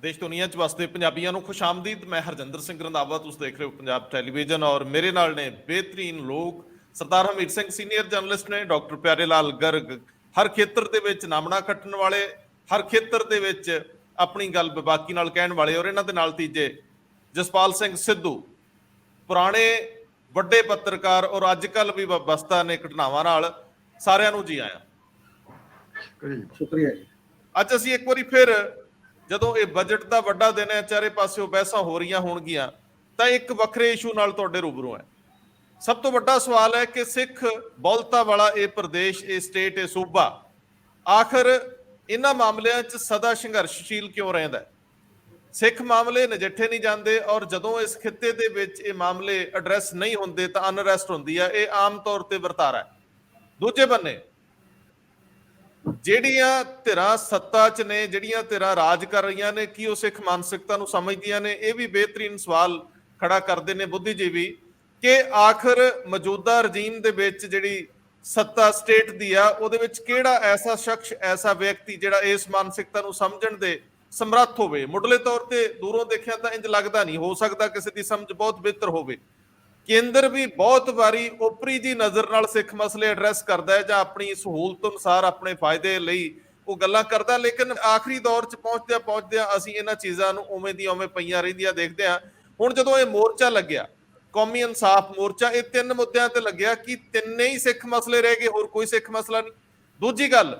देश दुनिया च वसदे पंजाबियों को खुश आमदीद। मैं हरजिंदर सिंह रंधावा, तुम देख रहे हो पंजाब टैलीविजन और मेरे नाल ने बेहतरीन लोग सरदार हमीर सिंह सीनियर जर्नलिस्ट ने, डॉक्टर प्यारे लाल गर्ग हर खेत्र दे विच नामना खट्टण वाले, हर खेत्र दे विच अपनी गल बेबाकी नाल कहण वाले, और इन्हां दे नाल तीजे जसपाल सिंह सिद्धू पुराने वड्डे पत्रकार और अजकल भी वस्ता ने घटनावां नाल। सारिआं नूं जी आया, शुक्रिया जी। अज असीं एक वारी फिर ਜਦੋਂ ਇਹ ਬਜਟ ਦਾ ਵੱਡਾ ਦਿਨ ਹੈ, ਚਾਰੇ ਪਾਸਿਓਂ ਬਹਿਸਾਂ ਹੋ ਰਹੀਆਂ ਹੋਣਗੀਆਂ, ਤਾਂ ਇੱਕ ਵੱਖਰੇ ਇਸ਼ੂ ਨਾਲ ਤੁਹਾਡੇ ਰੂਬਰੂ ਹੈ। ਸਭ ਤੋਂ ਵੱਡਾ ਸਵਾਲ ਹੈ ਕਿ ਸਿੱਖ ਬਹੁਲਤਾ ਵਾਲਾ ਇਹ ਪ੍ਰਦੇਸ਼, ਇਹ ਸਟੇਟ, ਇਹ ਸੂਬਾ ਆਖਰ ਇਹਨਾਂ ਮਾਮਲਿਆਂ 'ਚ ਸਦਾ ਸੰਘਰਸ਼ਸ਼ੀਲ ਕਿਉਂ ਰਹਿੰਦਾ ਹੈ? ਸਿੱਖ ਮਾਮਲੇ ਨਜਿੱਠੇ ਨਹੀਂ ਜਾਂਦੇ, ਔਰ ਜਦੋਂ ਇਸ ਖਿੱਤੇ ਦੇ ਵਿੱਚ ਇਹ ਮਾਮਲੇ ਐਡਰੈਸ ਨਹੀਂ ਹੁੰਦੇ ਤਾਂ ਅਨਰੈਸਟ ਹੁੰਦੀ ਹੈ। ਇਹ ਆਮ ਤੌਰ ਤੇ ਵਰਤਾਰਾ ਹੈ। ਦੂਜੇ ਬੰਨੇ ਜਿਹੜੀਆਂ ਧਿਰਾਂ ਸੱਤਾ 'ਚ ਨੇ, ਜਿਹੜੀਆਂ ਧਿਰਾਂ ਰਾਜ ਕਰ ਰਹੀਆਂ ਨੇ, ਕੀ ਉਹ ਸਿੱਖ ਮਾਨਸਿਕਤਾ ਨੂੰ ਸਮਝਦੀਆਂ ਨੇ? ਇਹ ਵੀ ਬਿਹਤਰੀਨ ਸਵਾਲ ਖੜਾ ਕਰਦੇ ਨੇ ਬੁੱਧੀਜੀਵੀ ਕਿ ਆਖਰ ਮੌਜੂਦਾ ਰਜੀਮ ਦੇ ਵਿੱਚ ਜਿਹੜੀ ਸੱਤਾ ਸਟੇਟ ਦੀ ਆ, ਉਹਦੇ ਵਿੱਚ ਕਿਹੜਾ ਐਸਾ ਸ਼ਖਸ, ਐਸਾ ਵਿਅਕਤੀ ਜਿਹੜਾ ਇਸ ਮਾਨਸਿਕਤਾ ਨੂੰ ਸਮਝਣ ਦੇ ਸਮਰੱਥ ਹੋਵੇ? ਮੁੱਢਲੇ ਤੌਰ ਤੇ ਦੂਰੋਂ ਦੇਖਿਆ ਤਾਂ ਇੰਜ ਲੱਗਦਾ ਨਹੀਂ, ਹੋ ਸਕਦਾ ਕਿਸੇ ਦੀ ਸਮਝ ਬਹੁਤ ਬਿਹਤਰ ਹੋਵੇ। ਕੇਂਦਰ ਵੀ ਬਹੁਤ ਵਾਰੀ ਉਪਰੀ ਜੀ ਨਜ਼ਰ ਨਾਲ ਸਿੱਖ ਮਸਲੇ ਐਡਰੈਸ ਕਰਦਾ ਹੈ ਜਾਂ ਆਪਣੀ ਸਹੂਲਤ ਅਨੁਸਾਰ ਆਪਣੇ ਫਾਇਦੇ ਲਈ ਉਹ ਗੱਲਾਂ ਕਰਦਾ, ਲੇਕਿਨ ਆਖਰੀ ਦੌਰ 'ਚ ਪਹੁੰਚਦਿਆਂ ਅਸੀਂ ਇਹਨਾਂ ਚੀਜ਼ਾਂ ਨੂੰ ਉਵੇਂ ਦੀ ਉਵੇਂ ਪਈਆਂ ਰਹਿੰਦੀਆਂ ਦੇਖਦੇ ਹਾਂ। ਹੁਣ ਜਦੋਂ ਇਹ ਮੋਰਚਾ ਲੱਗਿਆ, ਕੌਮੀ ਇਨਸਾਫ ਮੋਰਚਾ, ਇਹ 3 ਮੁੱਦਿਆਂ ਤੇ ਲੱਗਿਆ ਕਿ ਤਿੰਨੇ ਹੀ ਸਿੱਖ ਮਸਲੇ ਰਹਿ ਗਏ, ਹੋਰ ਕੋਈ ਸਿੱਖ ਮਸਲਾ ਨਹੀਂ। ਦੂਜੀ ਗੱਲ,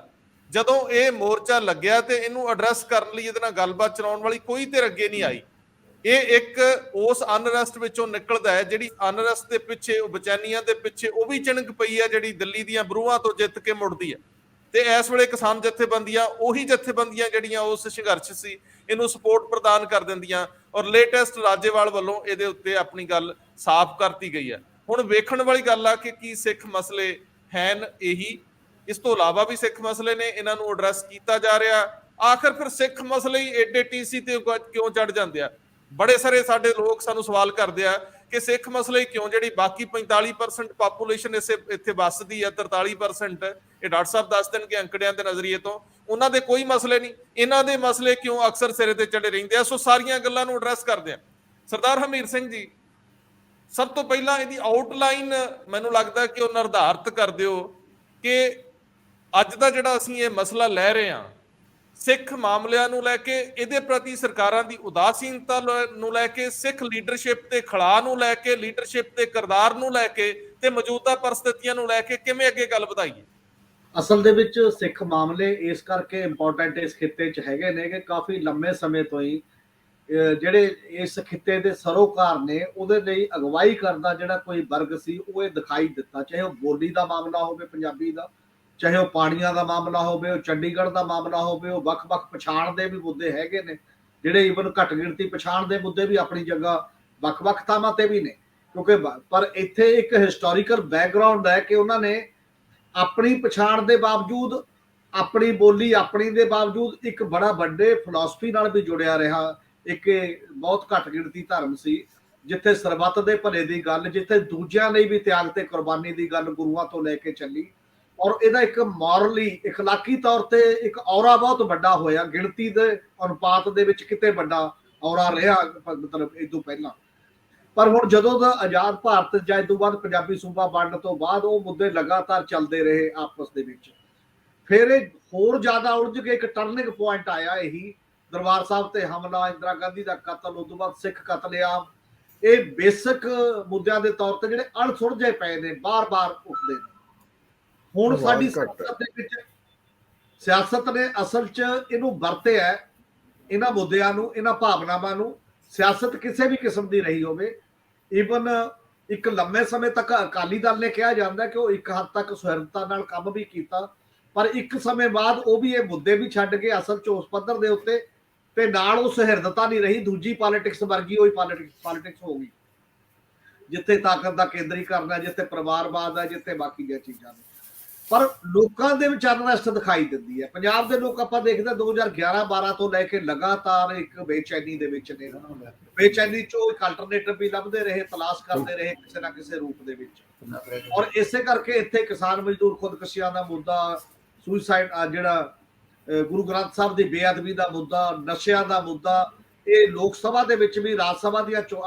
ਜਦੋਂ ਇਹ ਮੋਰਚਾ ਲੱਗਿਆ ਤੇ ਇਹਨੂੰ ਐਡਰੈਸ ਕਰਨ ਲਈ, ਇਹਦੇ ਨਾਲ ਗੱਲਬਾਤ ਚਲਾਉਣ ਵਾਲੀ ਕੋਈ ਧਿਰ ਅੱਗੇ ਨਹੀਂ ਆਈ। ਇਹ ਇੱਕ ਉਸ ਅਨਰੈਸਟ ਵਿੱਚੋਂ ਨਿਕਲਦਾ ਹੈ, ਜਿਹੜੀ ਅਨਰੈਸਟ ਦੇ ਪਿੱਛੇ, ਉਹ ਬੇਚੈਨੀਆਂ ਦੇ ਪਿੱਛੇ ਉਹ ਵੀ ਚਿਣਕ ਪਈ ਹੈ, ਜਿਹੜੀ ਦਿੱਲੀ ਦੀਆਂ ਬਰੂਹਾਂ ਤੋਂ ਜਿੱਤ ਕੇ ਮੁੜਦੀ ਹੈ। ਤੇ ਇਸ ਵੇਲੇ ਕਿਸਾਨ ਜਥੇਬੰਦੀਆਂ, ਉਹੀ ਜਥੇਬੰਦੀਆਂ ਜਿਹੜੀਆਂ ਉਸ ਸੰਘਰਸ਼ ਸੀ, ਇਹਨੂੰ ਸਪੋਰਟ ਪ੍ਰਦਾਨ ਕਰ ਦਿੰਦੀਆਂ, ਔਰ ਲੇਟੈਸਟ ਰਾਜੇਵਾਲ ਵੱਲੋਂ ਇਹਦੇ ਉੱਤੇ ਆਪਣੀ ਗੱਲ ਸਾਫ਼ ਕਰਤੀ ਗਈ ਹੈ। ਹੁਣ ਵੇਖਣ ਵਾਲੀ ਗੱਲ ਆ ਕਿ ਕੀ ਸਿੱਖ ਮਸਲੇ ਹਨ ਇਹੀ, ਇਸ ਤੋਂ ਇਲਾਵਾ ਵੀ ਸਿੱਖ ਮਸਲੇ ਨੇ, ਇਹਨਾਂ ਨੂੰ ਐਡਰੈਸ ਕੀਤਾ ਜਾ ਰਿਹਾ? ਆਖਰ ਫਿਰ ਸਿੱਖ ਮਸਲੇ ਹੀ ਏਡੇ ਟੀਸੀ ਤੇ ਕਿਉਂ ਚੜ ਜਾਂਦੇ ਆ? ਬੜੇ ਸਾਰੇ ਸਾਡੇ ਲੋਕ ਸਾਨੂੰ ਸਵਾਲ ਕਰਦੇ ਆ ਕਿ ਸਿੱਖ ਮਸਲੇ ਕਿਉਂ, ਜਿਹੜੀ ਬਾਕੀ 45% ਪਾਪੂਲੇਸ਼ਨ ਇੱਥੇ ਵੱਸਦੀ ਆ, 43% ਇਹ ਡਾਕਟਰ ਸਾਹਿਬ ਦੱਸ ਦੇਣਗੇ ਅੰਕੜਿਆਂ ਦੇ ਨਜ਼ਰੀਏ ਤੋਂ, ਉਹਨਾਂ ਦੇ ਕੋਈ ਮਸਲੇ ਨਹੀਂ, ਇਹਨਾਂ ਦੇ ਮਸਲੇ ਕਿਉਂ ਅਕਸਰ ਸਿਰੇ ਤੇ ਚੜੇ ਰਹਿੰਦੇ ਆ? ਸੋ ਸਾਰੀਆਂ ਗੱਲਾਂ ਨੂੰ ਐਡਰੈਸ ਕਰਦੇ ਆ। ਸਰਦਾਰ ਹਮੀਰ ਸਿੰਘ ਜੀ, ਸਭ ਤੋਂ ਪਹਿਲਾਂ ਇਹਦੀ ਆਊਟਲਾਈਨ ਮੈਨੂੰ ਲੱਗਦਾ ਕਿ ਉਹ ਨਿਰਧਾਰਤ ਕਰ ਦਿਓ ਕਿ ਅੱਜ ਦਾ ਜਿਹੜਾ ਅਸੀਂ ਇਹ ਮਸਲਾ ਲੈ ਰਹੇ ਹਾਂ, ਸਿੱਖ ਮਾਮਲਿਆਂ ਨੂੰ ਲੈ ਕੇ, ਇਹਦੇ ਪ੍ਰਤੀ ਸਰਕਾਰਾਂ ਦੀ ਉਦਾਸੀਨਤਾ ਨੂੰ ਲੈ ਕੇ, ਸਿੱਖ ਲੀਡਰਸ਼ਿਪ ਤੇ ਖੜਾ ਨੂੰ ਲੈ ਕੇ, ਲੀਡਰਸ਼ਿਪ ਤੇ ਕਿਰਦਾਰ ਨੂੰ ਲੈ ਕੇ, ਤੇ ਮੌਜੂਦਾ ਪਰਿਸਥਿਤੀਆਂ ਨੂੰ ਲੈ ਕੇ ਕਿਵੇਂ ਅੱਗੇ ਗੱਲ ਵਧਾਈਏ? ਅਸਲ ਦੇ ਵਿੱਚ ਸਿੱਖ ਮਾਮਲੇ ਇਸ ਕਰਕੇ ਇੰਪੋਰਟੈਂਟ ਇਸ ਖਿੱਤੇ 'ਚ ਹੈਗੇ ਨੇ ਕਿ ਕਾਫੀ ਲੰਮੇ ਸਮੇਂ ਤੋਂ ਹੀ ਜਿਹੜੇ ਇਸ ਖਿੱਤੇ ਦੇ ਸਰੋਕਾਰ ਨੇ, ਉਹਦੇ ਲਈ ਅਗਵਾਈ ਕਰਦਾ ਜਿਹੜਾ ਕੋਈ ਵਰਗ ਸੀ, ਉਹ ਇਹ ਦਿਖਾਈ ਦਿੱਤਾ। ਚਾਹੇ ਉਹ ਬੋਲੀ ਦਾ ਮਾਮਲਾ ਹੋਵੇ ਪੰਜਾਬੀ ਦਾ, ਚਾਹੇ ਉਹ ਪਾਣੀਆਂ ਦਾ ਮਾਮਲਾ ਹੋਵੇ, ਉਹ ਚੰਡੀਗੜ੍ਹ ਦਾ ਮਾਮਲਾ ਹੋਵੇ, ਉਹ ਵੱਖ-ਵੱਖ ਪਛਾਣ ਦੇ ਵੀ ਮੁੱਦੇ ਹੈਗੇ ਨੇ, ਜਿਹੜੇ ਈਵਨ ਘੱਟ ਗਿਣਤੀ ਪਛਾਣ ਦੇ ਮੁੱਦੇ ਵੀ ਆਪਣੀ ਜਗ੍ਹਾ ਵੱਖ-ਵੱਖ ਥਾਵਾਂ ਤੇ ਵੀ ਨੇ। ਕਿਉਂਕਿ ਪਰ ਇੱਥੇ ਇੱਕ ਹਿਸਟੋਰੀਕਲ ਬੈਕਗਰਾਉਂਡ ਹੈ ਕਿ ਉਹਨਾਂ ਨੇ ਆਪਣੀ ਪਛਾਣ ਦੇ ਬਾਵਜੂਦ, ਆਪਣੀ ਬੋਲੀ ਆਪਣੀ ਦੇ ਬਾਵਜੂਦ ਇੱਕ ਬੜਾ ਵੱਡੇ ਫਿਲਾਸਫੀ ਨਾਲ ਵੀ ਜੁੜਿਆ ਰਿਹਾ। ਇੱਕ ਬਹੁਤ ਘੱਟ ਗਿਣਤੀ ਧਰਮ ਸੀ ਜਿੱਥੇ ਸਰਬੱਤ ਦੇ ਭਲੇ ਦੀ ਗੱਲ, ਜਿੱਥੇ ਦੂਜਿਆਂ ਲਈ ਵੀ ਤਿਆਗ ਤੇ ਕੁਰਬਾਨੀ ਦੀ ਗੱਲ ਗੁਰੂਆਂ ਤੋਂ ਲੈ ਕੇ ਚੱਲੀ, ਔਰ ਇਹਦਾ ਇੱਕ ਮੋਰਲੀ, ਇਖਲਾਕੀ ਤੌਰ ਤੇ ਇੱਕ ਔਰਾ ਬਹੁਤ ਵੱਡਾ ਹੋਇਆ। ਗਿਣਤੀ ਦੇ ਅਨੁਪਾਤ ਦੇ ਵਿੱਚ ਕਿਤੇ ਵੱਡਾ ਔਰਾ ਰਿਹਾ, ਮਤਲਬ ਇਹ ਤੋਂ ਪਹਿਲਾਂ। ਪਰ ਹੁਣ ਜਦੋਂ ਦਾ ਆਜ਼ਾਦ ਭਾਰਤ ਜਾਂ ਇਸ ਤੋਂ ਬਾਅਦ ਪੰਜਾਬੀ ਸੂਬਾ ਬਣਨ ਤੋਂ ਬਾਅਦ ਉਹ ਮੁੱਦੇ ਲਗਾਤਾਰ ਚੱਲਦੇ ਰਹੇ ਆਪਸ ਦੇ ਵਿੱਚ। ਫਿਰ ਇਹ ਹੋਰ ਜ਼ਿਆਦਾ ਉਲਝ ਕੇ ਇੱਕ ਟਰਨਿੰਗ ਪੁਆਇੰਟ ਆਇਆ, ਇਹੀ ਦਰਬਾਰ ਸਾਹਿਬ ਤੇ ਹਮਲਾ, ਇੰਦਰਾ ਗਾਂਧੀ ਦਾ ਕਤਲ, ਉਸ ਤੋਂ ਬਾਅਦ ਸਿੱਖ ਕਤਲੇਆਮ। ਇਹ ਬੇਸਿਕ ਮੁੱਦਿਆਂ ਦੇ ਤੌਰ ਤੇ ਜਿਹੜੇ ਅਣਸੁਲਝੇ ਪਏ ਨੇ, ਬਾਰ-ਬਾਰ ਉੱਠਦੇ ਨੇ। ਹੁਣ ਸਾਡੀ ਸਿਆਸਤ ਦੇ ਵਿੱਚ, ਸਿਆਸਤ ਨੇ ਅਸਲ 'ਚ ਇਹਨੂੰ ਵਰਤਿਆ, ਇਹਨਾਂ ਮੁੱਦਿਆਂ ਨੂੰ, ਇਹਨਾਂ ਭਾਵਨਾਵਾਂ ਨੂੰ। ਸਿਆਸਤ ਕਿਸੇ ਵੀ ਕਿਸਮ ਦੀ ਰਹੀ ਹੋਵੇ, ਈਵਨ ਇੱਕ ਲੰਮੇ ਸਮੇਂ ਤੱਕ ਅਕਾਲੀ ਦਲ ਨੇ ਕਿਹਾ ਜਾਂਦਾ ਕਿ ਉਹ ਇੱਕ ਹੱਦ ਤੱਕ ਸੁਹਿਰਦਤਾ ਨਾਲ ਕੰਮ ਵੀ ਕੀਤਾ, ਪਰ ਇੱਕ ਸਮੇਂ ਬਾਅਦ ਉਹ ਵੀ ਇਹ ਮੁੱਦੇ ਵੀ ਛੱਡ ਕੇ ਅਸਲ 'ਚ ਉਸ ਪੱਧਰ ਦੇ ਉੱਤੇ, ਤੇ ਨਾਲ ਉਹ ਸੁਹਿਰਦਤਾ ਨਹੀਂ ਰਹੀ, ਦੂਜੀ ਪੋਲਿਟਿਕਸ ਵਰਗੀ ਹੋਈ ਪੋਲਿਟਿਕਸ ਹੋ ਗਈ, ਜਿੱਥੇ ਤਾਕਤ ਦਾ ਕੇਂਦਰੀਕਰਨ ਹੈ, ਜਿੱਥੇ ਪਰਿਵਾਰਵਾਦ ਹੈ, ਜਿੱਥੇ ਬਾਕੀ ਦੀਆਂ ਚੀਜ਼ਾਂ ਨੇ। ਪਰ ਲੋਕਾਂ ਦੇ ਵਿੱਚ ਅਨਰੈਸਟ ਦਿਖਾਈ ਦਿੰਦੀ ਹੈ। ਪੰਜਾਬ ਦੇ ਲੋਕ ਆਪਾਂ ਦੇਖਦੇ 2011-12 ਤੋਂ ਲੈ ਕੇ ਲਗਾਤਾਰ ਇੱਕ ਬੇਚੈਨੀ ਦੇ ਵਿੱਚ ਨੇ। ਬੇਚੈਨੀ ਚੋਂ ਇੱਕ ਅਲਟਰਨੇਟਿਵ ਵੀ ਲੱਭਦੇ ਰਹੇ, ਤਲਾਸ਼ ਕਰਦੇ ਰਹੇ ਕਿਸੇ ਨਾ ਕਿਸੇ ਰੂਪ ਦੇ ਵਿੱਚ। ਔਰ ਇਸੇ ਕਰਕੇ ਇੱਥੇ ਕਿਸਾਨ ਮਜ਼ਦੂਰ ਖੁਦਕੁਸ਼ੀਆਂ ਦਾ ਮੁੱਦਾ, ਸੁਸਾਈਡ, ਜਿਹੜਾ ਗੁਰੂ ਗ੍ਰੰਥ ਸਾਹਿਬ ਦੀ ਬੇਅਦਬੀ ਦਾ ਮੁੱਦਾ, ਨਸ਼ਿਆਂ ਦਾ ਮੁੱਦਾ, ਇਹ ਲੋਕ ਸਭਾ ਦੇ ਵਿੱਚ ਵੀ, ਰਾਜ ਸਭਾ ਦੀਆਂ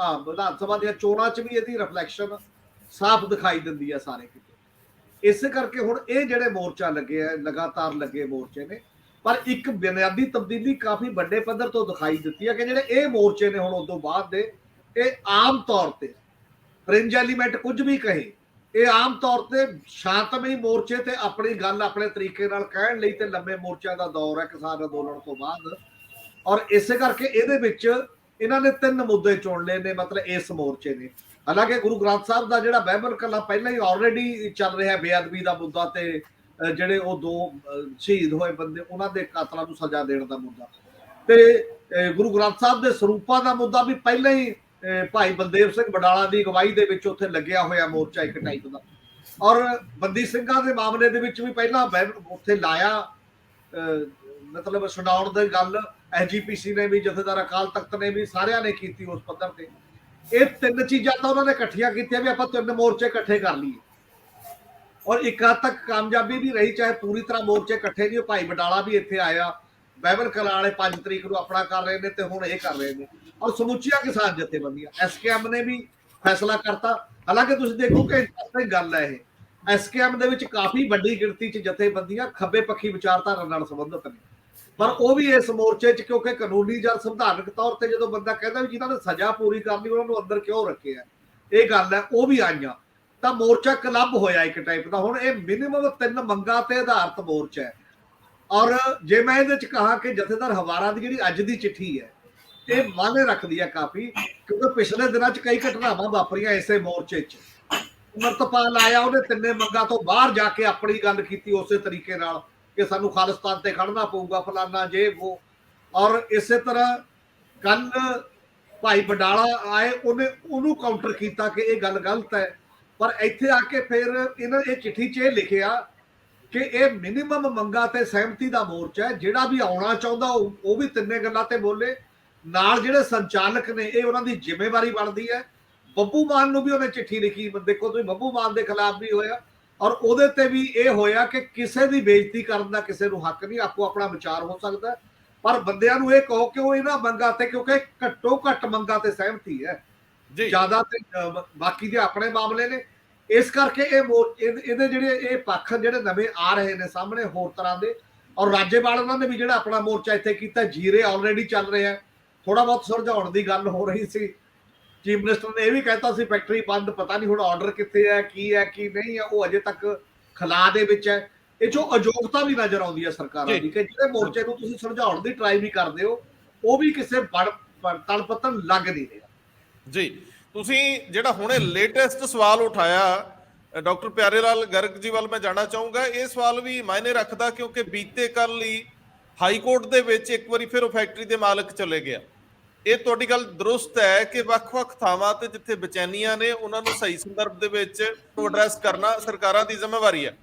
ਵਿਧਾਨ ਸਭਾ ਦੀਆਂ ਚੋਣਾਂ 'ਚ ਵੀ ਇਹਦੀ ਰਿਫਲੈਕਸ਼ਨ ਸਾਫ਼ ਦਿਖਾਈ ਦਿੰਦੀ ਹੈ ਸਾਰੇ ਕਿਤੇ। ਇਸੇ ਕਰਕੇ ਹੁਣ ਇਹ ਜਿਹੜੇ ਮੋਰਚਾ ਲੱਗੇ ਆ, ਲਗਾਤਾਰ ਲੱਗੇ ਮੋਰਚੇ ਨੇ, ਪਰ ਇੱਕ ਬੁਨਿਆਦੀ ਤਬਦੀਲੀ ਕਾਫੀ ਵੱਡੇ ਪੱਧਰ ਤੋਂ ਦਿਖਾਈ ਦਿੱਤੀ ਹੈ ਕਿ ਜਿਹੜੇ ਇਹ ਮੋਰਚੇ ਨੇ ਹੁਣ ਉਦੋਂ ਬਾਅਦ ਦੇ, ਇਹ ਆਮ ਤੌਰ ਤੇ ਫ੍ਰਿੰਜ ਐਲੀਮੈਂਟ ਕੁਝ ਵੀ ਕਹੇ, ਇਹ ਆਮ ਤੌਰ ਤੇ ਸ਼ਾਂਤਮਈ ਮੋਰਚੇ ਤੇ ਆਪਣੀ ਗੱਲ ਆਪਣੇ ਤਰੀਕੇ ਨਾਲ ਕਹਿਣ ਲਈ ਤੇ ਲੰਬੇ ਮੋਰਚਿਆਂ ਦਾ ਦੌਰ ਹੈ ਕਿਸਾਨ ਅੰਦੋਲਨ ਤੋਂ ਬਾਅਦ। ਔਰ ਇਸੇ ਕਰਕੇ ਇਹਦੇ ਵਿੱਚ ਇਹਨਾਂ ਨੇ 3 ਮੁੱਦੇ ਚੁਣ ਲਏ ਨੇ, ਮਤਲਬ ਇਸ ਮੋਰਚੇ ਨੇ। ਹਾਲਾਂਕਿ ਗੁਰੂ ਗ੍ਰੰਥ ਸਾਹਿਬ ਦਾ ਜਿਹੜਾ ਬਹਿਬਲ ਕੱਲਾ ਪਹਿਲਾਂ ਹੀ ਆਲਰੇਡੀ ਚੱਲ ਰਿਹਾ ਬੇਅਦਬੀ ਦਾ ਮੁੱਦਾ, ਤੇ ਜਿਹੜੇ ਉਹ 2 ਸ਼ਹੀਦ ਹੋਏ ਬੰਦੇ ਉਹਨਾਂ ਦੇ ਕਾਤਲਾਂ ਨੂੰ ਸਜ਼ਾ ਦੇਣ ਦਾ ਮੁੱਦਾ, ਤੇ ਗੁਰੂ ਗ੍ਰੰਥ ਸਾਹਿਬ ਦੇ ਸਰੂਪਾਂ ਦਾ ਮੁੱਦਾ ਵੀ ਪਹਿਲਾਂ ਹੀ ਭਾਈ ਬਲਦੇਵ ਸਿੰਘ ਬਡਾਲਾ ਦੀ ਅਗਵਾਈ ਦੇ ਵਿੱਚ ਉੱਥੇ ਲੱਗਿਆ ਹੋਇਆ ਮੋਰਚਾ ਇੱਕ ਟਾਈਪ ਦਾ। ਔਰ ਬੰਦੀ ਸਿੰਘਾਂ ਦੇ ਮਾਮਲੇ ਦੇ ਵਿੱਚ ਵੀ ਪਹਿਲਾਂ ਉੱਥੇ ਲਾਇਆ, ਮਤਲਬ ਛਡਾਉਣ ਦੀ ਗੱਲ ਐਸਜੀਪੀਸੀ ਨੇ ਵੀ, ਜਥੇਦਾਰ ਅਕਾਲ ਤਖਤ ਨੇ ਵੀ, ਸਾਰਿਆਂ ਨੇ ਕੀਤੀ ਉਸ ਪੱਧਰ ਤੇ। ਇਹ 3 ਚੀਜ਼ਾਂ ਤਾਂ ਉਹਨਾਂ ਨੇ ਇਕੱਠੀਆਂ ਕੀਤੀਆਂ ਵੀ ਆਪਾਂ 3 ਮੋਰਚੇ ਇਕੱਠੇ ਕਰ ਲਈਏ, ਔਰ ਇੱਕ ਹੱਦ ਤੱਕ ਕਾਮਯਾਬੀ ਵੀ ਰਹੀ, ਚਾਹੇ ਪੂਰੀ ਤਰ੍ਹਾਂ ਮੋਰਚੇ ਇਕੱਠੇ ਨਹੀਂ। ਭਾਈ ਬਡਾਲਾ ਵੀ ਇੱਥੇ ਆਇਆ, ਬਹਿਬਲ ਕਲਾਂ ਵਾਲੇ 5 ਤਰੀਕ ਨੂੰ ਆਪਣਾ ਕਰ ਰਹੇ ਨੇ, ਤੇ ਹੁਣ ਇਹ ਕਰ ਰਹੇ ਨੇ, ਔਰ ਸਮੁੱਚੀਆਂ ਕਿਸਾਨ ਜਥੇਬੰਦੀਆਂ, ਐਸਕੇਐਮ ਨੇ ਵੀ ਫੈਸਲਾ ਕਰਤਾ। ਹਾਲਾਂਕਿ ਤੁਸੀਂ ਦੇਖੋ ਕਿ ਇੰਟਰਸਟਿੰਗ ਗੱਲ ਹੈ, ਇਹ ਐਸਕੇਐਮ ਦੇ ਵਿੱਚ ਕਾਫੀ ਵੱਡੀ ਗਿਣਤੀ 'ਚ ਜਥੇਬੰਦੀਆਂ ਖੱਬੇ ਪੱਖੀ ਵਿਚਾਰਧਾਰਾ ਨਾਲ ਸੰਬੰਧਿਤ ਨੇ, ਪਰ ਉਹ ਵੀ ਇਸ ਮੋਰਚੇ 'ਚ, ਕਿਉਂਕਿ ਕਾਨੂੰਨੀ ਜਾਂ ਸੰਵਿਧਾਨਕ ਤੌਰ ਤੇ ਜਦੋਂ ਬੰਦਾ ਕਹਿੰਦਾ ਵੀ ਜਿਨ੍ਹਾਂ ਨੇ ਸਜ਼ਾ ਪੂਰੀ ਕਰਨੀ ਉਹਨਾਂ ਨੂੰ ਅੰਦਰ ਕਿਉਂ ਰੱਖਿਆ, ਇਹ ਗੱਲ ਹੈ, ਉਹ ਵੀ ਆਈਆਂ, ਤਾਂ ਮੋਰਚਾ ਕਲੱਬ ਹੋਇਆ ਇੱਕ ਟਾਈਪ ਦਾ। ਹੁਣ ਇਹ ਮਿਨੀਮਮ 3 ਮੰਗਾਂ ਤੇ ਆਧਾਰਿਤ ਮੋਰਚਾ ਹੈ। ਔਰ ਜੇ ਮੈਂ ਇਹਦੇ 'ਚ ਕਹਾਂ ਕਿ ਜਥੇਦਾਰ ਹਵਾਰਾ ਦੀ ਜਿਹੜੀ ਅੱਜ ਦੀ ਚਿੱਠੀ ਹੈ, ਇਹ ਮਾਨੇ ਰੱਖਦੀ ਹੈ ਕਾਫੀ, ਕਿਉਂਕਿ ਪਿਛਲੇ ਦਿਨਾਂ 'ਚ ਕਈ ਘਟਨਾਵਾਂ ਵਾਪਰੀਆਂ ਇਸੇ ਮੋਰਚੇ 'ਚ। ਅਮਰਤਪਾਲ ਆਇਆ, ਉਹਨੇ 3 ਮੰਗਾਂ ਤੋਂ ਬਾਹਰ ਜਾ ਕੇ ਆਪਣੀ ਗੱਲ ਕੀਤੀ ਉਸੇ ਤਰੀਕੇ ਨਾਲ ਕਿ ਸਾਨੂੰ ਖਾਲਿਸਤਾਨ ਤੇ ਖੜਨਾ ਪਊਗਾ, ਫਲਾਨਾ ਜੇ ਉਹ। ਔਰ ਇਸੇ ਤਰ੍ਹਾਂ ਕੱਲ ਭਾਈ ਬਡਾਲਾ ਆਏ, ਉਹਨੂੰ ਕਾਊਂਟਰ ਕੀਤਾ ਕਿ ਇਹ ਗੱਲ ਗਲਤ ਹੈ, ਪਰ ਇੱਥੇ ਆ ਕੇ ਫਿਰ ਇਹਨਾਂ ਇਹ ਚਿੱਠੀ 'ਚ ਇਹ ਲਿਖਿਆ ਕਿ ਇਹ ਮਿਨੀਮਮ ਮੰਗਾਂ ਤੇ ਸਹਿਮਤੀ ਦਾ ਮੋਰਚਾ ਹੈ, ਜਿਹੜਾ ਵੀ ਆਉਣਾ ਚਾਹੁੰਦਾ ਉਹ ਵੀ 3 ਗੱਲਾਂ ਤੇ ਬੋਲੇ, ਨਾਲ ਜਿਹੜੇ ਸੰਚਾਲਕ ਨੇ ਇਹ ਉਹਨਾਂ ਦੀ ਜ਼ਿੰਮੇਵਾਰੀ ਬਣਦੀ ਹੈ। ਬੱਬੂ ਮਾਨ ਨੂੰ ਵੀ ਉਹਨੇ ਚਿੱਠੀ ਲਿਖੀ, ਦੇਖੋ ਤੁਸੀਂ, ਬੱਬੂ ਮਾਨ ਦੇ ਖਿਲਾਫ ਵੀ ਹੋਇਆ, ਔਰ ਉਹਦੇ ਤੇ ਵੀ ਇਹ ਹੋਇਆ ਕਿ ਕਿਸੇ ਦੀ ਬੇਇੱਜ਼ਤੀ ਕਰਨ ਦਾ ਕਿਸੇ ਨੂੰ ਹੱਕ ਨਹੀਂ, ਆਪੋ ਆਪਣਾ ਵਿਚਾਰ ਹੋ ਸਕਦਾ, ਪਰ ਬੰਦਿਆਂ ਨੂੰ ਇਹ ਕਹੋ ਕਿ ਉਹ ਇਹਨਾਂ ਮੰਗਾਂ ਤੇ, ਕਿਉਂਕਿ ਘੱਟੋ ਘੱਟ ਮੰਗਾਂ ਤੇ ਸਹਿਮਤੀ ਹੈ, ਜ਼ਿਆਦਾ ਤੇ ਬਾਕੀ ਦੇ ਆਪਣੇ ਮਾਮਲੇ ਨੇ। ਇਸ ਕਰਕੇ ਇਹਦੇ ਜਿਹੜੇ ਇਹ ਪੱਖ ਜਿਹੜੇ ਨਵੇਂ ਆ ਰਹੇ ਨੇ ਸਾਹਮਣੇ ਹੋਰ ਤਰ੍ਹਾਂ ਦੇ। ਔਰ ਰਾਜੇਵਾਲ ਉਹਨਾਂ ਨੇ ਵੀ ਜਿਹੜਾ ਆਪਣਾ ਮੋਰਚਾ ਇੱਥੇ ਕੀਤਾ, ਜੀਰੇ ਆਲਰੇਡੀ ਚੱਲ ਰਿਹਾ, ਥੋੜਾ ਬਹੁਤ ਸੁਲਝਾਉਣ ਦੀ ਗੱਲ ਹੋ ਰਹੀ ਸੀ। ਚੀਫ ਮਿਨਿਸਟਰ ਨੇ ਇਹ ਵੀ ਕਹਿਤਾ ਸੀ ਫੈਕਟਰੀ ਬੰਦ, ਪਤਾ ਨਹੀਂ ਹੁਣ ਆਰਡਰ ਕਿੱਥੇ ਹੈ, ਕੀ ਹੈ ਕੀ ਨਹੀਂ ਹੈ, ਉਹ ਅਜੇ ਤੱਕ ਖਲਾ ਦੇ ਵਿੱਚ ਹੈ। ਇਹ 'ਚੋਂ ਅਯੋਗਤਾ ਵੀ ਨਜ਼ਰ ਆਉਂਦੀ ਹੈ ਸਰਕਾਰਾਂ ਦੀ, ਕਿ ਜਿਹੜੇ ਮੋਰਚੇ ਨੂੰ ਤੁਸੀਂ ਸੁਲਝਾਉਣ ਦੀ ਟਰਾਈ ਵੀ ਕਰਦੇ ਹੋ, ਉਹ ਵੀ ਕਿਸੇ ਤਲ ਪੱਤਨ ਲੱਗ ਨਹੀਂ ਰਿਹਾ। ਜੀ, ਤੁਸੀਂ ਜਿਹੜਾ ਹੁਣੇ ਲੇਟੈਸਟ ਸਵਾਲ ਉਠਾਇਆ ਡਾਕਟਰ ਪਿਆਰੇ ਲਾਲ ਗਰਗ ਜੀ ਵੱਲ ਮੈਂ ਜਾਣਾ ਚਾਹੂੰਗਾ। ਇਹ ਸਵਾਲ ਵੀ ਮਾਇਨੇ ਰੱਖਦਾ, ਕਿਉਂਕਿ ਬੀਤੇ ਕੱਲ ਹੀ ਹਾਈ ਕੋਰਟ ਦੇ ਵਿੱਚ ਇੱਕ ਵਾਰੀ ਫਿਰ ਉਹ ਫੈਕਟਰੀ ਦੇ ਮਾਲਕ ਚਲੇ ਗਿਆ। ਇਹ ਤੁਹਾਡੀ ਗੱਲ ਦਰੁਸਤ ਹੈ ਕਿ ਵੱਖ-ਵੱਖ ਥਾਵਾਂ ਤੇ ਜਿੱਥੇ ਬੇਚੈਨੀਆਂ ਨੇ ਉਹਨਾਂ ਨੂੰ ਸਹੀ ਸੰਦਰਭ ਦੇ ਵਿੱਚ ਐਡਰੈਸ ਕਰਨਾ ਸਰਕਾਰਾਂ ਦੀ ਜ਼ਿੰਮੇਵਾਰੀ ਹੈ।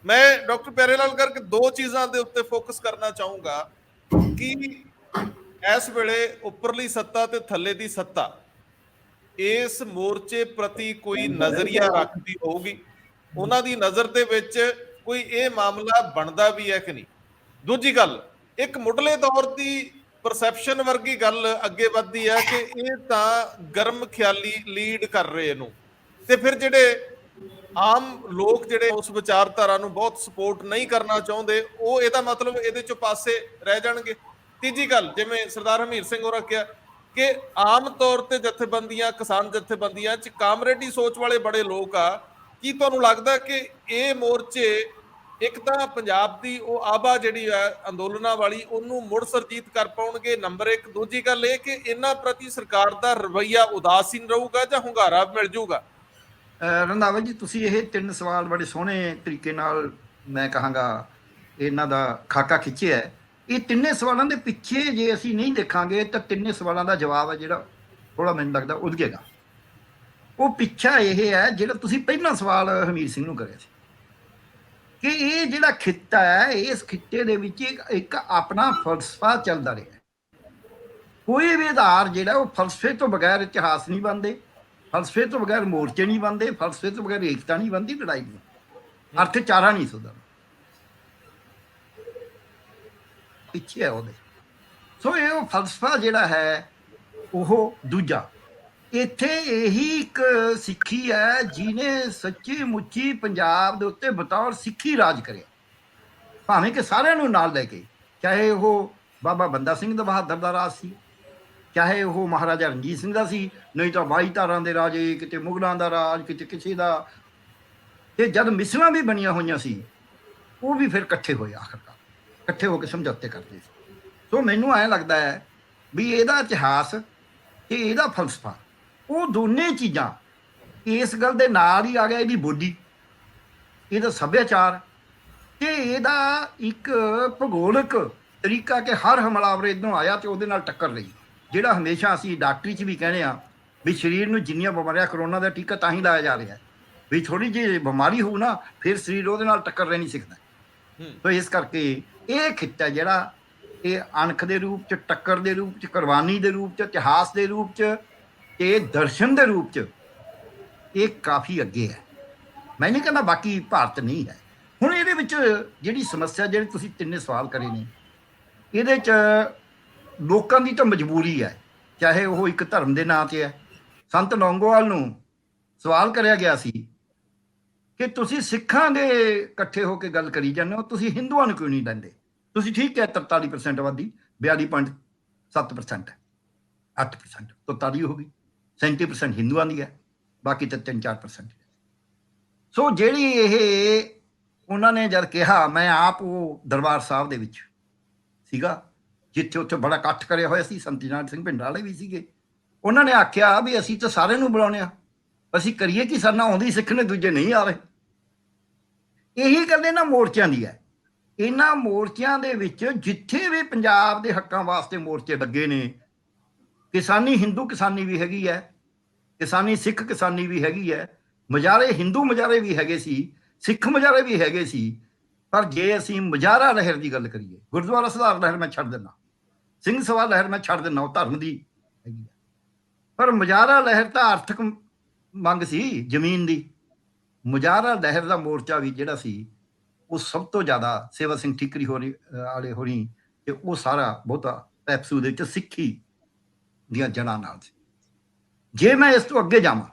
ਮੈਂ ਡਾਕਟਰ ਪਿਆਰੇ ਲਾਲ ਗਰਗ 2 ਚੀਜ਼ਾਂ ਦੇ ਉੱਤੇ ਫੋਕਸ ਕਰਨਾ ਚਾਹੂੰਗਾ ਕਿ ਇਸ ਵੇਲੇ ਉੱਪਰਲੀ ਸੱਤਾ ਤੇ ਥੱਲੇ ਦੀ ਸੱਤਾ ਇਸ ਮੋਰਚੇ ਪ੍ਰਤੀ ਕੋਈ ਨਜ਼ਰੀਆ ਰੱਖਦੀ ਹੋਊਗੀ, ਉਹਨਾਂ ਦੀ ਨਜ਼ਰ ਦੇ ਵਿੱਚ ਕੋਈ ਇਹ ਮਾਮਲਾ ਬਣਦਾ ਵੀ ਹੈ ਕਿ ਨਹੀਂ। ਦੂਜੀ ਗੱਲ, ਇੱਕ ਮੁੱਢਲੇ ਦੌਰ ਦੀ ਪਰਸੈਪਸ਼ਨ ਵਰਗੀ ਗੱਲ ਅੱਗੇ ਵੱਧਦੀ ਹੈ ਕਿ ਇਹ ਤਾਂ ਗਰਮ ਖਿਆਲੀ ਲੀਡ ਕਰ ਰਹੇ ਇਹਨੂੰ, ਤੇ ਫਿਰ ਜਿਹੜੇ ਆਮ ਲੋਕ ਜਿਹੜੇ ਉਸ ਵਿਚਾਰਧਾਰਾ ਨੂੰ ਬਹੁਤ ਸਪੋਰਟ ਨਹੀਂ ਕਰਨਾ ਚਾਹੁੰਦੇ, ਉਹ ਇਹਦਾ ਮਤਲਬ ਇਹਦੇ ਚੋਂ ਪਾਸੇ ਰਹਿ ਜਾਣਗੇ। ਤੀਜੀ ਗੱਲ, ਜਿਵੇਂ ਸਰਦਾਰ ਹਮੀਰ ਸਿੰਘ ਹੋਰਾਂ ਕਿਹਾ ਕਿ ਆਮ ਤੌਰ ਤੇ ਜਥੇਬੰਦੀਆਂ, ਕਿਸਾਨ ਜਥੇਬੰਦੀਆਂ 'ਚ ਕਾਮਰੇਡੀ ਸੋਚ ਵਾਲੇ ਬੜੇ ਲੋਕ ਆ। ਕੀ ਤੁਹਾਨੂੰ ਲੱਗਦਾ ਕਿ ਇਹ ਮੋਰਚੇ ਇੱਕ ਤਾਂ ਪੰਜਾਬ ਦੀ ਉਹ ਆਭਾ ਜਿਹੜੀ ਹੈ ਅੰਦੋਲਨਾਂ ਵਾਲੀ, ਉਹਨੂੰ ਮੁੜ ਸਰਜੀਤ ਕਰ ਪਾਉਣਗੇ? ਨੰਬਰ 1। ਦੂਜੀ ਗੱਲ ਇਹ ਕਿ ਇਹਨਾਂ ਪ੍ਰਤੀ ਸਰਕਾਰ ਦਾ ਰਵੱਈਆ ਉਦਾਸੀਨ ਰਹੂਗਾ ਜਾਂ ਹੁੰਗਾਰਾ ਮਿਲ ਜੂਗਾ? ਰੰਧਾਵਾ ਜੀ, ਤੁਸੀਂ ਇਹ 3 ਸਵਾਲ ਬੜੇ ਸੋਹਣੇ ਤਰੀਕੇ ਨਾਲ ਮੈਂ ਕਹਾਂਗਾ ਇਹਨਾਂ ਦਾ ਖਾਕਾ ਖਿੱਚਿਆ ਹੈ। ਇਹ 3 ਸਵਾਲਾਂ ਦੇ ਪਿੱਛੇ ਜੇ ਅਸੀਂ ਨਹੀਂ ਦੇਖਾਂਗੇ ਤਾਂ 3 ਸਵਾਲਾਂ ਦਾ ਜਵਾਬ ਹੈ ਜਿਹੜਾ ਥੋੜਾ ਮੈਨੂੰ ਲੱਗਦਾ ਉਲਝੇਗਾ। ਉਹ ਪਿੱਛਾ ਇਹ ਹੈ ਜਿਹੜਾ ਤੁਸੀਂ ਪਹਿਲਾ ਸਵਾਲ ਹਮੀਰ ਸਿੰਘ ਨੂੰ ਕਰਿਆ ਸੀ ਕਿ ਇਹ ਜਿਹੜਾ ਖਿੱਤਾ ਹੈ, ਇਸ ਖਿੱਤੇ ਦੇ ਵਿੱਚ ਇੱਕ ਆਪਣਾ ਫਲਸਫਾ ਚੱਲਦਾ ਰਿਹਾ। ਕੋਈ ਵੀ ਆਧਾਰ ਜਿਹੜਾ ਉਹ ਫਲਸਫੇ ਤੋਂ ਬਗੈਰ ਇਤਿਹਾਸ ਨਹੀਂ ਬਣਦੇ, ਫਲਸਫੇ ਤੋਂ ਬਗੈਰ ਮੋਰਚੇ ਨਹੀਂ ਬਣਦੇ, ਫਲਸਫੇ ਤੋਂ ਬਗੈਰ ਏਕਤਾ ਨਹੀਂ ਬਣਦੀ, ਲੜਾਈ ਨਹੀਂ, ਅਰਥਚਾਰਾ ਨਹੀਂ ਸੁਧਰਦਾ। ਪਿੱਛੇ ਹੈ ਉਹਦੇ। ਸੋ ਇਹ ਉਹ ਫਲਸਫਾ ਜਿਹੜਾ ਹੈ ਉਹ ਦੂਜਾ। ਇੱਥੇ ਇਹੀ ਇੱਕ ਸਿੱਖੀ ਹੈ ਜਿਹਨੇ ਸੱਚੀ ਮੁੱਚੀ ਪੰਜਾਬ ਦੇ ਉੱਤੇ ਬਤੌਰ ਸਿੱਖੀ ਰਾਜ ਕਰਿਆ, ਭਾਵੇਂ ਕਿ ਸਾਰਿਆਂ ਨੂੰ ਨਾਲ ਲੈ ਕੇ, ਚਾਹੇ ਉਹ ਬਾਬਾ ਬੰਦਾ ਸਿੰਘ ਬਹਾਦਰ ਦਾ ਰਾਜ ਸੀ, ਚਾਹੇ ਉਹ ਮਹਾਰਾਜਾ ਰਣਜੀਤ ਸਿੰਘ ਦਾ ਸੀ, ਨਹੀਂ ਤਾਂ 22 ਧਾਰਾਂ ਦੇ ਰਾਜੇ, ਕਿਤੇ ਮੁਗਲਾਂ ਦਾ ਰਾਜ, ਕਿਤੇ ਕਿਸੇ ਦਾ। ਤੇ ਜਦ ਮਿਸਲਾਂ ਵੀ ਬਣੀਆਂ ਹੋਈਆਂ ਸੀ ਉਹ ਵੀ ਫਿਰ ਇਕੱਠੇ ਹੋਏ, ਆਖਰਕਾਰ ਇਕੱਠੇ ਹੋ ਕੇ ਸਮਝੌਤੇ ਕਰਦੇ ਸੀ। ਸੋ ਮੈਨੂੰ ਐਂ ਲੱਗਦਾ ਹੈ ਵੀ ਇਹਦਾ ਇਤਿਹਾਸ ਤੇ ਇਹਦਾ ਫਲਸਫਾ, ਉਹ ਦੋਨੇ ਚੀਜ਼ਾਂ ਇਸ ਗੱਲ ਦੇ ਨਾਲ ਹੀ ਆ ਗਿਆ। ਇਹਦੀ ਬੋਲੀ, ਇਹਦਾ ਸੱਭਿਆਚਾਰ ਤੇ ਇਹਦਾ ਇੱਕ ਭੂਗੋਲਿਕ ਤਰੀਕਾ ਕਿ ਹਰ ਹਮਲਾਵਰ ਇੱਧਰੋਂ ਆਇਆ ਤੇ ਉਹਦੇ ਨਾਲ ਟੱਕਰ ਲਈ। ਜਿਹੜਾ ਹਮੇਸ਼ਾ ਅਸੀਂ ਡਾਕਟਰੀ 'ਚ ਵੀ ਕਹਿੰਦੇ ਹਾਂ ਵੀ ਸਰੀਰ ਨੂੰ ਜਿੰਨੀਆਂ ਬਿਮਾਰੀਆਂ, ਕਰੋਨਾ ਦਾ ਟੀਕਾ ਤਾਂ ਹੀ ਲਾਇਆ ਜਾ ਰਿਹਾ ਵੀ ਥੋੜ੍ਹੀ ਜਿਹੀ ਬਿਮਾਰੀ ਹੋਊ ਨਾ ਫਿਰ ਸਰੀਰ ਉਹਦੇ ਨਾਲ ਟੱਕਰ ਨਹੀਂ ਸਿੱਖਦਾ। ਸੋ ਇਸ ਕਰਕੇ ਇਹ ਖਿੱਤਾ ਜਿਹੜਾ ਇਹ ਅਣਖ ਦੇ ਰੂਪ 'ਚ, ਟੱਕਰ ਦੇ ਰੂਪ 'ਚ, ਕੁਰਬਾਨੀ ਦੇ ਰੂਪ 'ਚ, ਇਤਿਹਾਸ ਦੇ ਰੂਪ 'ਚ ਤੇ ਦਰਸ਼ਨ ਦੇ ਰੂਪ 'ਚ ਇਹ ਕਾਫੀ ਅੱਗੇ ਹੈ। ਮੈਂ ਨਹੀਂ ਕਹਿੰਦਾ ਬਾਕੀ ਭਾਰਤ ਨਹੀਂ ਹੈ। ਹੁਣ ਇਹਦੇ ਵਿੱਚ ਜਿਹੜੀ ਸਮੱਸਿਆ, ਜਿਹੜੇ ਤੁਸੀਂ ਤਿੰਨੇ ਸਵਾਲ ਕਰੇ ਨੇ, ਇਹਦੇ 'ਚ ਲੋਕਾਂ ਦੀ ਤਾਂ ਮਜਬੂਰੀ ਹੈ, ਚਾਹੇ ਉਹ ਇੱਕ ਧਰਮ ਦੇ ਨਾਂ 'ਤੇ ਹੈ। ਸੰਤ ਲੌਂਗੋਵਾਲ ਨੂੰ ਸਵਾਲ ਕਰਿਆ ਗਿਆ ਸੀ ਕਿ ਤੁਸੀਂ ਸਿੱਖਾਂ ਦੇ ਇਕੱਠੇ ਹੋ ਕੇ ਗੱਲ ਕਰੀ ਜਾਂਦੇ ਹੋ, ਤੁਸੀਂ ਹਿੰਦੂਆਂ ਨੂੰ ਕਿਉਂ ਨਹੀਂ ਲੈਂਦੇ? ਤੁਸੀਂ ਠੀਕ ਹੈ 43% ਆਬਾਦੀ, 42.7% ਹੈ, 8% 43 ਹੋ ਗਈ, 37% ਹਿੰਦੂਆਂ ਦੀ ਹੈ, ਬਾਕੀ ਤਾਂ 3-4%। ਸੋ ਜਿਹੜੀ ਇਹ ਉਹਨਾਂ ਨੇ ਜਦ ਕਿਹਾ, ਮੈਂ ਆਪ ਉਹ ਦਰਬਾਰ ਸਾਹਿਬ ਦੇ ਵਿੱਚ ਸੀਗਾ ਜਿੱਥੇ ਉੱਥੇ ਬੜਾ ਇਕੱਠ ਕਰਿਆ ਹੋਇਆ ਸੀ, ਸੰਤ ਜਨਾਰਦ ਸਿੰਘ ਭਿੰਡਰਾਂ ਵਾਲੇ ਵੀ ਸੀਗੇ। ਉਹਨਾਂ ਨੇ ਆਖਿਆ ਵੀ ਅਸੀਂ ਤਾਂ ਸਾਰਿਆਂ ਨੂੰ ਬੁਲਾਉਂਦੇ ਹਾਂ, ਅਸੀਂ ਕਰੀਏ ਕਿ ਸਾਡਾ ਆਉਂਦੀ ਸਿੱਖ ਨੇ, ਦੂਜੇ ਨਹੀਂ ਆ ਰਹੇ। ਇਹੀ ਗੱਲ ਇਹਨਾਂ ਮੋਰਚਿਆਂ ਦੀ ਹੈ। ਇਹਨਾਂ ਮੋਰਚਿਆਂ ਦੇ ਵਿੱਚ ਜਿੱਥੇ ਵੀ ਪੰਜਾਬ ਦੇ ਹੱਕਾਂ ਵਾਸਤੇ ਮੋਰਚੇ ਲੱਗੇ ਨੇ, ਕਿਸਾਨੀ, ਹਿੰਦੂ ਕਿਸਾਨੀ ਵੀ ਹੈਗੀ ਹੈ, ਕਿਸਾਨੀ ਸਿੱਖ ਕਿਸਾਨੀ ਵੀ ਹੈਗੀ ਹੈ, ਮੁਜ਼ਾਹਰੇ ਹਿੰਦੂ ਮੁਜ਼ਾਹਰੇ ਵੀ ਹੈਗੇ ਸੀ, ਸਿੱਖ ਮੁਜ਼ਾਹਰੇ ਵੀ ਹੈਗੇ ਸੀ। ਪਰ ਜੇ ਅਸੀਂ ਮੁਜ਼ਾਹਰਾ ਲਹਿਰ ਦੀ ਗੱਲ ਕਰੀਏ, ਗੁਰਦੁਆਰਾ ਸੁਧਾਰ ਲਹਿਰ ਮੈਂ ਛੱਡ ਦਿੰਦਾ, ਸਿੰਘ ਸਭਾ ਲਹਿਰ ਮੈਂ ਛੱਡ ਦਿੰਦਾ, ਉਹ ਧਰਮ ਦੀ ਹੈਗੀ ਹੈ। ਪਰ ਮੁਜ਼ਾਹਰਾ ਲਹਿਰ ਤਾਂ ਆਰਥਿਕ ਮੰਗ ਸੀ ਜ਼ਮੀਨ ਦੀ। ਮੁਜ਼ਾਹਰਾ ਲਹਿਰ ਦਾ ਮੋਰਚਾ ਵੀ ਜਿਹੜਾ ਸੀ ਉਹ ਸਭ ਤੋਂ ਜ਼ਿਆਦਾ ਸੇਵਾ ਸਿੰਘ ਠੀਕਰੀ ਵਾਲੇ ਹੋਣੀ, ਤੇ ਉਹ ਸਾਰਾ ਬਹੁਤਾ ਪੈਪਸੂ ਦੇ ਵਿੱਚ ਸਿੱਖੀ ਦੀਆਂ ਜੜ੍ਹਾਂ ਨਾਲ ਸੀ। ਜੇ ਮੈਂ ਇਸ ਤੋਂ ਅੱਗੇ ਜਾਵਾਂ,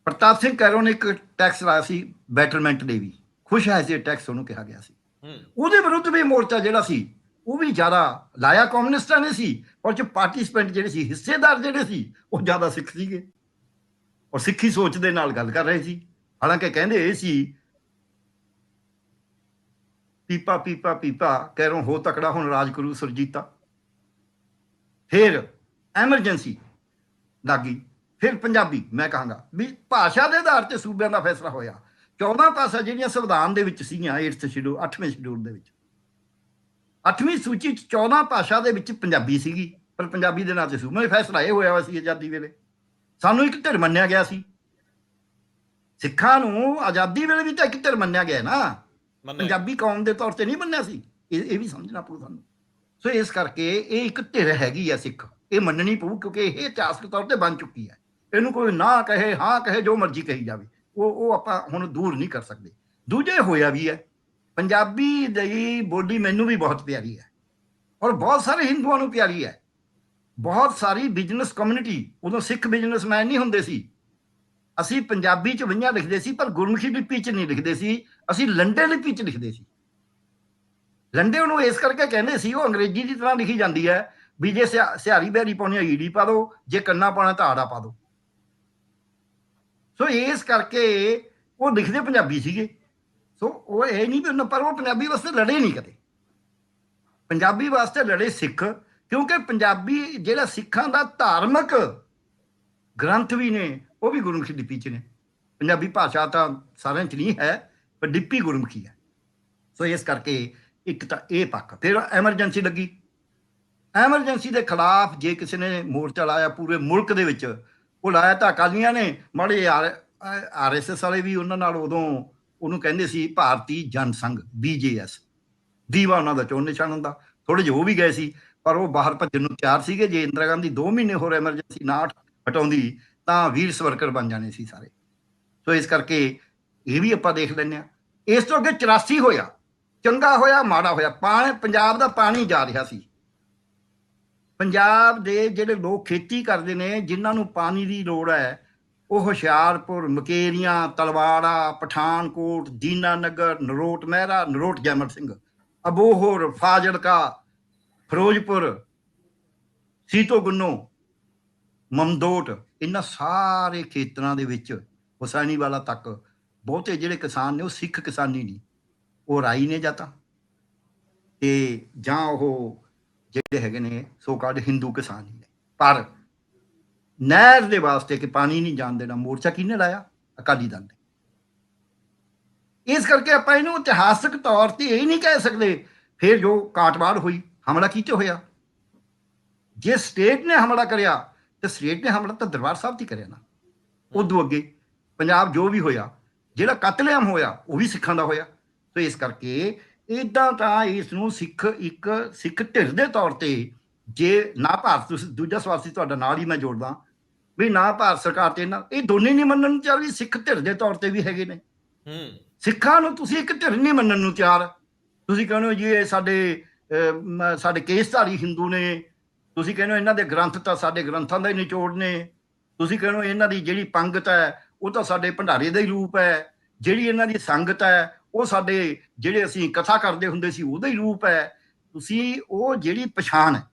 ਪ੍ਰਤਾਪ ਸਿੰਘ ਕੈਰੋਂ ਨੇ ਇੱਕ ਟੈਕਸ ਲਾਇਆ ਸੀ ਬੈਟਰਮੈਂਟ ਦੇ ਵੀ, ਖੁਸ਼ ਹੈ ਸੀ ਟੈਕਸ ਉਹਨੂੰ ਕਿਹਾ ਗਿਆ ਸੀ। ਉਹਦੇ ਵਿਰੁੱਧ ਵੀ ਮੋਰਚਾ ਜਿਹੜਾ ਸੀ ਉਹ ਵੀ ਜ਼ਿਆਦਾ ਲਾਇਆ ਕਮਿਊਨਿਸਟਾਂ ਨੇ ਸੀ, ਔਰ ਚ ਪਾਰਟਿਸਪੈਂਟ ਜਿਹੜੇ ਸੀ, ਹਿੱਸੇਦਾਰ ਜਿਹੜੇ ਸੀ, ਉਹ ਜ਼ਿਆਦਾ ਸਿੱਖ ਸੀਗੇ ਔਰ ਸਿੱਖੀ ਸੋਚ ਦੇ ਨਾਲ ਗੱਲ ਕਰ ਰਹੇ ਸੀ। ਹਾਲਾਂਕਿ ਕਹਿੰਦੇ ਇਹ ਸੀ, ਪੀਪਾ ਪੀਪਾ ਪੀਪਾ ਕੈਰੋਂ ਹੋ ਤਕੜਾ ਹੁਣ ਰਾਜ ਕਰੂ ਸੁਰਜੀਤਾ। ਫਿਰ ਐਮਰਜੈਂਸੀ ਲੱਗੀ, ਫਿਰ ਪੰਜਾਬੀ, ਮੈਂ ਕਹਾਂਗਾ ਵੀ ਭਾਸ਼ਾ ਦੇ ਆਧਾਰ ਤੇ ਸੂਬਿਆਂ ਦਾ ਫੈਸਲਾ ਹੋਇਆ। 14 ਭਾਸ਼ਾ ਜਿਹੜੀਆਂ ਸੰਵਿਧਾਨ ਦੇ ਵਿੱਚ ਸੀਗੀਆਂ, 8th ਸ਼ਡਿਊਲ, 8ਵੇਂ ਸ਼ਡਿਊਲ ਦੇ ਵਿੱਚ, 8ਵੀਂ ਸੂਚੀ 'ਚ 14 ਭਾਸ਼ਾ ਦੇ ਵਿੱਚ ਪੰਜਾਬੀ ਸੀਗੀ, ਪਰ ਪੰਜਾਬੀ ਦੇ ਨਾਂ ਤੇ ਸੂਬੇ ਫੈਸਲਾ ਇਹ ਹੋਇਆ ਸੀ ਆਜ਼ਾਦੀ ਵੇਲੇ। ਸਾਨੂੰ ਇੱਕ ਧਿਰ ਮੰਨਿਆ ਗਿਆ ਸੀ, ਸਿੱਖਾਂ ਨੂੰ ਆਜ਼ਾਦੀ ਵੇਲੇ ਵੀ ਤਾਂ ਇੱਕ ਧਿਰ ਮੰਨਿਆ ਗਿਆ ਨਾ, ਪੰਜਾਬੀ ਕੌਮ ਦੇ ਤੌਰ ਤੇ ਨਹੀਂ ਮੰਨਿਆ ਸੀ। ਇਹ ਵੀ ਸਮਝਣਾ ਪਊ ਸਾਨੂੰ। ਸੋ ਇਸ ਕਰਕੇ ਇਹ ਇੱਕ ਧਿਰ ਹੈਗੀ ਆ ਸਿੱਖ, ਇਹ ਮੰਨਣੀ ਪਊ, ਕਿਉਂਕਿ ਇਹ ਇਤਿਹਾਸਕ ਤੌਰ ਤੇ ਬਣ ਚੁੱਕੀ ਹੈ। ਇਹਨੂੰ ਕੋਈ ਨਾ ਕਹੇ, ਹਾਂ ਕਹੇ, ਜੋ ਮਰਜ਼ੀ ਕਹੀ ਜਾਵੇ, ਉਹ ਆਪਾਂ ਹੁਣ ਦੂਰ ਨਹੀਂ ਕਰ ਸਕਦੇ। ਦੂਜੇ ਹੋਇਆ ਵੀ ਹੈ, ਪੰਜਾਬੀ ਦੀ ਬੋਲੀ ਮੈਨੂੰ ਵੀ ਬਹੁਤ ਪਿਆਰੀ ਹੈ ਔਰ ਬਹੁਤ ਸਾਰੇ ਹਿੰਦੂਆਂ ਨੂੰ ਪਿਆਰੀ ਹੈ। ਬਹੁਤ ਸਾਰੀ ਬਿਜ਼ਨਸ ਕਮਿਊਨਿਟੀ, ਉਦੋਂ ਸਿੱਖ ਬਿਜ਼ਨਸਮੈਨ ਨਹੀਂ ਹੁੰਦੇ ਸੀ, ਅਸੀਂ ਪੰਜਾਬੀ 'ਚ ਵਹੀਆਂ ਲਿਖਦੇ ਸੀ, ਪਰ ਗੁਰਮੁਖੀ ਲਿਪੀ 'ਚ ਨਹੀਂ ਲਿਖਦੇ ਸੀ, ਅਸੀਂ ਲੰਡੇ ਲਿਪੀ 'ਚ ਲਿਖਦੇ ਸੀ। ਲੰਡੇ ਉਹਨੂੰ ਇਸ ਕਰਕੇ ਕਹਿੰਦੇ ਸੀ, ਉਹ ਅੰਗਰੇਜ਼ੀ ਦੀ ਤਰ੍ਹਾਂ ਲਿਖੀ ਜਾਂਦੀ ਹੈ ਵੀ ਜੇ ਸਿਹਾਰੀ ਬਿਹਾਰੀ ਪਾਉਣੀ ਹੈ ਈੜੀ ਪਾ ਦਿਓ, ਜੇ ਕੰਨਾ ਪਾਉਣਾ ਤਾਂ ਆੜਾ ਪਾ ਦਿਓ। ਸੋ ਇਸ ਕਰਕੇ ਉਹ ਲਿਖਦੇ ਪੰਜਾਬੀ ਸੀਗੇ। ਸੋ ਉਹ ਇਹ ਨਹੀਂ ਵੀ, ਪਰ ਉਹ ਪੰਜਾਬੀ ਵਾਸਤੇ ਲੜੇ ਨਹੀਂ ਕਦੇ। ਪੰਜਾਬੀ ਵਾਸਤੇ ਲੜੇ ਸਿੱਖ, ਕਿਉਂਕਿ ਪੰਜਾਬੀ ਜਿਹੜਾ ਸਿੱਖਾਂ ਦਾ ਧਾਰਮਿਕ ਗ੍ਰੰਥ ਵੀ ਨੇ, ਉਹ ਵੀ ਗੁਰਮੁਖੀ ਲਿਪੀ 'ਚ ਨੇ। ਪੰਜਾਬੀ ਭਾਸ਼ਾ ਤਾਂ ਸਾਰਿਆਂ 'ਚ ਨਹੀਂ ਹੈ, ਪਰ ਲਿਪੀ ਗੁਰਮੁਖੀ ਹੈ। ਸੋ ਇਸ ਕਰਕੇ ਇੱਕ ਤਾਂ ਇਹ ਪੱਖ। ਫਿਰ ਐਮਰਜੈਂਸੀ ਲੱਗੀ, ਐਮਰਜੈਂਸੀ ਦੇ ਖਿਲਾਫ ਜੇ ਕਿਸੇ ਨੇ ਮੋਰਚਾ ਲਾਇਆ ਪੂਰੇ ਮੁਲਕ ਦੇ ਵਿੱਚ, ਉਹ ਲਾਇਆ ਤਾਂ ਅਕਾਲੀਆਂ ਨੇ, ਮਾੜੇ RSS ਵਾਲੇ ਵੀ ਉਹਨਾਂ ਨਾਲ ਉਦੋਂ ਉਹਨੂੰ ਕਹਿੰਦੇ ਸੀ ਭਾਰਤੀ ਜਨ ਸੰਘ, BJS, ਦੀਵਾ ਉਹਨਾਂ ਦਾ ਚੋਣ ਨਿਸ਼ਾਨ ਹੁੰਦਾ। ਥੋੜ੍ਹੇ ਜਿਹੇ ਉਹ ਵੀ ਗਏ ਸੀ, ਪਰ ਉਹ ਬਾਹਰ ਭੱਜਣ ਨੂੰ ਤਿਆਰ ਸੀਗੇ। ਜੇ ਇੰਦਰਾ ਗਾਂਧੀ 2 ਮਹੀਨੇ ਹੋਰ ਐਮਰਜੈਂਸੀ ਨਾ ਹਟਾਉਂਦੀ ਤਾਂ ਵੀਰ ਸਵਰਕਰ ਬਣ ਜਾਣੇ ਸੀ ਸਾਰੇ। ਸੋ ਇਸ ਕਰਕੇ ਇਹ ਵੀ ਆਪਾਂ ਦੇਖ ਲੈਂਦੇ ਹਾਂ। ਇਸ ਤੋਂ ਅੱਗੇ 84 ਹੋਇਆ, ਚੰਗਾ ਹੋਇਆ ਮਾੜਾ ਹੋਇਆ, ਪੰਜਾਬ ਦਾ ਪਾਣੀ ਜਾ ਰਿਹਾ ਸੀ। ਪੰਜਾਬ ਦੇ ਜਿਹੜੇ ਲੋਕ ਖੇਤੀ ਕਰਦੇ ਨੇ, ਜਿਨ੍ਹਾਂ ਨੂੰ ਪਾਣੀ ਦੀ ਲੋੜ ਹੈ, ਉਹ ਹੁਸ਼ਿਆਰਪੁਰ, ਮਕੇਰੀਆਂ, ਤਲਵਾੜਾ, ਪਠਾਨਕੋਟ, ਦੀਨਾਨਗਰ, ਨਰੋਟ ਮਹਿਰਾ, ਨਰੋਟ ਜੈਮਲ ਸਿੰਘ, ਅਬੋਹਰ, ਫਾਜ਼ਿਲਕਾ, ਫਿਰੋਜ਼ਪੁਰ, ਸੀਤੋ ਗੁੰਨੋ, ਮਮਦੋਟ, ਇਹਨਾਂ ਸਾਰੇ ਖੇਤਰਾਂ ਦੇ ਵਿੱਚ ਹੁਸੈਨੀਵਾਲਾ ਤੱਕ ਬਹੁਤੇ ਜਿਹੜੇ ਕਿਸਾਨ ਨੇ ਉਹ ਸਿੱਖ ਕਿਸਾਨੀ ਨਹੀਂ, ਉਹ ਰਾਈ ਨੇ ਜਾਂ ਤਾਂ ਤੇ ਜਾਂ ਉਹ ਜਿਹੜੇ ਹੈਗੇ ਨੇ ਸੋ ਕਾਲਡ ਹਿੰਦੂ ਕਿਸਾਨ ਹੀ ਨੇ। ਪਰ ਨਹਿਰ ਦੇ ਵਾਸਤੇ ਕਿ ਪਾਣੀ ਨਹੀਂ ਜਾਣ ਦੇਣਾ ਮੋਰਚਾ ਕਿਹਨੇ ਲਾਇਆ? ਅਕਾਲੀ ਦਲ ਨੇ। ਇਸ ਕਰਕੇ ਆਪਾਂ ਇਹਨੂੰ ਇਤਿਹਾਸਕ ਤੌਰ ਤੇ ਇਹ ਨਹੀਂ ਕਹਿ ਸਕਦੇ। ਫਿਰ ਜੋ ਕਾਟਵਾੜ ਹੋਈ, ਹਮਲਾ ਕਿਤੇ ਹੋਇਆ? ਜੇ ਸਟੇਟ ਨੇ ਹਮਲਾ ਕਰਿਆ ਤੇ ਸਟੇਟ ਨੇ ਹਮਲਾ ਤਾਂ ਦਰਬਾਰ ਸਾਹਿਬ ਤੇ ਕਰਿਆ ਨਾ। ਉਦੋਂ ਅੱਗੇ ਪੰਜਾਬ ਜੋ ਵੀ ਹੋਇਆ, ਜਿਹੜਾ ਕਤਲੇਆਮ ਹੋਇਆ, ਉਹ ਵੀ ਸਿੱਖਾਂ ਦਾ ਹੋਇਆ। ਸੋ ਇਸ ਕਰਕੇ ਇੱਦਾਂ ਤਾਂ ਇਸ ਨੂੰ ਸਿੱਖ ਧਿਰ ਦੇ ਤੌਰ ਤੇ, ਜੇ ਨਾ ਭਾਰਤ, ਤੁਸੀਂ ਦੂਜਾ ਸਵਾਲ ਸੀ ਤੁਹਾਡਾ ਨਾਲ ਹੀ ਮੈਂ ਜੋੜਦਾ ਵੀ ਨਾ ਭਾਰਤ ਸਰਕਾਰ ਤੇ ਨਾ, ਇਹ ਦੋਨੇ ਨਹੀਂ ਮੰਨਣ ਨੂੰ ਤਿਆਰ ਵੀ ਸਿੱਖ ਧਿਰ ਦੇ ਤੌਰ ਤੇ ਵੀ ਹੈਗੇ ਨੇ। ਸਿੱਖਾਂ ਨੂੰ ਤੁਸੀਂ ਇੱਕ ਧਿਰ ਨਹੀਂ ਮੰਨਣ ਨੂੰ ਤਿਆਰ। ਤੁਸੀਂ ਕਹਿੰਦੇ ਹੋ ਜੀ ਇਹ ਸਾਡੇ ਕੇਸਧਾਰੀ ਹਿੰਦੂ ਨੇ, ਤੁਸੀਂ ਕਹਿੰਦੇ ਹੋ ਇਹਨਾਂ ਦੇ ਗ੍ਰੰਥ ਤਾਂ ਸਾਡੇ ਗ੍ਰੰਥਾਂ ਦਾ ਹੀ ਨਿਚੋੜ ਨੇ, ਤੁਸੀਂ ਕਹਿੰਦੇ ਹੋ ਇਹਨਾਂ ਦੀ ਜਿਹੜੀ ਪੰਗਤ ਹੈ ਉਹ ਤਾਂ ਸਾਡੇ ਭੰਡਾਰੇ ਦਾ ਹੀ ਰੂਪ ਹੈ, ਜਿਹੜੀ ਇਹਨਾਂ ਦੀ ਸੰਗਤ ਹੈ ਉਹ ਸਾਡੇ ਜਿਹੜੇ ਅਸੀਂ ਕਥਾ ਕਰਦੇ ਹੁੰਦੇ ਸੀ ਉਹਦਾ ਹੀ ਰੂਪ ਹੈ। ਤੁਸੀਂ ਉਹ ਜਿਹੜੀ ਪਛਾਣ ਹੈ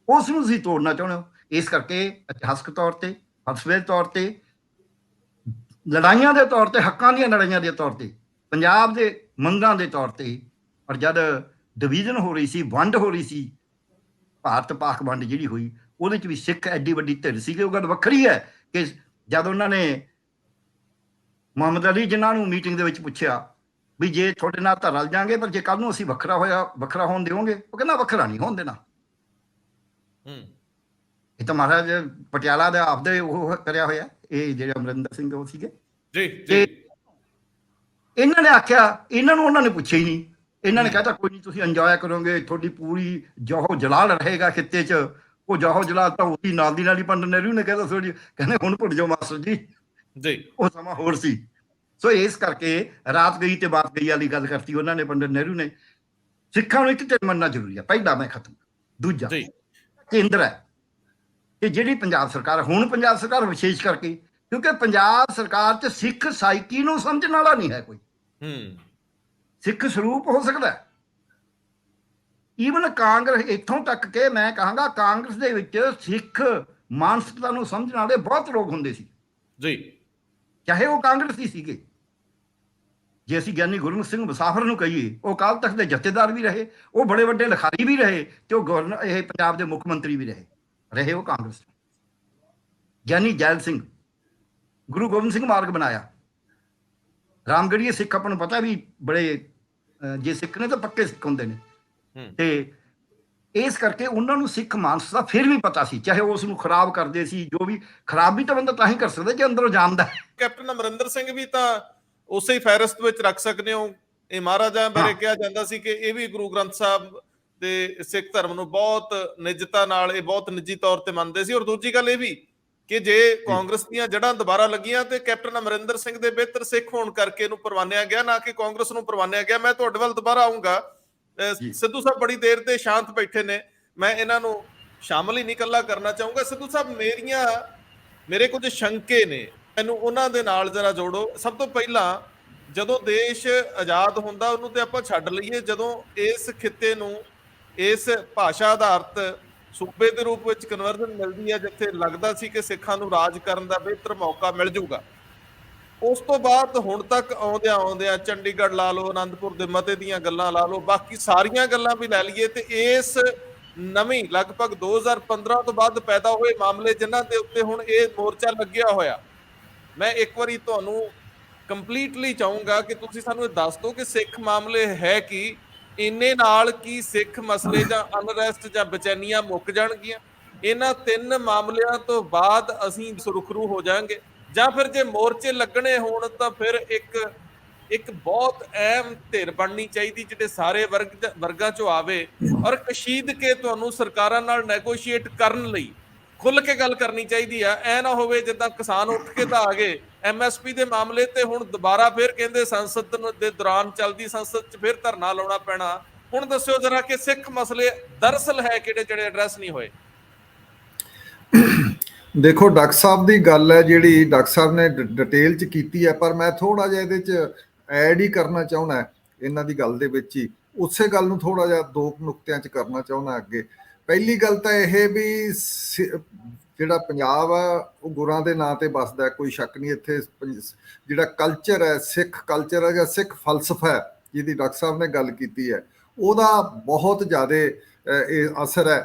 ਉਸ ਨੂੰ ਤੁਸੀਂ ਤੋੜਨਾ ਚਾਹੁੰਦੇ ਹੋ। ਇਸ ਕਰਕੇ ਇਤਿਹਾਸਕ ਤੌਰ ਤੇ, ਫਲਸਫੇ ਤੌਰ ਤੇ, ਲੜਾਈਆਂ ਦੇ ਤੌਰ ਤੇ, ਹੱਕਾਂ ਦੀਆਂ ਲੜਾਈਆਂ ਦੇ ਤੌਰ ਤੇ, ਪੰਜਾਬ ਦੇ ਮੰਗਾਂ ਦੇ ਤੌਰ ਤੇ, ਪਰ ਜਦ ਡਿਵੀਜ਼ਨ ਹੋ ਰਹੀ ਸੀ, ਵੰਡ ਹੋ ਰਹੀ ਸੀ, ਭਾਰਤ ਪਾਕ ਵੰਡ ਜਿਹੜੀ ਹੋਈ, ਉਹਦੇ 'ਚ ਵੀ ਸਿੱਖ ਐਡੀ ਵੱਡੀ ਧਿਰ ਸੀ। ਉਹ ਗੱਲ ਵੱਖਰੀ ਹੈ ਕਿ ਜਦ ਉਹਨਾਂ ਨੇ ਮੁਹੰਮਦ ਅਲੀ ਜਿਨ੍ਹਾਂ ਨੂੰ ਮੀਟਿੰਗ ਦੇ ਵਿੱਚ ਪੁੱਛਿਆ ਵੀ ਜੇ ਤੁਹਾਡੇ ਨਾਲ ਤਾਂ ਰਲ ਜਾਾਂਗੇ, ਪਰ ਜੇ ਕੱਲ੍ਹ ਨੂੰ ਅਸੀਂ ਵੱਖਰਾ ਹੋਣ ਦਿਓਗੇ? ਉਹ ਕਹਿੰਦਾ ਵੱਖਰਾ ਨਹੀਂ ਹੋਣ ਦੇਣਾ। ਇਹ ਤਾਂ ਮਹਾਰਾਜ ਪਟਿਆਲਾ ਦਾ ਆਪਦੇ ਉਹ ਕਰਿਆ ਹੋਇਆ, ਇਹ ਜਿਹੜੇ ਅਮਰਿੰਦਰ ਸਿੰਘ ਉਹ ਸੀਗੇ ਤੇ ਇਹਨਾਂ ਨੇ ਆਖਿਆ, ਇਹਨਾਂ ਨੂੰ ਉਹਨਾਂ ਨੇ ਪੁੱਛਿਆ ਹੀ ਨਹੀਂ। ਇਹਨਾਂ ਨੇ ਕਹਿਤਾ ਕੋਈ ਨਹੀਂ, ਤੁਸੀਂ ਇੰਜੋਏ ਕਰੋਗੇ, ਤੁਹਾਡੀ ਪੂਰੀ ਜੋਹੋ ਜਲਾਲ ਰਹੇਗਾ ਖਿੱਤੇ 'ਚ। ਉਹ ਜੋਹੋ ਜਲਾਲ ਤਾਂ ਉਹਦੀ ਨਾਲ ਦੀ ਨਾਲ ਹੀ ਪੰਡਿਤ ਨਹਿਰੂ ਨੇ ਕਹਿਤਾ ਥੋੜੀ, ਕਹਿੰਦੇ ਹੁਣ ਭੁੱਲ ਜਾਓ ਮਾਸਟਰ ਜੀ, ਉਹ ਸਮਾਂ ਹੋਰ ਸੀ। ਸੋ ਇਸ ਕਰਕੇ ਰਾਤ ਗਈ ਤੇ ਬਾਤ ਗਈ ਵਾਲੀ ਗੱਲ ਕਰਤੀ ਉਹਨਾਂ ਨੇ, ਪੰਡਿਤ ਨਹਿਰੂ ਨੇ। ਸਿੱਖਾਂ ਨੂੰ ਇੱਕ ਧਿਰ ਮੰਨਣਾ ਜ਼ਰੂਰੀ ਹੈ, ਪਹਿਲਾ ਮੈਂ ਖਤਮ। ਦੂਜਾ ਕੇਂਦਰ ਹੈ ਕਿ ਜਿਹੜੀ ਪੰਜਾਬ ਸਰਕਾਰ, ਹੁਣ ਪੰਜਾਬ ਸਰਕਾਰ ਵਿਸ਼ੇਸ਼ ਕਰਕੇ, ਕਿਉਂਕਿ ਪੰਜਾਬ ਸਰਕਾਰ 'ਚ ਸਿੱਖ ਸਾਈਕੀ ਨੂੰ ਸਮਝਣ ਵਾਲਾ ਨਹੀਂ ਹੈ ਕੋਈ। ਸਿੱਖ ਸਰੂਪ ਹੋ ਸਕਦਾ ਈਵਨ ਕਾਂਗਰਸ, ਇੱਥੋਂ ਤੱਕ ਕਿ ਮੈਂ ਕਹਾਂਗਾ ਕਾਂਗਰਸ ਦੇ ਵਿੱਚ ਸਿੱਖ ਮਾਨਸਿਕਤਾ ਨੂੰ ਸਮਝਣ ਵਾਲੇ ਬਹੁਤ ਲੋਕ ਹੁੰਦੇ ਸੀ ਜੀ, ਚਾਹੇ ਉਹ ਕਾਂਗਰਸੀ ਸੀਗੇ। ਜੇ ਅਸੀਂ ਗਿਆਨੀ ਗੁਰਮੁਖ ਸਿੰਘ ਮੁਸਾਫਰ ਨੂੰ ਕਹੀਏ, ਉਹ ਅਕਾਲ ਤਖਤ ਦੇ ਜਥੇਦਾਰ ਵੀ ਰਹੇ, ਉਹ ਬੜੇ ਵੱਡੇ ਲਿਖਾਰੀ ਵੀ ਰਹੇ, ਤੇ ਉਹ ਇਹ ਪੰਜਾਬ ਦੇ ਮੁੱਖ ਮੰਤਰੀ ਵੀ ਰਹੇ ਉਹ ਕਾਂਗਰਸ। ਗਿਆਨੀ ਜੈਲ ਸਿੰਘ, ਗੁਰੂ ਗੋਬਿੰਦ ਸਿੰਘ ਮਾਰਗ ਬਣਾਇਆ। ਰਾਮਗੜੀਏ ਸਿੱਖ ਆਪਾਂ ਨੂੰ ਪਤਾ ਵੀ ਬੜੇ, ਜੇ ਸਿੱਖ ਨੇ ਤਾਂ ਪੱਕੇ ਸਿੱਖ ਹੁੰਦੇ ਨੇ। ਤੇ ਇਸ ਕਰਕੇ ਉਹਨਾਂ ਨੂੰ ਸਿੱਖ ਮਾਨਸਿਕਤਾ ਫਿਰ ਵੀ ਪਤਾ ਸੀ, ਚਾਹੇ ਉਸ ਨੂੰ ਖਰਾਬ ਕਰਦੇ ਸੀ। ਜੋ ਵੀ ਖਰਾਬ ਵੀ ਤਾਂ ਬੰਦਾ ਤਾਂ ਹੀ ਕਰ ਸਕਦਾ ਜੇ ਅੰਦਰੋਂ ਜਾਣਦਾ। ਕੈਪਟਨ ਅਮਰਿੰਦਰ ਸਿੰਘ ਵੀ ਤਾਂ ਉਸੇ ਹੀ ਫਹਿਰਿਸਤ ਵਿੱਚ ਰੱਖ ਸਕਦੇ ਹੋ। ਇਹ ਮਹਾਰਾਜਾ ਬਾਰੇ ਕਿਹਾ ਜਾਂਦਾ ਸੀ ਕਿ ਇਹ ਵੀ ਗੁਰੂ ਗ੍ਰੰਥ ਸਾਹਿਬ ਤੇ ਸਿੱਖ ਧਰਮ ਨੂੰ ਬਹੁਤ ਨਿੱਜਤਾ ਨਾਲ, ਇਹ ਬਹੁਤ ਨਿੱਜੀ ਤੌਰ ਤੇ ਮੰਨਦੇ ਸੀ। ਔਰ ਦੂਜੀ ਗੱਲ ਇਹ ਵੀ ਕਿ ਜੇ ਕਾਂਗਰਸ ਦੀਆਂ ਜੜ੍ਹਾਂ ਦੁਬਾਰਾ ਲੱਗੀਆਂ ਤੇ ਕੈਪਟਨ ਅਮਰਿੰਦਰ ਸਿੰਘ ਦੇ ਬਿਹਤਰ ਸਿੱਖ ਹੋਣ ਕਰਕੇ ਇਹਨੂੰ ਪ੍ਰਵਾਨਿਆ ਗਿਆ, ਨਾ ਕਿ ਕਾਂਗਰਸ ਨੂੰ ਪ੍ਰਵਾਨਿਆ ਗਿਆ। ਮੈਂ ਤੁਹਾਡੇ ਵੱਲ ਦੁਬਾਰਾ ਆਊਂਗਾ। ਸਿੱਧੂ ਸਾਹਿਬ ਬੜੀ ਦੇਰ ਤੇ ਸ਼ਾਂਤ ਬੈਠੇ ਨੇ, ਮੈਂ ਇਹਨਾਂ ਨੂੰ ਸ਼ਾਮਲ ਹੀ ਨਹੀਂ ਇਕੱਲਾ ਕਰਨਾ ਚਾਹੂੰਗਾ। ਸਿੱਧੂ ਸਾਹਿਬ, ਮੇਰੇ ਕੁਝ ਸ਼ੰਕੇ ਨੇ, ਮੈਨੂੰ ਉਹਨਾਂ ਦੇ ਨਾਲ ਜਰਾ ਜੋੜੋ। ਸਭ ਤੋਂ ਪਹਿਲਾਂ, ਜਦੋਂ ਦੇਸ਼ ਆਜ਼ਾਦ ਹੁੰਦਾ ਉਹਨੂੰ ਤੇ ਆਪਾਂ ਛੱਡ ਲਈਏ, ਜਦੋਂ ਇਸ ਖਿੱਤੇ ਨੂੰ ਇਸ ਭਾਸ਼ਾ ਆਧਾਰਿਤ ਸੂਬੇ ਦੇ ਰੂਪ ਵਿੱਚ ਕਨਵਰਜਨ ਮਿਲਦੀ ਹੈ, ਜਿੱਥੇ ਲੱਗਦਾ ਸੀ ਕਿ ਸਿੱਖਾਂ ਨੂੰ ਰਾਜ ਕਰਨ ਦਾ ਬਿਹਤਰ ਮੌਕਾ ਮਿਲ ਜਾਊਗਾ, ਉਸ ਤੋਂ ਬਾਅਦ ਹੁਣ ਤੱਕ ਆਉਂਦਿਆਂ ਚੰਡੀਗੜ੍ਹ ਲਾ ਲਓ, ਆਨੰਦਪੁਰ ਦੇ ਮਤੇ ਦੀਆਂ ਗੱਲਾਂ ਲਾ ਲਓ, ਬਾਕੀ ਸਾਰੀਆਂ ਗੱਲਾਂ ਵੀ ਲੈ ਲਈਏ, ਤੇ ਇਸ ਨਵੀਂ ਲਗਭਗ 2015 ਤੋਂ ਬਾਅਦ ਪੈਦਾ ਹੋਏ ਮਾਮਲੇ ਜਿਨ੍ਹਾਂ ਦੇ ਉੱਤੇ ਹੁਣ ਇਹ ਮੋਰਚਾ ਲੱਗਿਆ ਹੋਇਆ, ਮੈਂ ਇੱਕ ਵਾਰੀ ਤੁਹਾਨੂੰ ਕੰਪਲੀਟਲੀ ਚਾਹੂੰਗਾ ਕਿ ਤੁਸੀਂ ਸਾਨੂੰ ਇਹ ਦੱਸ ਦਿਓ ਕਿ ਸਿੱਖ ਮਾਮਲੇ ਹੈ ਕੀ, ਇੰਨੇ ਨਾਲ ਕੀ ਸਿੱਖ ਮਸਲੇ ਜਾਂ ਅਨਰੈਸਟ ਜਾਂ ਬੇਚੈਨੀਆਂ ਮੁੱਕ ਜਾਣਗੀਆਂ? ਇਹਨਾਂ 3 ਮਾਮਲਿਆਂ ਤੋਂ ਬਾਅਦ ਅਸੀਂ ਸੁਰਖਰੂ ਹੋ ਜਾਵਾਂਗੇ, ਜਾਂ ਫਿਰ ਜੇ ਮੋਰਚੇ ਲੱਗਣੇ ਹੋਣ ਤਾਂ ਫਿਰ ਇੱਕ ਬਹੁਤ ਅਹਿਮ ਧਿਰ ਬਣਨੀ ਚਾਹੀਦੀ ਜਿਹੜੇ ਸਾਰੇ ਵਰਗਾਂ ਚੋਂ ਆਵੇ, ਔਰ ਕਸ਼ੀਦ ਕੇ ਤੁਹਾਨੂੰ ਸਰਕਾਰਾਂ ਨਾਲ ਨੈਗੋਸ਼ੀਏਟ ਕਰਨ ਲਈ ਖੁੱਲ ਕੇ ਗੱਲ ਕਰਨੀ ਚਾਹੀਦੀ ਆ। ਐ ਨਾ ਹੋਵੇ ਜਿੱਦਾਂ ਕਿਸਾਨ ਉੱਠ ਕੇ ਤਾਂ ਆ ਗਏ, MSP ਦੇ ਮਾਮਲੇ ਤੇ ਹੁਣ ਦੁਬਾਰਾ ਫਿਰ ਕਹਿੰਦੇ ਸੰਸਦ ਦੇ ਦੌਰਾਨ ਚੱਲਦੀ ਸੰਸਦ 'ਚ ਫਿਰ ਧਰਨਾ ਲਾਉਣਾ ਪੈਣਾ। ਹੁਣ ਦੱਸਿਓ ਜਰਾ ਕਿ ਸਿੱਖ ਮਸਲੇ ਦਰਅਸਲ ਹੈ ਕਿਹੜੇ ਜਿਹੜੇ ਐਡਰੈਸ ਨਹੀਂ ਹੋਏ। ਦੇਖੋ, ਡਾਕਟਰ ਸਾਹਿਬ ਦੀ ਗੱਲ ਹੈ ਜਿਹੜੀ ਡਾਕਟਰ ਸਾਹਿਬ ਨੇ ਡਿਟੇਲ ਚ ਕੀਤੀ ਹੈ, ਪਰ ਮੈਂ ਥੋੜਾ ਜਿਹਾ ਇਹਦੇ ਚ ਐਡ ਹੀ ਕਰਨਾ ਚਾਹੁੰਦਾ ਇਹਨਾਂ ਦੀ ਗੱਲ ਦੇ ਵਿੱਚ ਹੀ, ਉਸੇ ਗੱਲ ਨੂੰ ਥੋੜਾ ਜਿਹਾ ਦੋ ਨੁਕਤਿਆਂ ਚ ਕਰਨਾ ਚਾਹੁੰਦਾ ਅੱਗੇ। ਪਹਿਲੀ ਗੱਲ ਤਾਂ ਇਹ ਵੀ ਜਿਹੜਾ ਪੰਜਾਬ ਆ ਉਹ ਗੁਰਾਂ ਦੇ ਨਾਂ ਤੇ ਵੱਸਦਾ, ਕੋਈ ਸ਼ੱਕ ਨਹੀਂ। ਇੱਥੇ ਜਿਹੜਾ ਕਲਚਰ ਹੈ, ਸਿੱਖ ਕਲਚਰ ਹੈ ਜਾਂ ਸਿੱਖ ਫਲਸਫਾ ਹੈ ਜਿਹਦੀ ਡਾਕਟਰ ਸਾਹਿਬ ਨੇ ਗੱਲ ਕੀਤੀ ਹੈ, ਉਹਦਾ ਬਹੁਤ ਜ਼ਿਆਦਾ ਇਹ ਅਸਰ ਹੈ।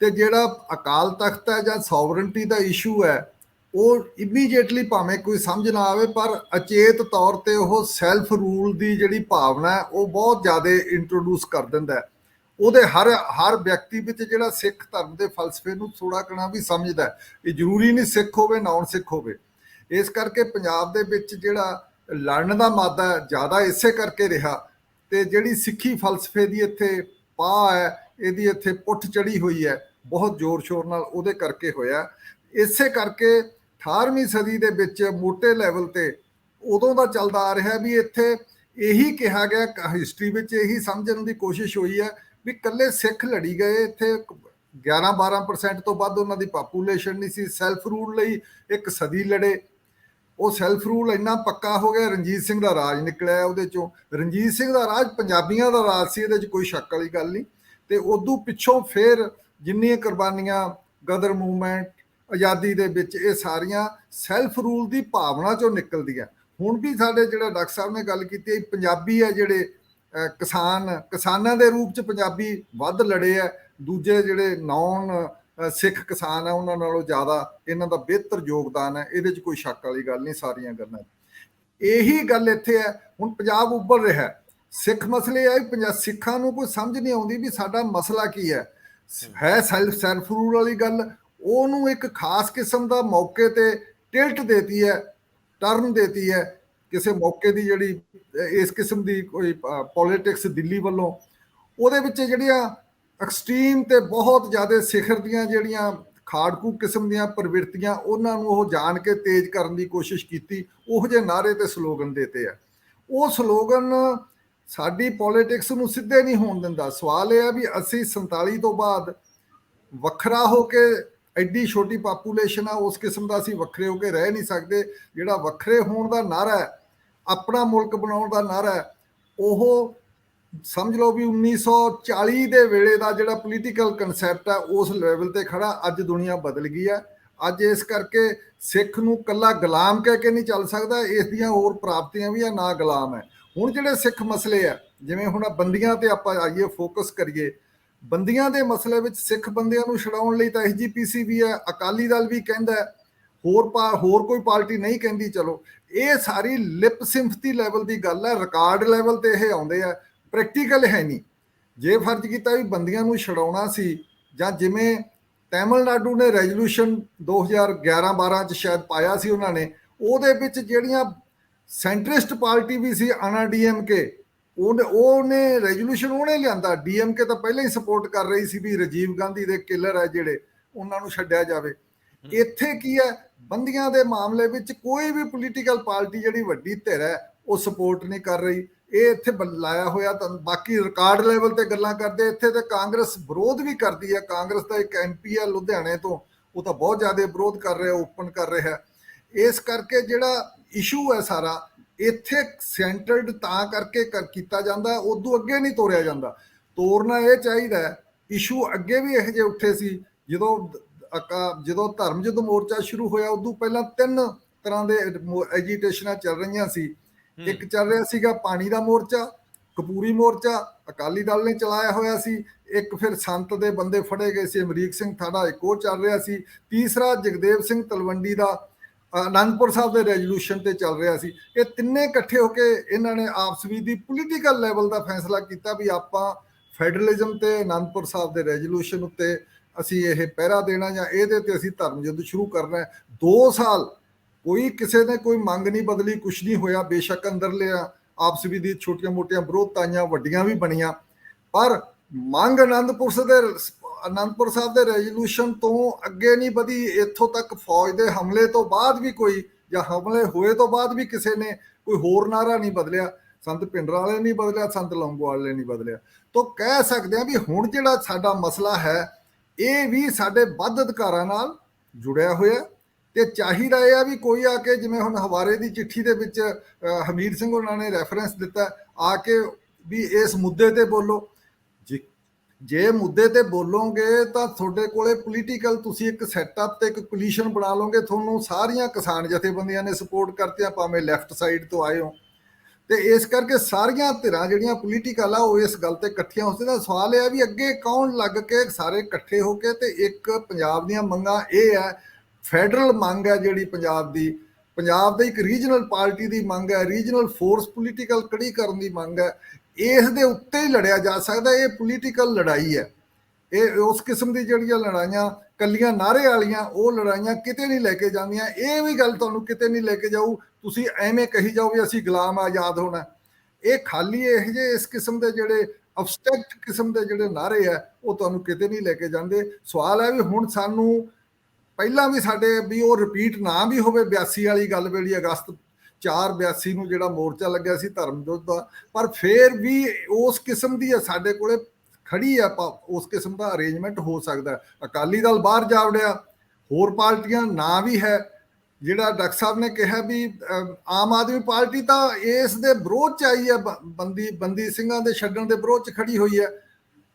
ਤੇ ਜਿਹੜਾ ਅਕਾਲ ਤਖਤ ਹੈ ਜਾਂ ਸੋਵਰਨਟੀ ਦਾ ਇਸ਼ੂ ਹੈ, ਉਹ ਇਮੀਡੀਏਟਲੀ ਭਾਵੇਂ ਕੋਈ ਸਮਝ ਨਾ ਆਵੇ, ਪਰ ਅਚੇਤ ਤੌਰ ਤੇ ਉਹ ਸੈਲਫ ਰੂਲ ਦੀ ਜਿਹੜੀ ਭਾਵਨਾ ਹੈ ਉਹ ਬਹੁਤ ਜ਼ਿਆਦਾ ਇੰਟਰੋਡਿਊਸ ਕਰ ਦਿੰਦਾ ਹੈ। ਉਹਦੇ ਹਰ ਵਿਅਕਤੀ ਵਿੱਚ ਜਿਹੜਾ ਸਿੱਖ ਧਰਮ ਦੇ ਫਲਸਫੇ ਨੂੰ ਥੋੜਾ ਕਣਾ ਵੀ ਸਮਝਦਾ ਹੈ। ਇਹ ਜ਼ਰੂਰੀ ਨਹੀਂ ਸਿੱਖ ਹੋਵੇ ਨਾਨ ਸਿੱਖ ਹੋਵੇ। ਇਸ ਕਰਕੇ ਪੰਜਾਬ ਦੇ ਵਿੱਚ ਜਿਹੜਾ ਲੜਨ ਦਾ ਮਾਦਾ ਜ਼ਿਆਦਾ ਇਸੇ ਕਰਕੇ ਰਿਹਾ, ਤੇ ਜਿਹੜੀ ਸਿੱਖੀ ਫਲਸਫੇ ਦੀ ਇੱਥੇ ਪਾਹ ਹੈ, ਇਹਦੀ ਇੱਥੇ ਪੁੱਠ ਚੜੀ ਹੋਈ ਹੈ ਬਹੁਤ ਜ਼ੋਰ ਸ਼ੋਰ ਨਾਲ, ਉਹਦੇ ਕਰਕੇ ਹੋਇਆ। ਇਸੇ ਕਰਕੇ 18ਵੀਂ ਸਦੀ ਦੇ ਵਿੱਚ ਮੋਟੇ ਲੈਵਲ ਤੇ ਉਦੋਂ ਦਾ ਚੱਲਦਾ ਆ ਰਿਹਾ ਵੀ ਇੱਥੇ ਇਹੀ ਕਿਹਾ ਗਿਆ, ਹਿਸਟਰੀ ਵਿੱਚ ਇਹੀ ਸਮਝਣ ਦੀ ਕੋਸ਼ਿਸ਼ ਹੋਈ ਹੈ ਵੀ ਇਕੱਲੇ ਸਿੱਖ ਲੜੀ ਗਏ। ਇੱਥੇ 11-12% ਤੋਂ ਵੱਧ ਉਹਨਾਂ ਦੀ ਪਾਪੂਲੇਸ਼ਨ ਨਹੀਂ ਸੀ। ਸੈਲਫ ਰੂਲ ਲਈ ਇੱਕ ਸਦੀ ਲੜੇ, ਉਹ ਸੈਲਫ ਰੂਲ ਇੰਨਾ ਪੱਕਾ ਹੋ ਗਿਆ, ਰਣਜੀਤ ਸਿੰਘ ਦਾ ਰਾਜ ਨਿਕਲਿਆ ਉਹਦੇ ਚੋਂ। ਰਣਜੀਤ ਸਿੰਘ ਦਾ ਰਾਜ ਪੰਜਾਬੀਆਂ ਦਾ ਰਾਜ ਸੀ, ਇਹਦੇ 'ਚ ਕੋਈ ਸ਼ੱਕ ਵਾਲੀ ਗੱਲ ਨਹੀਂ। ਤੇ ਉਦੋਂ ਪਿੱਛੋਂ ਫਿਰ ਜਿੰਨੀਆਂ ਕੁਰਬਾਨੀਆਂ ਗਦਰ ਮੂਵਮੈਂਟ ਆਜ਼ਾਦੀ ਦੇ ਵਿੱਚ, ਇਹ ਸਾਰੀਆਂ ਸੈਲਫ ਰੂਲ ਦੀ ਭਾਵਨਾ ਚੋਂ ਨਿਕਲਦੀਆਂ। ਹੁਣ ਵੀ ਸਾਡੇ ਜਿਹੜਾ ਡਾਕਟਰ ਸਾਹਿਬ ਨੇ ਗੱਲ ਕੀਤੀ, ਪੰਜਾਬੀ ਹੈ ਜਿਹੜੇ ਕਿਸਾਨਾਂ ਦੇ ਰੂਪ 'ਚ ਪੰਜਾਬੀ ਵੱਧ ਲੜੇ ਹੈ। ਦੂਜੇ ਜਿਹੜੇ ਨੌਨ ਸਿੱਖ ਕਿਸਾਨ ਹੈ ਉਹਨਾਂ ਨਾਲੋਂ ਜ਼ਿਆਦਾ ਇਹਨਾਂ ਦਾ ਬਿਹਤਰ ਯੋਗਦਾਨ ਹੈ, ਇਹਦੇ 'ਚ ਕੋਈ ਸ਼ੱਕ ਵਾਲੀ ਗੱਲ ਨਹੀਂ। ਸਾਰੀਆਂ ਗੱਲਾਂ ਇਹੀ ਗੱਲ ਇੱਥੇ ਹੈ। ਹੁਣ ਪੰਜਾਬ ਉੱਭਰ ਰਿਹਾ, ਸਿੱਖ ਮਸਲੇ ਆ, ਸਿੱਖਾਂ ਨੂੰ ਕੋਈ ਸਮਝ ਨਹੀਂ ਆਉਂਦੀ ਵੀ ਸਾਡਾ ਮਸਲਾ ਕੀ ਹੈ ਸੈਲਫ ਰੂਲ ਵਾਲੀ ਗੱਲ। ਉਹਨੂੰ ਇੱਕ ਖਾਸ ਕਿਸਮ ਦਾ ਮੌਕੇ ਤੇ ਟਿਲਟ ਦੇਤੀ ਹੈ, ਟਰਨ ਦੇਤੀ ਹੈ ਕਿਸੇ ਮੌਕੇ ਦੀ, ਜਿਹੜੀ ਇਸ ਕਿਸਮ ਦੀ ਕੋਈ ਪੋਲਿਟਿਕਸ ਦਿੱਲੀ ਵੱਲੋਂ। ਉਹਦੇ ਵਿੱਚ ਜਿਹੜੀਆਂ ਐਕਸਟ੍ਰੀਮ ਤੇ ਬਹੁਤ ਜ਼ਿਆਦਾ ਸਿਖਰ ਦੀਆਂ ਜਿਹੜੀਆਂ ਖਾੜਕੂ ਕਿਸਮ ਦੀਆਂ ਪ੍ਰਵਿਰਤੀਆਂ, ਉਹਨਾਂ ਨੂੰ ਉਹ ਜਾਣ ਕੇ ਤੇਜ਼ ਕਰਨ ਦੀ ਕੋਸ਼ਿਸ਼ ਕੀਤੀ। ਉਹੋ ਜਿਹੇ ਨਾਅਰੇ ਤੇ ਸਲੋਗਨ ਦੇਤੇ ਆ। ਉਹ ਸਲੋਗਨ ਸਾਡੀ ਪੋਲਿਟਿਕਸ ਨੂੰ ਸਿੱਧੇ ਨਹੀਂ ਹੋਣ ਦਿੰਦਾ। ਸਵਾਲ ਇਹ ਹੈ ਵੀ ਅਸੀਂ 47 ਤੋਂ ਬਾਅਦ ਵੱਖਰਾ ਹੋ ਕੇ, ਐਡੀ ਛੋਟੀ ਪਾਪੂਲੇਸ਼ਨ ਆ, ਉਸ ਕਿਸਮ ਦਾ ਅਸੀਂ ਵੱਖਰੇ ਹੋ ਕੇ ਰਹਿ ਨਹੀਂ ਸਕਦੇ। ਜਿਹੜਾ ਵੱਖਰੇ ਹੋਣ ਦਾ ਨਾਅਰਾ ਹੈ, ਆਪਣਾ ਮੁਲਕ ਬਣਾਉਣ ਦਾ ਨਾਅਰਾ ਹੈ, ਉਹ ਸਮਝ ਲਓ ਵੀ 1940 ਦੇ ਵੇਲੇ ਦਾ ਜਿਹੜਾ ਪੋਲੀਟੀਕਲ ਕਨਸੈਪਟ ਹੈ ਉਸ ਲੈਵਲ ਤੇ ਖੜਾ। ਅੱਜ ਦੁਨੀਆ ਬਦਲ ਗਈ ਹੈ। ਅੱਜ ਇਸ ਕਰਕੇ ਸਿੱਖ ਨੂੰ ਕੱਲਾ ਗੁਲਾਮ ਕਹਿ ਕੇ ਨਹੀਂ ਚੱਲ ਸਕਦਾ, ਇਸ ਦੀਆਂ ਹੋਰ ਪ੍ਰਾਪਤੀਆਂ ਵੀ ਆ, ਨਾ ਗੁਲਾਮ ਹੈ। ਹੁਣ ਜਿਹੜੇ ਸਿੱਖ ਮਸਲੇ ਆ, ਜਿਵੇਂ ਹੁਣ ਬੰਦੀਆਂ ਤੇ ਆਪਾਂ ਆਈਏ, ਫੋਕਸ ਕਰੀਏ। ਬੰਦੀਆਂ ਦੇ ਮਸਲੇ ਵਿੱਚ ਸਿੱਖ ਬੰਦਿਆਂ ਨੂੰ ਛਡਾਉਣ ਲਈ ਤਾਂ SGPC ਵੀ ਹੈ, ਅਕਾਲੀ ਦਲ ਵੀ ਕਹਿੰਦਾ ਹੈ, ਹੋਰ ਕੋਈ ਪਾਰਟੀ ਨਹੀਂ ਕਹਿੰਦੀ। ਚਲੋ ਇਹ ਸਾਰੀ ਲਿਪ ਸਿੰਪਥੀ ਲੈਵਲ ਦੀ ਗੱਲ ਹੈ, ਰਿਕਾਰਡ ਲੈਵਲ ਤੇ ਇਹ ਆਉਂਦੇ ਆ, ਪ੍ਰੈਕਟੀਕਲ ਹੈ ਨਹੀਂ। ਜੇ ਫਰਜ਼ ਕੀਤਾ ਵੀ ਬੰਦੀਆਂ ਨੂੰ ਛਡਾਉਣਾ ਸੀ, ਜਾਂ ਜਿਵੇਂ ਤਮਿਲਨਾਡੂ ਨੇ ਰੈਜ਼ੋਲੂਸ਼ਨ 2011-12 ਚ ਸ਼ਾਇਦ ਪਾਇਆ ਸੀ ਉਹਨਾਂ ਨੇ, ਉਹਦੇ ਵਿੱਚ ਜਿਹੜੀਆਂ ਸੈਂਟਰਿਸਟ ਪਾਰਟੀ ਵੀ ਸੀ, DMK, ਉਹਨੇ ਰੈਜ਼ੋਲੂਸ਼ਨ ਉਹਨੇ ਲਿਆਂਦਾ। DMK ਤਾਂ ਪਹਿਲਾਂ ਹੀ ਸਪੋਰਟ ਕਰ ਰਹੀ ਸੀ ਵੀ ਰਾਜੀਵ ਗਾਂਧੀ ਦੇ ਕਿਲਰ ਹੈ ਜਿਹੜੇ, ਉਹਨਾਂ ਨੂੰ ਛੱਡਿਆ ਜਾਵੇ। ਇੱਥੇ ਕੀ ਹੈ, ਬੰਦੀਆਂ ਦੇ ਮਾਮਲੇ ਵਿੱਚ ਕੋਈ ਵੀ ਪੋਲੀਟੀਕਲ ਪਾਰਟੀ ਜਿਹੜੀ ਵੱਡੀ ਧਿਰ ਹੈ ਉਹ ਸਪੋਰਟ ਨਹੀਂ ਕਰ ਰਹੀ। ਇਹ ਇੱਥੇ ਲਾਇਆ ਹੋਇਆ। ਤਾਂ ਬਾਕੀ ਰਿਕਾਰਡ ਲੈਵਲ ਤੇ ਗੱਲਾਂ ਕਰਦੇ, ਇੱਥੇ ਤੇ ਕਾਂਗਰਸ ਵਿਰੋਧ ਵੀ ਕਰਦੀ ਹੈ। ਕਾਂਗਰਸ ਦਾ ਇੱਕ MP ਹੈ ਲੁਧਿਆਣੇ ਤੋਂ, ਉਹ ਤਾਂ ਬਹੁਤ ਜ਼ਿਆਦਾ ਵਿਰੋਧ ਕਰ ਰਿਹਾ, ਓਪਨ ਕਰ ਰਿਹਾ। ਇਸ ਕਰਕੇ ਜਿਹੜਾ ਇਸ਼ੂ ਹੈ ਸਾਰਾ ਇੱਥੇ ਸੈਂਟਰਡ ਤਾਂ ਕਰਕੇ ਕੀਤਾ ਜਾਂਦਾ, ਉਦੋਂ ਅੱਗੇ ਨਹੀਂ ਤੋਰਿਆ ਜਾਂਦਾ। ਤੋਰਨਾ ਇਹ ਚਾਹੀਦਾ। ਇਸ਼ੂ ਅੱਗੇ ਵੀ ਇਹੋ ਜਿਹੇ ਉੱਠੇ ਸੀ, ਜਦੋਂ ਧਰਮ ਯੁੱਧ ਮੋਰਚਾ ਸ਼ੁਰੂ ਹੋਇਆ, ਉਦੋਂ ਪਹਿਲਾਂ 3 ਤਰ੍ਹਾਂ ਦੇ ਐਜੀਟੇਸ਼ਨਾਂ ਚੱਲ ਰਹੀਆਂ ਸੀ। ਇੱਕ ਚੱਲ ਰਿਹਾ ਸੀਗਾ ਪਾਣੀ ਦਾ ਮੋਰਚਾ, ਕਪੂਰੀ ਮੋਰਚਾ ਅਕਾਲੀ ਦਲ ਨੇ ਚਲਾਇਆ ਹੋਇਆ ਸੀ। ਇੱਕ ਫਿਰ ਸੰਤ ਦੇ ਬੰਦੇ ਫੜੇ ਗਏ ਸੀ, ਅਮਰੀਕ ਸਿੰਘ ਥਾੜਾ, ਇੱਕ ਉਹ ਚੱਲ ਰਿਹਾ ਸੀ। ਤੀਸਰਾ ਜਗਦੇਵ ਸਿੰਘ ਤਲਵੰਡੀ ਦਾ ਅਨੰਦਪੁਰ ਸਾਹਿਬ ਦੇ ਰੈਜ਼ੋਲੂਸ਼ਨ ਤੇ ਚੱਲ ਰਿਹਾ ਸੀ। ਇਹ ਤਿੰਨੇ ਇਕੱਠੇ ਹੋ ਕੇ ਇਹਨਾਂ ਨੇ ਆਪਸ ਵਿੱਚ ਦੀ ਪੋਲੀਟੀਕਲ ਲੈਵਲ ਦਾ ਫੈਸਲਾ ਕੀਤਾ ਵੀ ਆਪਾਂ ਫੈਡਰਲਿਜ਼ਮ ਤੇ ਅਨੰਦਪੁਰ ਸਾਹਿਬ ਦੇ ਰੈਜ਼ੋਲੂਸ਼ਨ ਉੱਤੇ ਅਸੀਂ ਇਹ ਪਹਿਰਾ ਦੇਣਾ, ਜਾਂ ਇਹਦੇ ਤੇ ਅਸੀਂ ਧਰਮ ਯੁੱਧ ਸ਼ੁਰੂ ਕਰਨਾ ਹੈ। 2 ਸਾਲ ਕੋਈ ਕਿਸੇ ਨੇ ਕੋਈ ਮੰਗ ਨਹੀਂ ਬਦਲੀ, ਕੁਛ ਨਹੀਂ ਹੋਇਆ। ਬੇਸ਼ੱਕ ਅੰਦਰਲੇ ਆਪਸ ਵਿੱਚ ਦੀ ਛੋਟੀਆਂ ਮੋਟੀਆਂ ਵਿਰੋਧਤਾਈਆਂ ਵੱਡੀਆਂ ਵੀ ਬਣੀਆਂ, ਪਰ ਮੰਗ ਅਨੰਦਪੁਰ ਸਾਹਿਬ ਦੇ ਰੈਜ਼ੋਲੂਸ਼ਨ ਤੋਂ ਅੱਗੇ ਨਹੀਂ ਵਧੀ। ਇੱਥੋਂ ਤੱਕ ਫੌਜ ਦੇ ਹਮਲੇ ਤੋਂ ਬਾਅਦ ਵੀ ਕੋਈ ਜਾਂ ਹਮਲੇ ਹੋਏ ਤੋਂ ਬਾਅਦ ਵੀ ਕਿਸੇ ਨੇ ਕੋਈ ਹੋਰ ਨਾਰਾ ਨਹੀਂ ਬਦਲਿਆ, ਸੰਤ ਭਿੰਡਰਾਂ ਵਾਲੇ ਨਹੀਂ ਬਦਲਿਆ, ਸੰਤ ਲੌਂਗੋਵਾਲ ਵਾਲੇ ਨਹੀਂ ਬਦਲਿਆ। ਤਾਂ ਕਹਿ ਸਕਦੇ ਹਾਂ ਵੀ ਹੁਣ ਜਿਹੜਾ ਸਾਡਾ ਮਸਲਾ ਹੈ ਇਹ ਵੀ ਸਾਡੇ ਵੱਧ ਅਧਿਕਾਰਾਂ ਨਾਲ ਜੁੜਿਆ ਹੋਇਆ, ਤੇ ਚਾਹੀਦਾ ਇਹ ਆ ਵੀ ਕੋਈ ਆ ਕੇ, ਜਿਵੇਂ ਹੁਣ ਹਵਾਰੇ ਦੀ ਚਿੱਠੀ ਦੇ ਵਿੱਚ ਹਮੀਰ ਸਿੰਘ ਉਹਨਾਂ ਨੇ ਰੈਫਰੈਂਸ ਦਿੱਤਾ, ਆ ਕੇ ਵੀ ਇਸ ਮੁੱਦੇ ਤੇ ਬੋਲੋ। ਜੇ ਮੁੱਦੇ ਤੇ ਬੋਲੋਗੇ ਤਾਂ ਤੁਹਾਡੇ ਕੋਲੇ ਪੋਲੀਟੀਕਲ, ਤੁਸੀਂ ਇੱਕ ਸੈਟਅਪ ਤੇ ਇੱਕ ਕੋਲੀਸ਼ਨ ਬਣਾ ਲਓਗੇ, ਤੁਹਾਨੂੰ ਸਾਰੀਆਂ ਕਿਸਾਨ ਜਥੇਬੰਦੀਆਂ ਨੇ ਸਪੋਰਟ ਕਰਤੀਆਂ, ਭਾਵੇਂ ਲੈਫਟ ਸਾਈਡ ਤੋਂ ਆਏ ਹੋ। ਤੇ ਇਸ ਕਰਕੇ ਸਾਰੀਆਂ ਧਿਰਾਂ ਜਿਹੜੀਆਂ ਪੋਲੀਟੀਕਲ ਆ ਉਹ ਇਸ ਗੱਲ ਤੇ ਇਕੱਠੀਆਂ ਹੋ ਸਕਦੀਆਂ। ਸਵਾਲ ਇਹ ਹੈ ਵੀ ਅੱਗੇ ਕੌਣ ਲੱਗ ਕੇ ਸਾਰੇ ਇਕੱਠੇ ਹੋ ਕੇ, ਤੇ ਇੱਕ ਪੰਜਾਬ ਦੀਆਂ ਮੰਗਾਂ ਇਹ ਹੈ, ਫੈਡਰਲ ਮੰਗ ਹੈ ਜਿਹੜੀ ਪੰਜਾਬ ਦੀ ਇੱਕ ਰੀਜਨਲ ਪਾਰਟੀ ਦੀ ਮੰਗ ਹੈ, ਰੀਜਨਲ ਫੋਰਸ ਪੋਲੀਟੀਕਲ ਖੜੀ ਕਰਨ ਦੀ ਮੰਗ ਹੈ। ਇਸ ਦੇ ਉੱਤੇ ਹੀ ਲੜਿਆ ਜਾ ਸਕਦਾ। ਇਹ ਪੋਲੀਟੀਕਲ ਲੜਾਈ ਹੈ। ਇਹ ਉਸ ਕਿਸਮ ਦੀ ਜਿਹੜੀਆਂ ਲੜਾਈਆਂ ਕੱਲੀਆਂ ਨਾਅਰੇ ਵਾਲੀਆਂ, ਉਹ ਲੜਾਈਆਂ ਕਿਤੇ ਨਹੀਂ ਲੈ ਕੇ ਜਾਂਦੀਆਂ। ਇਹ ਵੀ ਗੱਲ ਤੁਹਾਨੂੰ ਕਿਤੇ ਨਹੀਂ ਲੈ ਕੇ ਜਾਊ। ਤੁਸੀਂ ਐਵੇਂ ਕਹੀ ਜਾਓ ਵੀ ਅਸੀਂ ਗੁਲਾਮ ਆਜ਼ਾਦ ਹੋਣਾ, ਇਹ ਖਾਲੀ ਇਹ ਜਿਹੇ ਇਸ ਕਿਸਮ ਦੇ ਜਿਹੜੇ ਅਬਸਟ੍ਰੈਕਟ ਕਿਸਮ ਦੇ ਜਿਹੜੇ ਨਾਅਰੇ ਆ ਉਹ ਤੁਹਾਨੂੰ ਕਿਤੇ ਨਹੀਂ ਲੈ ਕੇ ਜਾਂਦੇ। ਸਵਾਲ ਹੈ ਵੀ ਹੁਣ ਸਾਨੂੰ ਪਹਿਲਾਂ ਵੀ ਸਾਡੇ ਵੀ ਉਹ ਰਿਪੀਟ ਨਾ ਵੀ ਹੋਵੇ 82 ਵਾਲੀ ਗੱਲ, ਜਿਹੜੀ ਅਗਸਤ 4/82 ਨੂੰ ਜਿਹੜਾ ਮੋਰਚਾ ਲੱਗਿਆ ਸੀ ਧਰਮ ਯੁੱਧ ਦਾ, ਪਰ ਫਿਰ ਵੀ ਉਸ ਕਿਸਮ ਦੀ ਸਾਡੇ ਕੋਲੇ ਖੜੀ ਆ, ਉਸ ਕਿਸਮ ਦਾ ਅਰੇਂਜਮੈਂਟ ਹੋ ਸਕਦਾ। ਅਕਾਲੀ ਦਲ ਬਾਹਰ ਜਾ ਵੜਿਆ, ਹੋਰ ਪਾਰਟੀਆਂ ਨਾ ਵੀ ਹੈ। ਜਿਹੜਾ ਡਾਕਟਰ ਸਾਹਿਬ ਨੇ ਕਿਹਾ ਵੀ ਆਮ ਆਦਮੀ ਪਾਰਟੀ ਤਾਂ ਇਸ ਦੇ ਵਿਰੋਧ ਚ ਆਈ ਹੈ, ਬੰਦੀ ਸਿੰਘਾਂ ਦੇ ਛੱਡਣ ਦੇ ਵਿਰੋਧ ਚ ਖੜੀ ਹੋਈ ਹੈ।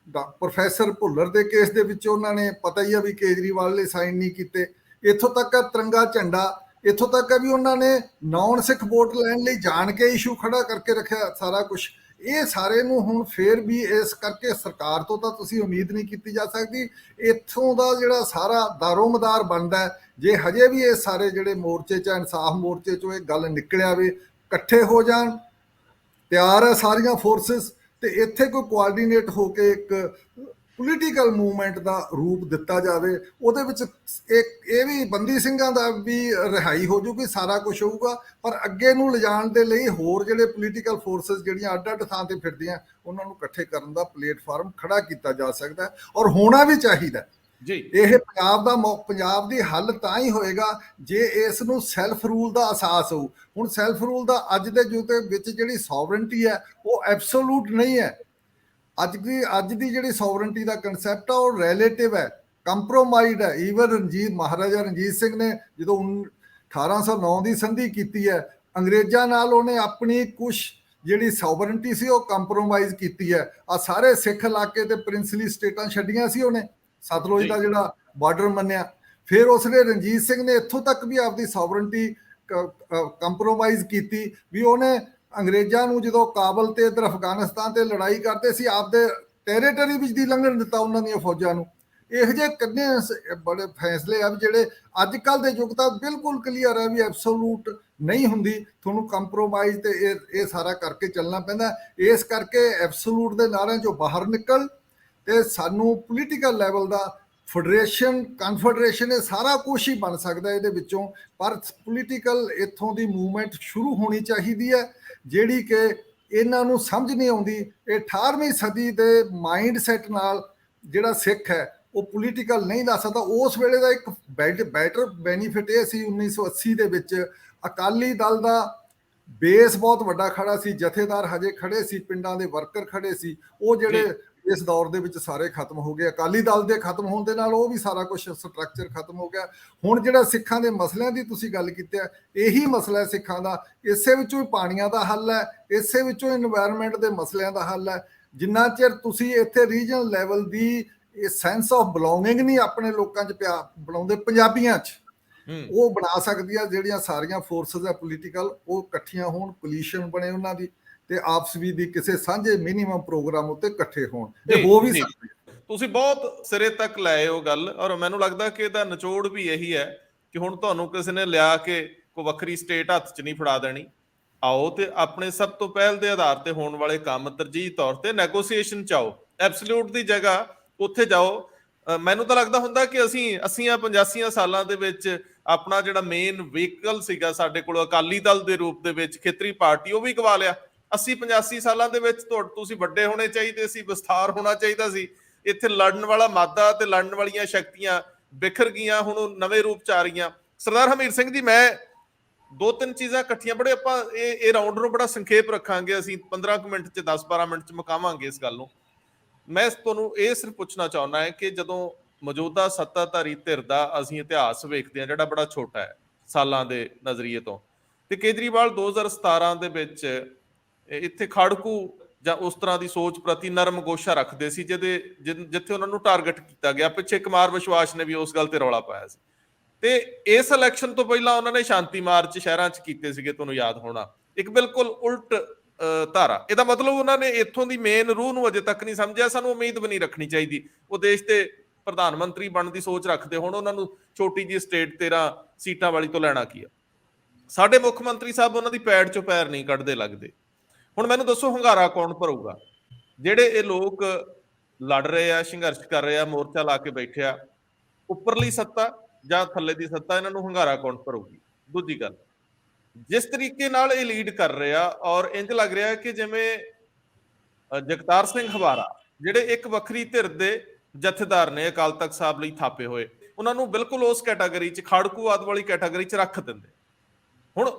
ਪ੍ਰੋਫੈਸਰ ਭੁੱਲਰ ਦੇ ਕੇਸ ਦੇ ਵਿੱਚ ਉਹਨਾਂ ਨੇ ਪਤਾ ਹੀ ਆ ਵੀ ਕੇਜਰੀਵਾਲ ਨੇ ਸਾਈਨ ਨਹੀਂ ਕੀਤੇ। ਇੱਥੋਂ ਤੱਕ ਤਿਰੰਗਾ ਝੰਡਾ, ਇੱਥੋਂ ਤੱਕ ਵੀ ਉਹਨਾਂ ਨੇ ਨੌਨ ਸਿੱਖ ਵੋਟ ਲੈਣ ਲਈ ਜਾਣ ਕੇ ਇਸ਼ੂ ਖੜਾ ਕਰਕੇ ਰੱਖਿਆ ਸਾਰਾ ਕੁਝ। ਇਹ ਸਾਰੇ ਨੂੰ ਹੁਣ ਫੇਰ ਵੀ ਇਸ ਕਰਕੇ ਸਰਕਾਰ ਤੋਂ ਤਾਂ ਤੁਸੀਂ ਉਮੀਦ ਨਹੀਂ ਕੀਤੀ ਜਾ ਸਕਦੀ। ਇੱਥੋਂ ਦਾ ਜਿਹੜਾ ਸਾਰਾ ਦਾਰੋਮਦਾਰ ਬਣਦਾ, ਜੇ ਹਜੇ ਵੀ ਇਹ ਸਾਰੇ ਜਿਹੜੇ ਮੋਰਚੇ ਚ ਇਨਸਾਫ ਮੋਰਚੇ ਚੋਂ ਇਹ ਗੱਲ ਨਿਕਲਿਆ ਵੇ, ਇਕੱਠੇ ਹੋ ਜਾਣ, ਤਿਆਰ ਹੈ ਸਾਰੀਆਂ ਫੋਰਸਿਸ, ਤੇ ਇੱਥੇ ਕੋਈ ਕੋਆਰਡੀਨੇਟ ਹੋ ਕੇ ਇੱਕ ਪੋਲੀਟੀਕਲ ਮੂਵਮੈਂਟ ਦਾ ਰੂਪ ਦਿੱਤਾ ਜਾਵੇ। ਉਹਦੇ ਵਿੱਚ ਇਹ ਵੀ ਬੰਦੀ ਸਿੰਘਾਂ ਦਾ ਵੀ ਰਿਹਾਈ ਹੋ ਜੂਗੀ, ਸਾਰਾ ਕੁਝ ਹੋਊਗਾ। ਪਰ ਅੱਗੇ ਨੂੰ ਲਿਜਾਣ ਦੇ ਲਈ ਹੋਰ ਜਿਹੜੇ ਪੋਲੀਟੀਕਲ ਫੋਰਸਿਸ ਜਿਹੜੀਆਂ ਅੱਡ-ਅੱਡ ਥਾਂ ਤੇ ਫਿਰਦੀਆਂ, ਉਹਨਾਂ ਨੂੰ ਇਕੱਠੇ ਕਰਨ ਦਾ ਪਲੇਟਫਾਰਮ ਖੜਾ ਕੀਤਾ ਜਾ ਸਕਦਾ, ਔਰ ਹੋਣਾ ਵੀ ਚਾਹੀਦਾ ਜੀ। ਇਹ ਪੰਜਾਬ ਦੀ ਹੱਲ ਤਾਂ ਹੀ ਹੋਏਗਾ ਜੇ ਇਸ ਨੂੰ ਸੈਲਫ ਰੂਲ ਦਾ ਅਹਿਸਾਸ ਹੋਊ। ਹੁਣ ਸੈਲਫ ਰੂਲ ਦਾ ਅੱਜ ਦੇ ਯੁੱਗ ਦੇ ਵਿੱਚ ਜਿਹੜੀ ਸੋਵਰਨਟੀ ਹੈ ਉਹ ਐਬਸੋਲੂਟ ਨਹੀਂ ਹੈ। ਅੱਜ ਦੀ ਜਿਹੜੀ ਸੋਵਰਨਟੀ ਦਾ ਕਨਸੈਪਟ ਆ ਉਹ ਰਿਲੇਟਿਵ ਹੈ, ਕੰਪਰੋਮਾਈਜ਼ਡ ਹੈ। ਈਵਨ ਮਹਾਰਾਜਾ ਰਣਜੀਤ ਸਿੰਘ ਨੇ ਜਦੋਂ 1809 ਦੀ ਸੰਧੀ ਕੀਤੀ ਹੈ ਅੰਗਰੇਜ਼ਾਂ ਨਾਲ, ਉਹਨੇ ਆਪਣੀ ਕੁਛ ਜਿਹੜੀ ਸੋਵਰਨਟੀ ਸੀ ਉਹ ਕੰਪਰੋਮਾਈਜ਼ ਕੀਤੀ ਹੈ। ਆ ਸਾਰੇ ਸਿੱਖ ਇਲਾਕੇ ਤੇ ਪ੍ਰਿੰਸਲੀ ਸਟੇਟਾਂ ਛੱਡੀਆਂ ਸੀ ਉਹਨੇ, ਸਤਲੁਜ ਦਾ ਜਿਹੜਾ ਬਾਰਡਰ ਮੰਨਿਆ। ਫਿਰ ਉਸਨੇ ਰਣਜੀਤ ਸਿੰਘ ਨੇ ਇੱਥੋਂ ਤੱਕ ਵੀ ਆਪਦੀ ਸੋਵਰਨਟੀ ਕੰਪਰੋਮਾਈਜ਼ ਕੀਤੀ ਵੀ ਉਹਨੇ ਅੰਗਰੇਜ਼ਾਂ ਨੂੰ ਜਦੋਂ ਕਾਬਲ ਤੇ ਇੱਧਰ ਅਫਗਾਨਿਸਤਾਨ ਤੇ ਲੜਾਈ ਕਰਦੇ ਸੀ ਆਪਦੇ ਟੈਰੀਟਰੀ ਵਿੱਚ ਦੀ ਲੰਘਣ ਦਿੱਤਾ ਉਹਨਾਂ ਦੀਆਂ ਫੌਜਾਂ ਨੂੰ। ਇਹੋ ਜਿਹੇ ਕਿੰਨੇ ਬੜੇ ਫੈਸਲੇ ਆ ਜਿਹੜੇ ਅੱਜ ਕੱਲ੍ਹ ਦੇ ਯੁੱਗ ਤਾਂ ਬਿਲਕੁਲ ਕਲੀਅਰ ਹੈ ਵੀ ਐਬਸੋਲੂਟ ਨਹੀਂ ਹੁੰਦੀ, ਤੁਹਾਨੂੰ ਕੰਪਰੋਮਾਈਜ਼ ਤੇ ਇਹ ਸਾਰਾ ਕਰਕੇ ਚੱਲਣਾ ਪੈਂਦਾ। ਇਸ ਕਰਕੇ ਐਬਸੋਲੂਟ ਦੇ ਨਾਅਰਿਆਂ ਚੋਂ ਬਾਹਰ ਨਿਕਲ ਤੇ ਸਾਨੂੰ ਪੋਲੀਟੀਕਲ ਲੈਵਲ ਦਾ ਫੈਡਰੇਸ਼ਨ, ਕਨਫੈਡਰੇਸ਼ਨ, ਇਹ ਸਾਰਾ ਕੁਝ ਹੀ ਬਣ ਸਕਦਾ ਇਹਦੇ ਵਿੱਚੋਂ। ਪਰ ਪੋਲੀਟੀਕਲ ਇੱਥੋਂ ਦੀ ਮੂਵਮੈਂਟ ਸ਼ੁਰੂ ਹੋਣੀ ਚਾਹੀਦੀ ਹੈ, ਜਿਹੜੀ ਕਿ ਇਹਨਾਂ ਨੂੰ ਸਮਝ ਨਹੀਂ ਆਉਂਦੀ। ਇਹ 18ਵੀਂ ਸਦੀ ਦੇ ਮਾਈਂਡ ਸੈਟ ਨਾਲ ਜਿਹੜਾ ਸਿੱਖ ਹੈ ਉਹ ਪੋਲੀਟੀਕਲ ਨਹੀਂ ਲਾ ਸਕਦਾ। ਉਸ ਵੇਲੇ ਦਾ ਇੱਕ ਬੈਟਰ ਬੈਨੀਫਿਟ ਇਹ ਸੀ 1980 ਦੇ ਵਿੱਚ ਅਕਾਲੀ ਦਲ ਦਾ ਬੇਸ ਬਹੁਤ ਵੱਡਾ ਖੜਾ ਸੀ, ਜਥੇਦਾਰ ਹਜੇ ਖੜੇ ਸੀ, ਪਿੰਡਾਂ ਦੇ ਵਰਕਰ ਖੜੇ ਸੀ। ਉਹ ਜਿਹੜੇ ਇਸ ਦੌਰ ਦੇ ਵਿੱਚ ਸਾਰੇ ਖਤਮ ਹੋ ਗਏ। ਅਕਾਲੀ ਦਲ ਦੇ ਖਤਮ ਹੋਣ ਦੇ ਨਾਲ ਉਹ ਵੀ ਸਾਰਾ ਕੁਝ ਸਟਰਕਚਰ ਖਤਮ ਹੋ ਗਿਆ। ਹੁਣ ਜਿਹੜਾ ਸਿੱਖਾਂ ਦੇ ਮਸਲਿਆਂ ਦੀ ਤੁਸੀਂ ਗੱਲ ਕੀਤੀ ਹੈ, ਇਹੀ ਮਸਲਾ ਹੈ ਸਿੱਖਾਂ ਦਾ। ਇਸੇ ਵਿੱਚੋਂ ਹੀ ਪਾਣੀਆਂ ਦਾ ਹੱਲ ਹੈ, ਇਸੇ ਵਿੱਚੋਂ ਇਨਵਾਇਰਨਮੈਂਟ ਦੇ ਮਸਲਿਆਂ ਦਾ ਹੱਲ ਹੈ। ਜਿੰਨਾ ਚਿਰ ਤੁਸੀਂ ਇੱਥੇ ਰੀਜਨਲ ਲੈਵਲ ਦੀ ਇਹ ਸੈਂਸ ਆਫ ਬਿਲੋਂਗਿੰਗ ਨਹੀਂ ਆਪਣੇ ਲੋਕਾਂ 'ਚ ਬਣਾਉਂਦੇ, ਪੰਜਾਬੀਆਂ 'ਚ, ਉਹ ਬਣਾ ਸਕਦੀਆਂ ਜਿਹੜੀਆਂ ਸਾਰੀਆਂ ਫੋਰਸਸ ਆ ਪੋਲੀਟੀਕਲ, ਉਹ ਇਕੱਠੀਆਂ ਹੋਣ, ਕੋਲੀਸ਼ਨ ਬਣੇ ਉਹਨਾਂ ਦੀ, ਤੇ ਆਪਸ ਵੀ ਦੀ ਕਿਸੇ ਸਾਂਝੇ ਮਿਨੀਮਮ ਪ੍ਰੋਗਰਾਮ ਉੱਤੇ ਇਕੱਠੇ ਹੋਣ। ਇਹ ਹੋ ਵੀ ਸਕਦਾ। ਤੁਸੀਂ ਬਹੁਤ ਸਿਰੇ ਤੱਕ ਲਾਏ ਹੋ ਗੱਲ, ਔਰ ਮੈਨੂੰ ਲੱਗਦਾ ਕਿ ਇਹਦਾ ਨਿਚੋੜ ਵੀ ਇਹੀ ਹੈ ਕਿ ਹੁਣ ਤੁਹਾਨੂੰ ਕਿਸੇ ਨੇ ਲਿਆ ਕੇ ਕੋਈ ਵੱਖਰੀ ਸਟੇਟ ਹੱਥ 'ਚ ਨਹੀਂ ਫੜਾ ਦੇਣੀ। ਆਓ ਤੇ ਆਪਣੇ ਸਭ ਤੋਂ ਪਹਿਲ ਦੇ ਆਧਾਰ ਤੇ ਹੋਣ ਵਾਲੇ ਕੰਮ ਤਰਜੀਹ ਤੌਰ ਤੇ ਨੈਗੋਸੀਏਸ਼ਨ 'ਚ ਆਓ। ਐਬਸੋਲੂਟ ਦੀ ਜਗ੍ਹਾ ਉੱਥੇ ਜਾਓ। ਮੈਨੂੰ ਤਾਂ ਲੱਗਦਾ ਹੁੰਦਾ ਕਿ ਅਸੀਂ 80-85 ਸਾਲਾਂ ਦੇ ਵਿੱਚ ਆਪਣਾ ਜਿਹੜਾ ਮੇਨ ਵਹੀਕਲ ਸੀਗਾ ਸਾਡੇ ਕੋਲ ਅਕਾਲੀ ਦਲ ਦੇ ਰੂਪ ਦੇ ਵਿੱਚ ਖੇਤਰੀ ਪਾਰਟੀ, ਉਹ ਵੀ ਗਵਾ ਲਿਆ। 80-85 ਸਾਲਾਂ ਦੇ ਵਿੱਚ ਤੁਸੀਂ ਵੱਡੇ ਹੋਣੇ ਚਾਹੀਦੇ ਸੀ, ਵਿਸਥਾਰ ਹੋਣਾ ਚਾਹੀਦਾ ਸੀ। ਇੱਥੇ ਲੜਨ ਵਾਲਾ ਮਾਦਾ ਤੇ ਲੜਨ ਵਾਲੀਆਂ ਸ਼ਕਤੀਆਂ ਬਿਖਰ ਗਈਆਂ, ਹੁਣ ਉਹ ਨਵੇਂ ਰੂਪ ਚ ਆ ਰਹੀਆਂ। ਸਰਦਾਰ ਹਮੀਰ ਸਿੰਘ ਜੀ, ਮੈਂ ਦੋ ਤਿੰਨ ਚੀਜ਼ਾਂ ਇਕੱਠੀਆਂ ਬੜੇ ਆਪਾਂ ਇਹ ਰਾਉਂਡ ਨੂੰ ਬੜਾ ਸੰਖੇਪ ਰੱਖਾਂਗੇ, ਅਸੀਂ 15 ਕੁ ਮਿੰਟ ਚ 10-12 ਮਿੰਟ ਚ ਮੁਕਾਵਾਂਗੇ ਇਸ ਗੱਲ ਨੂੰ। ਮੈਂ ਤੁਹਾਨੂੰ ਇਹ ਸਿਰਫ ਪੁੱਛਣਾ ਚਾਹੁੰਦਾ ਹੈ ਕਿ ਜਦੋਂ ਮੌਜੂਦਾ ਸੱਤਾਧਾਰੀ ਧਿਰ ਦਾ ਅਸੀਂ ਇਤਿਹਾਸ ਵੇਖਦੇ ਹਾਂ ਜਿਹੜਾ ਬੜਾ ਛੋਟਾ ਹੈ ਸਾਲਾਂ ਦੇ ਨਜ਼ਰੀਏ ਤੋਂ, ਤੇ ਕੇਜਰੀਵਾਲ 2017 ਦੇ ਵਿੱਚ ਇੱਥੇ ਖਾੜਕੂ ਜਾਂ ਉਸ ਤਰ੍ਹਾਂ ਦੀ ਸੋਚ ਪ੍ਰਤੀ ਨਰਮ ਗੋਸ਼ਾ ਰੱਖਦੇ ਸੀ ਜਿੱਥੇ ਉਹਨਾਂ ਨੂੰ ਟਾਰਗੇਟ ਕੀਤਾ ਗਿਆ। ਪਿੱਛੇ ਕੁਮਾਰ ਵਿਸ਼ਵਾਸ ਨੇ ਵੀ ਉਸ ਗੱਲ ਤੇ ਰੌਲਾ ਪਾਇਆ ਸੀ, ਤੇ ਇਸ ਇਲੈਕਸ਼ਨ ਤੋਂ ਪਹਿਲਾਂ ਉਹਨਾਂ ਨੇ ਸ਼ਾਂਤੀ ਮਾਰਚ ਸ਼ਹਿਰਾਂ 'ਚ ਕੀਤੇ ਸੀਗੇ, ਤੁਹਾਨੂੰ ਯਾਦ ਹੋਣਾ, ਇੱਕ ਬਿਲਕੁਲ ਉਲਟ ਧਾਰਾ। ਇਹਦਾ ਮਤਲਬ ਉਹਨਾਂ ਨੇ ਇੱਥੋਂ ਦੀ ਮੇਨ ਰੂਹ ਨੂੰ ਅਜੇ ਤੱਕ ਨਹੀਂ ਸਮਝਿਆ। ਸਾਨੂੰ ਉਮੀਦ ਵੀ ਨਹੀਂ ਰੱਖਣੀ ਚਾਹੀਦੀ ਉਹ ਦੇਸ਼ ਦੇ ਪ੍ਰਧਾਨ ਮੰਤਰੀ ਬਣਨ ਦੀ ਸੋਚ ਰੱਖਦੇ ਹੁਣ, ਉਹਨਾਂ ਨੂੰ ਛੋਟੀ ਜਿਹੀ ਸਟੇਟ 13 ਸੀਟਾਂ ਵਾਲੀ ਤੋਂ ਲੈਣਾ ਕੀ ਆ। ਸਾਡੇ ਮੁੱਖ ਮੰਤਰੀ ਸਾਹਿਬ ਉਹਨਾਂ ਦੀ ਪੈੜ ਚੋਂ ਪੈਰ ਨਹੀਂ ਕੱਢਦੇ ਲੱਗਦੇ। ਹੁਣ ਮੈਨੂੰ ਦੱਸੋ ਹੰਗਾਰਾ ਕੌਣ ਭਰੂਗਾ? ਜਿਹੜੇ ਇਹ ਲੋਕ ਲੜ ਰਹੇ ਆ, ਸੰਘਰਸ਼ ਕਰ ਰਹੇ ਆ, ਮੋਰਚਾ ਲਾ ਕੇ ਬੈਠਿਆ, ਉੱਪਰਲੀ ਸੱਤਾ ਜਾਂ ਥੱਲੇ ਦੀ ਸੱਤਾ, ਇਹਨਾਂ ਨੂੰ ਹੰਗਾਰਾ ਕੌਣ ਭਰੂਗੀ? ਦੂਜੀ ਗੱਲ, ਜਿਸ ਤਰੀਕੇ ਨਾਲ ਇਹ ਲੀਡ ਕਰ ਰਿਹਾ ਔਰ ਇੰਜ ਲੱਗ ਰਿਹਾ ਕਿ ਜਿਵੇਂ ਜਗਤਾਰ ਸਿੰਘ ਹਵਾਰਾ ਜਿਹੜੇ ਇੱਕ ਵੱਖਰੀ ਧਿਰ ਦੇ ਜਥੇਦਾਰ ਨੇ ਅਕਾਲ ਤਖਤ ਸਾਹਿਬ ਲਈ ਥਾਪੇ ਹੋਏ, ਉਹਨਾਂ ਨੂੰ ਬਿਲਕੁਲ ਉਸ ਕੈਟਾਗਰੀ 'ਚ ਖਾੜਕੂਵਾਦ ਵਾਲੀ ਕੈਟਾਗਰੀ 'ਚ ਰੱਖ ਦਿੰਦੇ। ਹੁਣ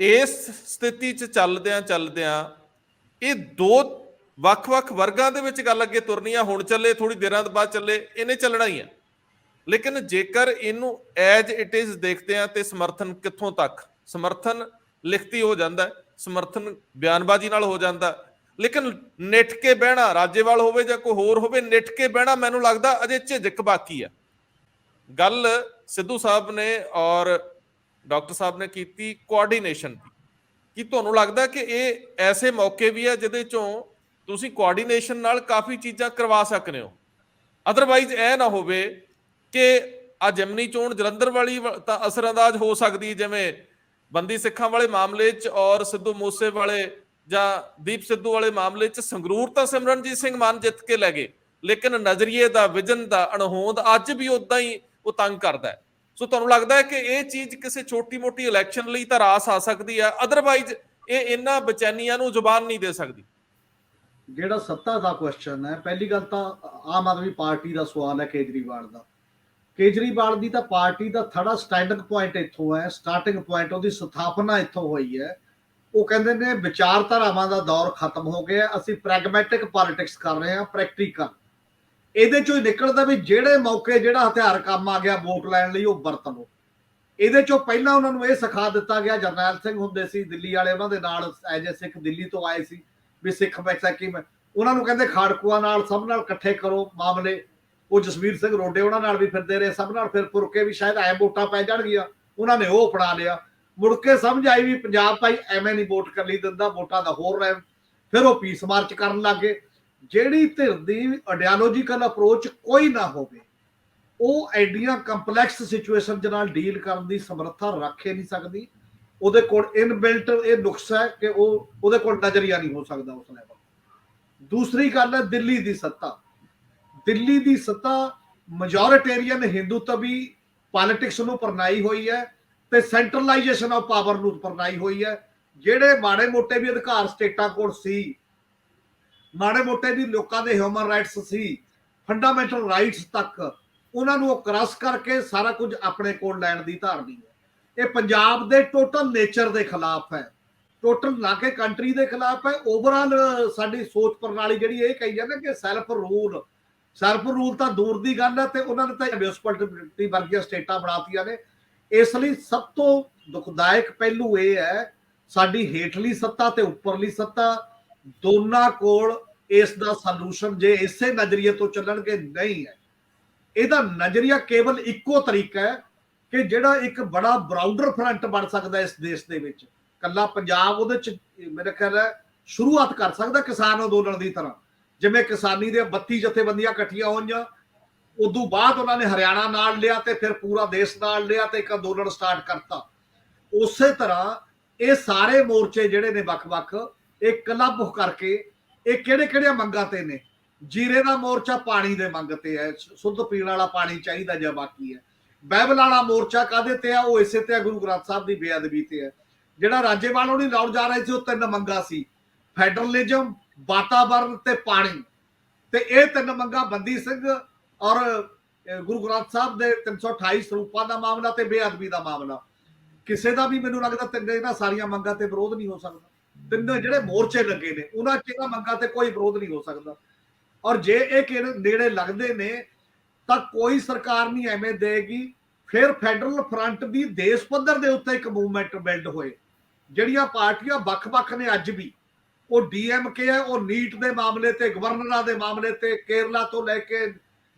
ਇਸ ਸਥਿਤੀ 'ਚ ਚੱਲਦਿਆਂ ਇਹ ਦੋ ਵੱਖ-ਵੱਖ ਵਰਗਾਂ ਦੇ ਵਿੱਚ ਗੱਲ ਅੱਗੇ ਤੁਰਨੀ ਆ। ਹੁਣ ਚੱਲੇ, ਥੋੜੀ ਦੇਰਾਂ ਬਾਅਦ ਚੱਲੇ, ਇਹਨੇ ਚੱਲਣਾ ਹੀ ਆ। ਲੇਕਿਨ ਜੇਕਰ ਇਹਨੂੰ ਐਜ ਇਟ ਇਜ਼ ਦੇਖਦੇ ਆ ਤੇ ਸਮਰਥਨ ਕਿੱਥੋਂ ਤੱਕ? ਸਮਰਥਨ ਲਿਖਤੀ ਹੋ ਜਾਂਦਾ, ਸਮਰਥਨ ਬਿਆਨਬਾਜ਼ੀ ਨਾਲ ਹੋ ਜਾਂਦਾ, ਲੇਕਿਨ ਨਿੱਠ ਕੇ ਬਹਿਣਾ, ਰਾਜੇਵਾਲ ਹੋਵੇ ਜਾਂ ਕੋਈ ਹੋਰ ਹੋਵੇ, ਨਿੱਠ ਕੇ ਬਹਿਣਾ ਮੈਨੂੰ ਲੱਗਦਾ ਅਜੇ ਝਿਜਕ ਬਾਕੀ ਆ। ਗੱਲ ਸਿੱਧੂ ਸਾਹਿਬ ਨੇ ਔਰ ਡਾਕਟਰ ਸਾਹਿਬ ਨੇ ਕੀਤੀ ਕੋਆਰਡੀਨੇਸ਼ਨ ਦੀ। ਕੀ ਤੁਹਾਨੂੰ ਲੱਗਦਾ ਕਿ ਇਹ ਐਸੇ ਮੌਕੇ ਵੀ ਆ ਜਿਹਦੇ ਚੋਂ ਤੁਸੀਂ ਕੋਆਰਡੀਨੇਸ਼ਨ ਨਾਲ ਕਾਫੀ ਚੀਜ਼ਾਂ ਕਰਵਾ ਸਕਦੇ ਹੋ? ਅਦਰਵਾਈਜ਼ ਇਹ ਨਾ ਹੋਵੇ ਕਿ ਆ ਜਮਨੀ ਚੋਣ ਜਲੰਧਰ ਵਾਲੀ ਤਾਂ ਅਸਰਅੰਦਾਜ਼ ਹੋ ਸਕਦੀ, ਜਿਵੇਂ ਬੰਦੀ ਸਿੱਖਾਂ ਵਾਲੇ ਮਾਮਲੇ 'ਚ ਔਰ ਸਿੱਧੂ ਮੂਸੇ ਵਾਲੇ ਜਾਂ ਦੀਪ ਸਿੱਧੂ ਵਾਲੇ ਮਾਮਲੇ 'ਚ ਸੰਗਰੂਰ ਤਾਂ ਸਿਮਰਨਜੀਤ ਸਿੰਘ ਮਾਨ ਜਿੱਤ ਕੇ ਲੈ ਗਏ, ਲੇਕਿਨ ਨਜ਼ਰੀਏ ਦਾ, ਵਿਜ਼ਨ ਦਾ ਅਣਹੋਂਦ ਅੱਜ ਵੀ ਉਦਾਂ ਹੀ ਉਹ ਤੰਗ ਕਰਦਾ ਹੈ। ਸੋ ਤੁਹਾਨੂੰ ਲੱਗਦਾ ਹੈ ਕਿ ਇਹ ਚੀਜ਼ ਕਿਸੇ ਛੋਟੀ ਮੋਟੀ ਇਲੈਕਸ਼ਨ ਲਈ ਤਾਂ ਰਾਸ ਆ ਸਕਦੀ ਹੈ, ਅਦਰਵਾਈਜ਼ ਇਹ ਇਹਨਾਂ ਬੇਚੈਨੀਆਂ ਨੂੰ ਜ਼ੁਬਾਨ ਨਹੀਂ ਦੇ ਸਕਦੀ? ਜਿਹੜਾ ਸੱਤਾ ਦਾ ਕੁਐਸਚਨ ਹੈ, ਪਹਿਲੀ ਗੱਲ ਤਾਂ ਆਮ ਆਦਮੀ ਪਾਰਟੀ ਦਾ ਸਵਾਲ ਹੈ ਕੇਜਰੀਵਾਲ ਦਾ। ਕੇਜਰੀਵਾਲ ਦੀ ਤਾਂ ਪਾਰਟੀ ਦਾ ਥੜਾ ਸਟੈਂਡਿੰਗ ਪੁਆਇੰਟ ਇੱਥੋਂ ਹੈ, ਸਟਾਰਟਿੰਗ ਪੁਆਇੰਟ, ਉਹਦੀ ਸਥਾਪਨਾ ਇੱਥੋਂ ਹੋਈ ਹੈ। ਉਹ ਕਹਿੰਦੇ ਨੇ ਵਿਚਾਰਧਾਰਾਵਾਂ ਦਾ ਦੌਰ ਖਤਮ ਹੋ ਗਿਆ, ਅਸੀਂ ਪ੍ਰੈਗਮੈਟਿਕ ਪੋਲਿਟਿਕਸ ਕਰ ਰਹੇ ਹਾਂ, ਪ੍ਰੈਕਟੀਕਲ। ਇਹਦੇ ਚੋਂ ਹੀ ਨਿਕਲਦਾ ਵੀ ਜਿਹੜੇ ਮੌਕੇ ਜਿਹੜਾ ਹਥਿਆਰ ਕੰਮ ਆ ਗਿਆ ਵੋਟ ਲੈਣ ਲਈ, ਉਹ ਵਰਤ ਲਓ। ਇਹਦੇ ਚੋਂ ਪਹਿਲਾਂ ਉਹਨਾਂ ਨੂੰ ਇਹ ਸਿਖਾ ਦਿੱਤਾ ਗਿਆ, ਜਰਨੈਲ ਸਿੰਘ ਹੁੰਦੇ ਸੀ ਦਿੱਲੀ ਵਾਲੇ, ਉਹਨਾਂ ਦੇ ਨਾਲ ਐਜ ਏ ਸਿੱਖ ਦਿੱਲੀ ਤੋਂ ਆਏ ਸੀ, ਵੀ ਸਿੱਖ ਬੈਠਕੀ, ਉਹਨਾਂ ਨੂੰ ਕਹਿੰਦੇ ਖਾੜਕੂਆਂ ਨਾਲ ਸਭ ਨਾਲ ਇਕੱਠੇ ਕਰੋ ਮਾਮਲੇ। ਉਹ ਜਸਵੀਰ ਸਿੰਘ ਰੋਡੇ ਉਹਨਾਂ ਨਾਲ ਵੀ ਫਿਰਦੇ ਰਹੇ, ਸਭ ਨਾਲ ਫਿਰ ਪੁਰ ਕੇ ਵੀ ਸ਼ਾਇਦ ਐ ਵੋਟਾਂ ਪੈ ਜਾਣਗੀਆਂ, ਉਹਨਾਂ ਨੇ ਉਹ ਅਪਣਾ ਲਿਆ। ਮੁੜ ਕੇ ਸਮਝ ਆਈ ਵੀ ਪੰਜਾਬ ਭਾਈ ਐਵੇਂ ਨਹੀਂ ਵੋਟ ਕਰ ਲਈ ਦਿੰਦਾ, ਵੋਟਾਂ ਦਾ ਹੋਰ ਰਹਿ, ਫਿਰ ਉਹ ਪੀਸ ਮਾਰਚ ਕਰਨ ਲੱਗੇ। ਜਿਹੜੀ ਧਿਰ ਦੀ ਆਈਡੀਓਲੋਜੀਕਲ ਅਪਰੋਚ ਕੋਈ ਨਾ ਹੋਵੇ, ਉਹ ਐਡੀਆਂ ਕੰਪਲੈਕਸ ਸਿਚੁਏਸ਼ਨ ਦੇ ਨਾਲ ਡੀਲ ਕਰਨ ਦੀ ਸਮਰੱਥਾ ਰੱਖ ਹੀ ਨਹੀਂ ਸਕਦੀ। ਉਹਦੇ ਕੋਲ ਇਨਬਿਲਟ ਇਹ ਨੁਕਸਾ ਹੈ ਕਿ ਉਹਦੇ ਕੋਲ ਨਜ਼ਰੀਆ ਨਹੀਂ ਹੋ ਸਕਦਾ ਉਸ ਲੈਵਲ। ਦੂਸਰੀ ਗੱਲ ਹੈ ਦਿੱਲੀ ਦੀ ਸੱਤਾ। ਦਿੱਲੀ ਦੀ ਸੱਤਾ ਮੈਜੋਰਿਟੇਰੀਅਨ ਹਿੰਦੂਤਵੀ ਪੋਲਿਟਿਕਸ ਨੂੰ ਪਰਨਾਈ ਹੋਈ ਹੈ ਤੇ ਸੈਂਟਰਲਾਈਜੇਸ਼ਨ ਆਫ ਪਾਵਰ ਨੂੰ ਪਰਨਾਈ ਹੋਈ ਹੈ। ਜਿਹੜੇ ਮਾੜੇ ਮੋਟੇ ਵੀ ਅਧਿਕਾਰ ਸਟੇਟਾਂ ਕੋਲ ਸੀ, ਮਾੜੇ ਮੋਟੇ ਵੀ ਲੋਕਾਂ ਦੇ ਹਿਊਮਨ ਰਾਈਟਸ ਸੀ, ਫੰਡਾਮੈਂਟਲ ਰਾਈਟਸ ਤੱਕ, ਉਹਨਾਂ ਨੂੰ ਉਹ ਕ੍ਰਾਸ ਕਰਕੇ ਸਾਰਾ ਕੁਝ ਆਪਣੇ ਕੋਲ ਲੈਣ ਦੀ ਧਾਰਨੀ ਹੈ। ਇਹ ਪੰਜਾਬ ਦੇ ਟੋਟਲ ਨੇਚਰ ਦੇ ਖਿਲਾਫ ਹੈ, ਟੋਟਲ ਨਾ ਕਿ ਕੰਟਰੀ ਦੇ ਖਿਲਾਫ ਹੈ। ਓਵਰਆਲ ਸਾਡੀ ਸੋਚ ਪ੍ਰਣਾਲੀ ਜਿਹੜੀ ਇਹ ਕਹੀ ਜਾਂਦੇ ਕਿ ਸੈਲਫ ਰੂਲ ਤਾਂ ਦੂਰ ਦੀ ਗੱਲ ਹੈ, ਤੇ ਉਹਨਾਂ ਨੇ ਤਾਂ ਮਿਊਨਿਸਪੈਲਿਟੀ ਵਰਗੀਆਂ ਸਟੇਟਾਂ ਬਣਾਤੀਆਂ ਨੇ। ਇਸ ਲਈ ਸਭ ਤੋਂ ਦੁਖਦਾਇਕ ਪਹਿਲੂ ਇਹ ਹੈ, ਸਾਡੀ ਹੇਠਲੀ ਸੱਤਾ ਤੇ ਉੱਪਰਲੀ ਸੱਤਾ ਦੋਨਾਂ ਕੋਲ ਇਸ ਦਾ ਸੋਲੂਸ਼ਨ ਜੇ ਇਸੇ ਨਜ਼ਰੀਏ ਤੋਂ ਚੱਲਣਗੇ ਨਹੀਂ ਹੈ। ਇਹਦਾ ਨਜ਼ਰੀਆ ਕੇਵਲ ਇੱਕੋ ਤਰੀਕਾ ਹੈ ਕਿ ਜਿਹੜਾ ਇੱਕ ਬੜਾ ਬਰਾਊਡਰ ਫਰੰਟ ਬਣ ਸਕਦਾ ਇਸ ਦੇਸ਼ ਦੇ ਵਿੱਚ, ਕੱਲਾ ਪੰਜਾਬ ਉਹਦੇ ਚ ਮੇਰੇ ਖਿਆਲ ਹੈ ਸ਼ੁਰੂਆਤ ਕਰ ਸਕਦਾ ਕਿਸਾਨ ਅੰਦੋਲਨ ਦੀ ਤਰ੍ਹਾਂ। ਜਿਵੇਂ ਕਿਸਾਨੀ ਦੇ 32 ਜਥੇਬੰਦੀਆਂ ਇਕੱਠੀਆਂ ਹੋਈਆਂ, ਉਦੋਂ ਬਾਅਦ ਉਹਨਾਂ ਨੇ ਹਰਿਆਣਾ ਨਾਲ ਲਿਆ ਤੇ ਫਿਰ ਪੂਰਾ ਦੇਸ਼ ਨਾਲ ਲਿਆ ਤੇ ਇੱਕ ਅੰਦੋਲਨ ਸਟਾਰਟ ਕਰਤਾ। ਉਸੇ ਤਰ੍ਹਾਂ ਇਹ ਸਾਰੇ ਮੋਰਚੇ ਜਿਹੜੇ ਨੇ ਵੱਖ-ਵੱਖ, ਇਹ ਕਲੱਬ ਕਰਕੇ ਇਹ ਕਿਹੜੇ-ਕਿਹੜੇ ਮੰਗਾਂ ਤੇ ਨੇ। ਜੀਰੇ ਦਾ ਮੋਰਚਾ ਪਾਣੀ ਦੇ ਮੰਗ ਤੇ ਹੈ, ਸ਼ੁੱਧ ਪੀਣ ਵਾਲਾ ਪਾਣੀ ਚਾਹੀਦਾ ਜਾਂ ਬਾਕੀ ਹੈ। ਬਾਈਬਲ ਵਾਲਾ ਮੋਰਚਾ ਕਾਹਦੇ ਤੇ ਆ? ਉਹ ਇਸੇ ਤੇ ਆ, ਗੁਰੂ ਗ੍ਰੰਥ ਸਾਹਿਬ ਦੀ ਬੇਅਦਬੀ ਤੇ ਹੈ। ਜਿਹੜਾ ਰਾਜੇਵਾਲ ਉਹਨੇ ਲਾਉਣ ਜਾ ਰਹੇ ਸੀ, ਉਹ 3 ਮੰਗਾਂ ਸੀ, ਫੈਡਰਲਿਜ਼ਮ, ਵਾਤਾਵਰਨ ਤੇ ਪਾਣੀ। ਤੇ ਇਹ 3 ਮੰਗਾਂ ਬੰਦੀ ਸਿੰਘ ਔਰ ਗੁਰੂ ਗ੍ਰੰਥ ਸਾਹਿਬ ਦੇ 328 ਸਰੂਪਾਂ ਦਾ ਮਾਮਲਾ ਤੇ ਬੇਅਦਬੀ ਦਾ ਮਾਮਲਾ। ਕਿਸੇ ਦਾ ਵੀ ਮੈਨੂੰ ਲੱਗਦਾ ਤਿੰਨੇ ਇਹਨਾਂ ਸਾਰੀਆਂ ਮੰਗਾਂ ਤੇ ਵਿਰੋਧ ਨਹੀਂ ਹੋ ਸਕਦਾ। ਤਿੰਨੇ ਜਿਹੜੇ ਮੋਰਚੇ ਲੱਗੇ ਨੇ ਉਹਨਾਂ 'ਚ ਇਹਨਾਂ ਮੰਗਾਂ ਤੇ ਕੋਈ ਵਿਰੋਧ ਨਹੀਂ ਹੋ ਸਕਦਾ। ਔਰ ਜੇ ਇਹ ਨੇੜੇ ਲੱਗਦੇ ਨੇ ਤਾਂ ਕੋਈ ਸਰਕਾਰ ਨਹੀਂ ਐਵੇਂ ਦੇਗੀ। ਫਿਰ ਫੈਡਰਲ ਫਰੰਟ ਦੀ ਦੇਸ਼ ਪੱਧਰ ਦੇ ਉੱਤੇ ਇੱਕ ਮੂਵਮੈਂਟ ਬਿਲਡ ਹੋਏ। ਜਿਹੜੀਆਂ ਪਾਰਟੀਆਂ ਵੱਖ-ਵੱਖ ਨੇ ਅੱਜ ਵੀ, ਉਹ ਡੀਐਮਕੇ ਹੈ, ਉਹ ਨੀਟ ਦੇ ਮਾਮਲੇ ਤੇ, ਗਵਰਨਰਾਂ ਦੇ ਮਾਮਲੇ ਤੇ, ਕੇਰਲਾ ਤੋਂ ਲੈ ਕੇ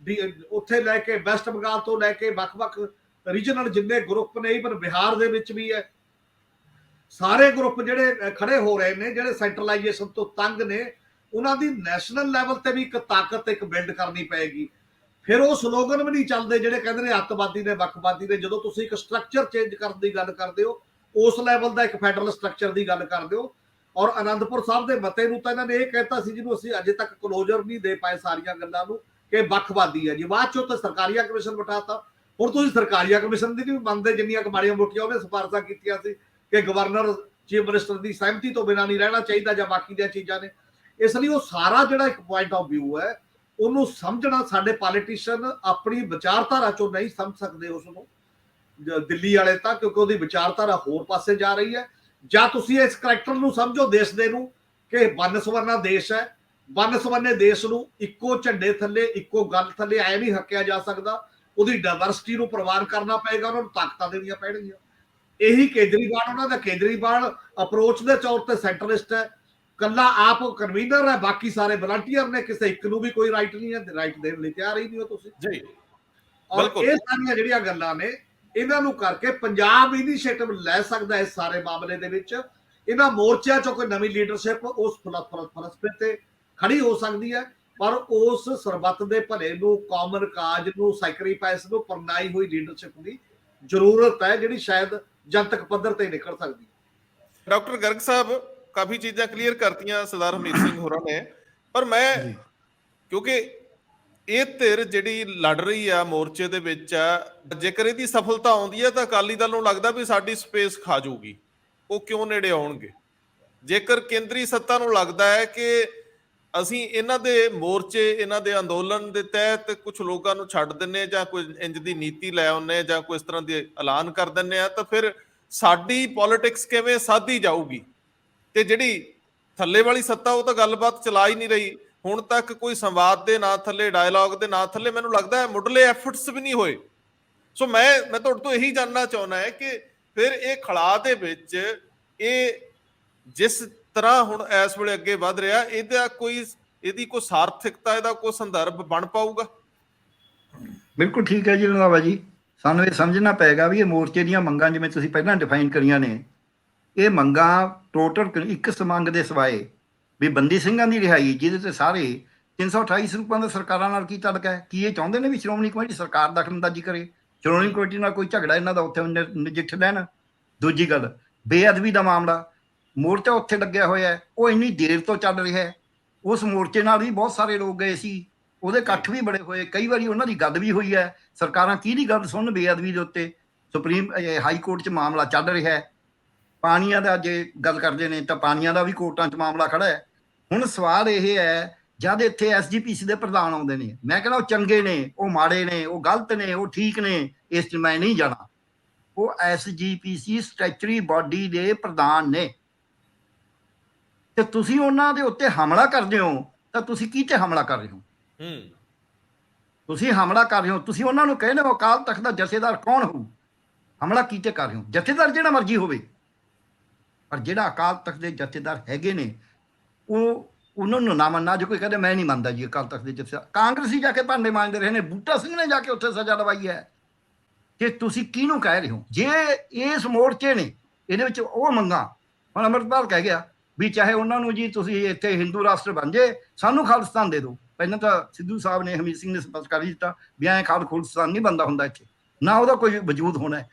ਉੱਥੇ ਲੈ ਕੇ ਵੈਸਟ ਬੰਗਾਲ ਤੋਂ ਲੈ ਕੇ ਵੱਖ-ਵੱਖ ਰੀਜਨਲ ਜਿੰਨੇ ਗਰੁੱਪ ਨੇ, ਇਵਨ ਬਿਹਾਰ ਦੇ ਵਿੱਚ ਵੀ ਹੈ, ਸਾਰੇ ਗਰੁੱਪ ਜਿਹੜੇ ਖੜੇ ਹੋ ਰਹੇ ਨੇ, ਜਿਹੜੇ ਸੈਂਟਰਲਾਈਜੇਸ਼ਨ ਤੋਂ ਤੰਗ ਨੇ, ਉਹਨਾਂ ਦੀ ਨੈਸ਼ਨਲ ਲੈਵਲ ਤੇ ਵੀ ਇੱਕ ਤਾਕਤ ਇੱਕ ਬਿਲਡ ਕਰਨੀ ਪਏਗੀ। ਫਿਰ ਉਹ ਸਲੋਗਨ ਵੀ ਨਹੀਂ ਚੱਲਦੇ ਜਿਹੜੇ ਕਹਿੰਦੇ ਨੇ ਅੱਤਵਾਦੀ ਨੇ, ਵੱਖਵਾਦੀ ਨੇ। ਜਦੋਂ ਤੁਸੀਂ ਇੱਕ ਸਟਰਕਚਰ ਚੇਂਜ ਕਰਨ ਦੀ ਗੱਲ ਕਰਦੇ ਹੋ, ਉਸ ਲੈਵਲ ਦਾ ਇੱਕ ਫੈਡਰਲ ਸਟਰਕਚਰ ਦੀ ਗੱਲ ਕਰਦੇ ਹੋ। ਔਰ ਅਨੰਦਪੁਰ ਸਾਹਿਬ ਦੇ ਮਤੇ ਨੂੰ ਤਾਂ ਇਹਨਾਂ ਨੇ ਇਹ ਕਹਿਤਾ ਸੀ, ਜਿਹਨੂੰ ਅਸੀਂ ਅਜੇ ਤੱਕ ਕਲੋਜ਼ਰ ਨਹੀਂ ਦੇ ਪਾਏ ਸਾਰੀਆਂ ਗੱਲਾਂ ਨੂੰ, ਕਿ ਵੱਖਵਾਦੀ ਹੈ ਜੀ। ਬਾਅਦ ਚੋਂ ਤਾਂ ਸਰਕਾਰੀਆ ਕਮਿਸ਼ਨ ਬਿਠਾਤਾ। ਹੁਣ ਤੁਸੀਂ ਸਰਕਾਰੀਆ ਕਮਿਸ਼ਨ ਦੀ ਨਹੀਂ ਮੰਨਦੇ, ਜਿੰਨੀਆਂ ਮਾੜੀਆਂ ਮੋਟੀਆਂ ਉਹਨੇ ਸਿਫਾਰਸ਼ਾਂ ਕੀਤੀਆਂ ਸੀ ਕਿ ਗਵਰਨਰ ਚੀਫ ਮਿਨਿਸਟਰ ਦੀ ਸਹਿਮਤੀ ਤੋਂ ਬਿਨਾਂ ਨਹੀਂ ਰਹਿਣਾ ਚਾਹੀਦਾ ਜਾਂ ਬਾਕੀ ਦੀਆਂ ਚੀਜ਼ਾਂ ਨੇ। ਇਸ ਲਈ ਉਹ ਸਾਰਾ ਜਿਹੜਾ ਇੱਕ ਪੁਆਇੰਟ ਆਫ ਵਿਊ ਹੈ, ਉਹਨੂੰ ਸਮਝਣਾ ਸਾਡੇ ਪੋਲੀਟੀਸ਼ੀਅਨ ਆਪਣੀ ਵਿਚਾਰਧਾਰਾ ਚੋਂ ਨਹੀਂ ਸਮਝ ਸਕਦੇ ਉਸ ਨੂੰ, ਦਿੱਲੀ ਵਾਲੇ ਤਾਂ, ਕਿਉਂਕਿ ਉਹਦੀ ਵਿਚਾਰਧਾਰਾ ਹੋਰ ਪਾਸੇ ਜਾ ਰਹੀ ਹੈ। ਜਾਂ ਤੁਸੀਂ ਇਸ ਕਰੈਕਟਰ ਨੂੰ ਸਮਝੋ ਦੇਸ਼ ਦੇ ਨੂੰ ਕਿ ਵੰਨ-ਸਵੰਨਾ ਦੇਸ਼ ਹੈ, ਵੰਨ-ਸਵੰਨੇ ਦੇਸ਼ ਨੂੰ ਇੱਕੋ ਝੰਡੇ ਥੱਲੇ, ਇੱਕੋ ਗੱਲ ਥੱਲੇ ਐ ਨਹੀਂ ਹੱਕਿਆ ਜਾ ਸਕਦਾ। ਉਹਦੀ ਡਾਇਵਰਸਿਟੀ ਨੂੰ ਪ੍ਰਵਾਨ ਕਰਨਾ ਪਏਗਾ, ਉਹਨਾਂ ਨੂੰ ਤਾਕਤਾਂ ਦੇਣੀਆਂ ਪੈਣਗੀਆਂ। ਇਹੀ ਕੇਜਰੀਵਾਲ, ਉਹਨਾਂ ਦਾ ਕੇਜਰੀਵਾਲ ਅਪਰੋਚ ਦੇ ਤੌਰ ਤੇ ਸੈਂਟਰਲਿਸਟ ਹੈ, ਕੱਲਾ ਆਪ ਕਨਵੀਨਰ ਹੈ, ਬਾਕੀ ਸਾਰੇ ਵਲੰਟੀਅਰ ਨੇ, ਕਿਸੇ ਇੱਕ ਨੂੰ ਵੀ ਕੋਈ ਰਾਈਟ ਨਹੀਂ ਹੈ, ਰਾਈਟ ਦੇਣ ਲਈ ਤਿਆਰ ਹੀ ਨਹੀਂ ਹੋ ਤੁਸੀਂ ਜੀ। ਔਰ ਇਹ ਸਾਰੀਆਂ ਜਿਹੜੀਆਂ ਗੱਲਾਂ ਨੇ, ਇਹਨਾਂ ਨੂੰ ਕਰਕੇ ਪੰਜਾਬ ਇਨੀਸ਼ੀਏਟਿਵ ਲੈ ਸਕਦਾ ਇਸ ਸਾਰੇ ਮਾਮਲੇ ਦੇ ਵਿੱਚ। ਇਹਨਾਂ ਮੋਰਚਿਆਂ ਚੋਂ ਕੋਈ ਨਵੀਂ ਲੀਡਰਸ਼ਿਪ ਉਸ ਫਲਸਫੇ ਤੇ ਖੜੀ ਹੋ ਸਕਦੀ ਹੈ, ਪਰ ਉਸ ਸਰਬੱਤ ਦੇ ਭਲੇ ਨੂੰ, ਕਾਮਨ ਕਾਜ ਨੂੰ, ਸੈਕਰੀਫਾਈਸ ਨੂੰ ਪਰਨਾਈ ਹੋਈ ਲੀਡਰਸ਼ਿਪ ਦੀ ਜ਼ਰੂਰਤ ਹੈ, ਜਿਹੜੀ ਸ਼ਾਇਦ ਜਨਤਕ ਪੱਧਰ ਤੇ ਨਿਕਲ ਸਕਦੀ ਹੈ। ਡਾਕਟਰ ਗਰਗ ਸਾਹਿਬ ਕਾਫੀ ਚੀਜ਼ਾਂ ਕਲੀਅਰ ਕਰਤੀਆਂ ਸਰਦਾਰ ਹਰਮੀਤ ਸਿੰਘ ਹੋਰਾਂ ਨੇ, ਪਰ ਮੈਂ ਕਿਉਂਕਿ ਇਹ ਧਿਰ ਜਿਹੜੀ ਲੜ ਰਹੀ ਆ ਮੋਰਚੇ ਦੇ ਵਿੱਚ ਆ, ਜੇਕਰ ਇਹਦੀ ਸਫਲਤਾ ਆਉਂਦੀ ਹੈ ਤਾਂ ਅਕਾਲੀ ਦਲ ਨੂੰ ਲੱਗਦਾ ਵੀ ਸਾਡੀ ਸਪੇਸ ਖਾ ਜਾਊਗੀ, ਉਹ ਕਿਉਂ ਨੇੜੇ ਆਉਣਗੇ। ਜੇਕਰ ਕੇਂਦਰੀ ਸੱਤਾ ਨੂੰ ਲੱਗਦਾ ਹੈ ਕਿ ਅਸੀਂ ਇਹਨਾਂ ਦੇ ਮੋਰਚੇ, ਇਹਨਾਂ ਦੇ ਅੰਦੋਲਨ ਦੇ ਤਹਿਤ ਕੁਝ ਲੋਕਾਂ ਨੂੰ ਛੱਡ ਦਿੰਨੇ ਜਾਂ ਕੋਈ ਇੰਜ ਦੀ ਨੀਤੀ ਲੈ ਆਉਂਦੇ ਜਾਂ ਕੋਈ ਇਸ ਤਰ੍ਹਾਂ ਦੇ ਐਲਾਨ ਕਰ ਦਿੰਨੇ ਆ, ਤਾਂ ਫਿਰ ਸਾਡੀ ਪੋਲਿਟਿਕਸ ਕਿਵੇਂ ਸਾਧੀ ਜਾਊਗੀ। ਤੇ ਜਿਹੜੀ ਥੱਲੇ ਵਾਲੀ ਸੱਤਾ, ਉਹ ਤਾਂ ਗੱਲਬਾਤ ਚਲਾ ਹੀ ਨਹੀਂ ਰਹੀ ਹੁਣ ਤੱਕ। ਕੋਈ ਸੰਵਾਦ ਦੇ ਨਾਂ ਥੱਲੇ, ਡਾਇਲੌਗ ਦੇ ਨਾਂ ਥੱਲੇ ਮੈਨੂੰ ਲੱਗਦਾ ਹੈ ਮੁੱਢਲੇ ਐਫਰਟਸ ਵੀ ਨਹੀਂ ਹੋਏ। ਸੋ ਮੈਂ ਤੁਹਾਡੇ ਤੋਂ ਇਹੀ ਜਾਣਨਾ ਚਾਹੁੰਦਾ ਹੈ ਕਿ ਫਿਰ ਇਹ ਖੜਾ ਦੇ ਵਿੱਚ ਇਹ ਜਿਸ ਤਰ੍ਹਾਂ ਹੁਣ ਇਸ ਵੇਲੇ ਅੱਗੇ ਵਧ ਰਿਹਾ, ਇਹਦੀ ਕੋਈ ਸਾਰਥਿਕਤਾ, ਇਹਦਾ ਕੋਈ ਸੰਦਰਭ ਬਣ ਪਾਊਗਾ। ਬਿਲਕੁਲ ਠੀਕ ਹੈ ਜੀ ਰੰਧਾਵਾ ਜੀ। ਸਾਨੂੰ ਇਹ ਸਮਝਣਾ ਪਏਗਾ ਵੀ ਇਹ ਮੋਰਚੇ ਦੀਆਂ ਮੰਗਾਂ, ਜਿਵੇਂ ਤੁਸੀਂ ਪਹਿਲਾਂ ਡਿਫਾਈਨ ਕਰੀਆਂ ਨੇ, ਇਹ ਮੰਗਾਂ ਟੋਟਲ ਇੱਕ ਮੰਗ ਦੇ ਸਿਵਾਏ ਵੀ ਬੰਦੀ ਸਿੰਘਾਂ ਦੀ ਰਿਹਾਈ, ਜਿਹਦੇ ਤੇ ਸਾਰੇ 328 ਸਰੂਪਾਂ ਦਾ ਸਰਕਾਰਾਂ ਨਾਲ ਕੀ ਤਲਕਾ ਹੈ। ਕੀ ਇਹ ਚਾਹੁੰਦੇ ਨੇ ਵੀ ਸ਼੍ਰੋਮਣੀ ਕਮੇਟੀ ਸਰਕਾਰ ਦਖਲਅੰਦਾਜ਼ੀ ਕਰੇ, ਸ਼੍ਰੋਮਣੀ ਕਮੇਟੀ ਨਾਲ ਕੋਈ ਝਗੜਾ ਇਹਨਾਂ ਦਾ ਉੱਥੇ ਨਜਿੱਠ ਲੈਣ। ਦੂਜੀ ਗੱਲ, ਬੇਅਦਬੀ ਦਾ ਮਾਮਲਾ, ਮੋਰਚਾ ਉੱਥੇ ਲੱਗਿਆ ਹੋਇਆ, ਉਹ ਇੰਨੀ ਦੇਰ ਤੋਂ ਚੱਲ ਰਿਹਾ ਹੈ। ਉਸ ਮੋਰਚੇ ਨਾਲ ਵੀ ਬਹੁਤ ਸਾਰੇ ਲੋਕ ਗਏ ਸੀ, ਉਹਦੇ ਇਕੱਠ ਵੀ ਬੜੇ ਹੋਏ, ਕਈ ਵਾਰੀ ਉਹਨਾਂ ਦੀ ਗੱਲ ਵੀ ਹੋਈ ਹੈ। ਸਰਕਾਰਾਂ ਕਿਹਦੀ ਗੱਲ ਸੁਣਨ ਬੇਅਦਬੀ ਦੇ ਉੱਤੇ। ਸੁਪਰੀਮ ਹਾਈ ਕੋਰਟ 'ਚ ਮਾਮਲਾ ਚੱਲ ਰਿਹਾ ਹੈ। ਪਾਣੀਆਂ ਦਾ ਜੇ ਗੱਲ ਕਰਦੇ ਨੇ ਤਾਂ ਪਾਣੀਆਂ ਦਾ ਵੀ ਕੋਰਟਾਂ 'ਚ ਮਾਮਲਾ ਖੜਾ ਹੈ। ਹੁਣ ਸਵਾਲ ਇਹ ਹੈ, ਜਦ ਇੱਥੇ SGPC ਦੇ ਪ੍ਰਧਾਨ ਆਉਂਦੇ ਨੇ, ਮੈਂ ਕਹਿੰਦਾ ਉਹ ਚੰਗੇ ਨੇ, ਉਹ ਮਾੜੇ ਨੇ, ਉਹ ਗਲਤ ਨੇ, ਉਹ ਠੀਕ ਨੇ, ਇਸ 'ਚ ਮੈਂ ਨਹੀਂ ਜਾਣਾ। ਉਹ SGPC ਸਟੈਚੂਟਰੀ ਬਾਡੀ ਦੇ ਪ੍ਰਧਾਨ ਨੇ, ਤੇ ਤੁਸੀਂ ਉਹਨਾਂ ਦੇ ਉੱਤੇ ਹਮਲਾ ਕਰਦੇ ਹੋ ਤਾਂ ਤੁਸੀਂ ਕੀ ਤੇ ਹਮਲਾ ਕਰ ਰਹੇ ਹੋ। ਤੁਸੀਂ ਹਮਲਾ ਕਰ ਰਹੇ ਹੋ, ਤੁਸੀਂ ਉਹਨਾਂ ਨੂੰ ਕਹਿੰਦੇ ਹੋ ਅਕਾਲ ਤਖਤ ਦਾ ਜਥੇਦਾਰ ਕੌਣ ਹੋਊ, ਹਮਲਾ ਕੀਤੇ ਕਰ ਰਹੇ ਹੋ। ਜਥੇਦਾਰ ਜਿਹੜਾ ਮਰਜ਼ੀ ਹੋਵੇ, ਪਰ ਜਿਹੜਾ ਅਕਾਲ ਤਖਤ ਦੇ ਜਥੇਦਾਰ ਹੈਗੇ ਨੇ, ਉਹਨਾਂ ਨੂੰ ਨਾ ਮੰਨਣਾ। ਜੇ ਕੋਈ ਕਹਿੰਦੇ ਮੈਂ ਨਹੀਂ ਮੰਨਦਾ ਜੀ ਅਕਾਲ ਤਖਤ ਦੇ ਜਥੇਦਾਰ, ਕਾਂਗਰਸੀ ਜਾ ਕੇ ਭਾਂਡੇ ਮਾਂਜਦੇ ਰਹੇ ਨੇ, ਬੂਟਾ ਸਿੰਘ ਨੇ ਜਾ ਕੇ ਉੱਥੇ ਸਜ਼ਾ ਲਵਾਈ ਹੈ, ਕਿ ਤੁਸੀਂ ਕਿਹਨੂੰ ਕਹਿ ਰਹੇ ਹੋ। ਜੇ ਇਸ ਮੋਰਚੇ ਨੇ ਇਹਦੇ ਵਿੱਚ ਉਹ ਮੰਗਾਂ, ਹੁਣ ਅੰਮ੍ਰਿਤਪਾਲ ਕਹਿ ਗਿਆ ਵੀ ਚਾਹੇ ਉਹਨਾਂ ਨੂੰ ਜੀ ਤੁਸੀਂ ਇੱਥੇ ਹਿੰਦੂ ਰਾਸ਼ਟਰ ਬਣ ਜੇ, ਸਾਨੂੰ ਖਾਲਿਸਤਾਨ ਦੇ ਦਿਓ। ਪਹਿਲਾਂ ਤਾਂ ਸਿੱਧੂ ਸਾਹਿਬ ਨੇ, ਹਰਮੀਤ ਸਿੰਘ ਨੇ ਸਪਸ਼ਟ ਕਰ ਦਿੱਤਾ ਵੀ ਐਂ ਖਾਲਿਸਤਾਨ ਨਹੀਂ ਬਣਦਾ ਹੁੰਦਾ ਇੱਥੇ, ਨਾ ਉਹਦਾ ਕੋਈ ਵਜੂਦ ਹੋਣਾ।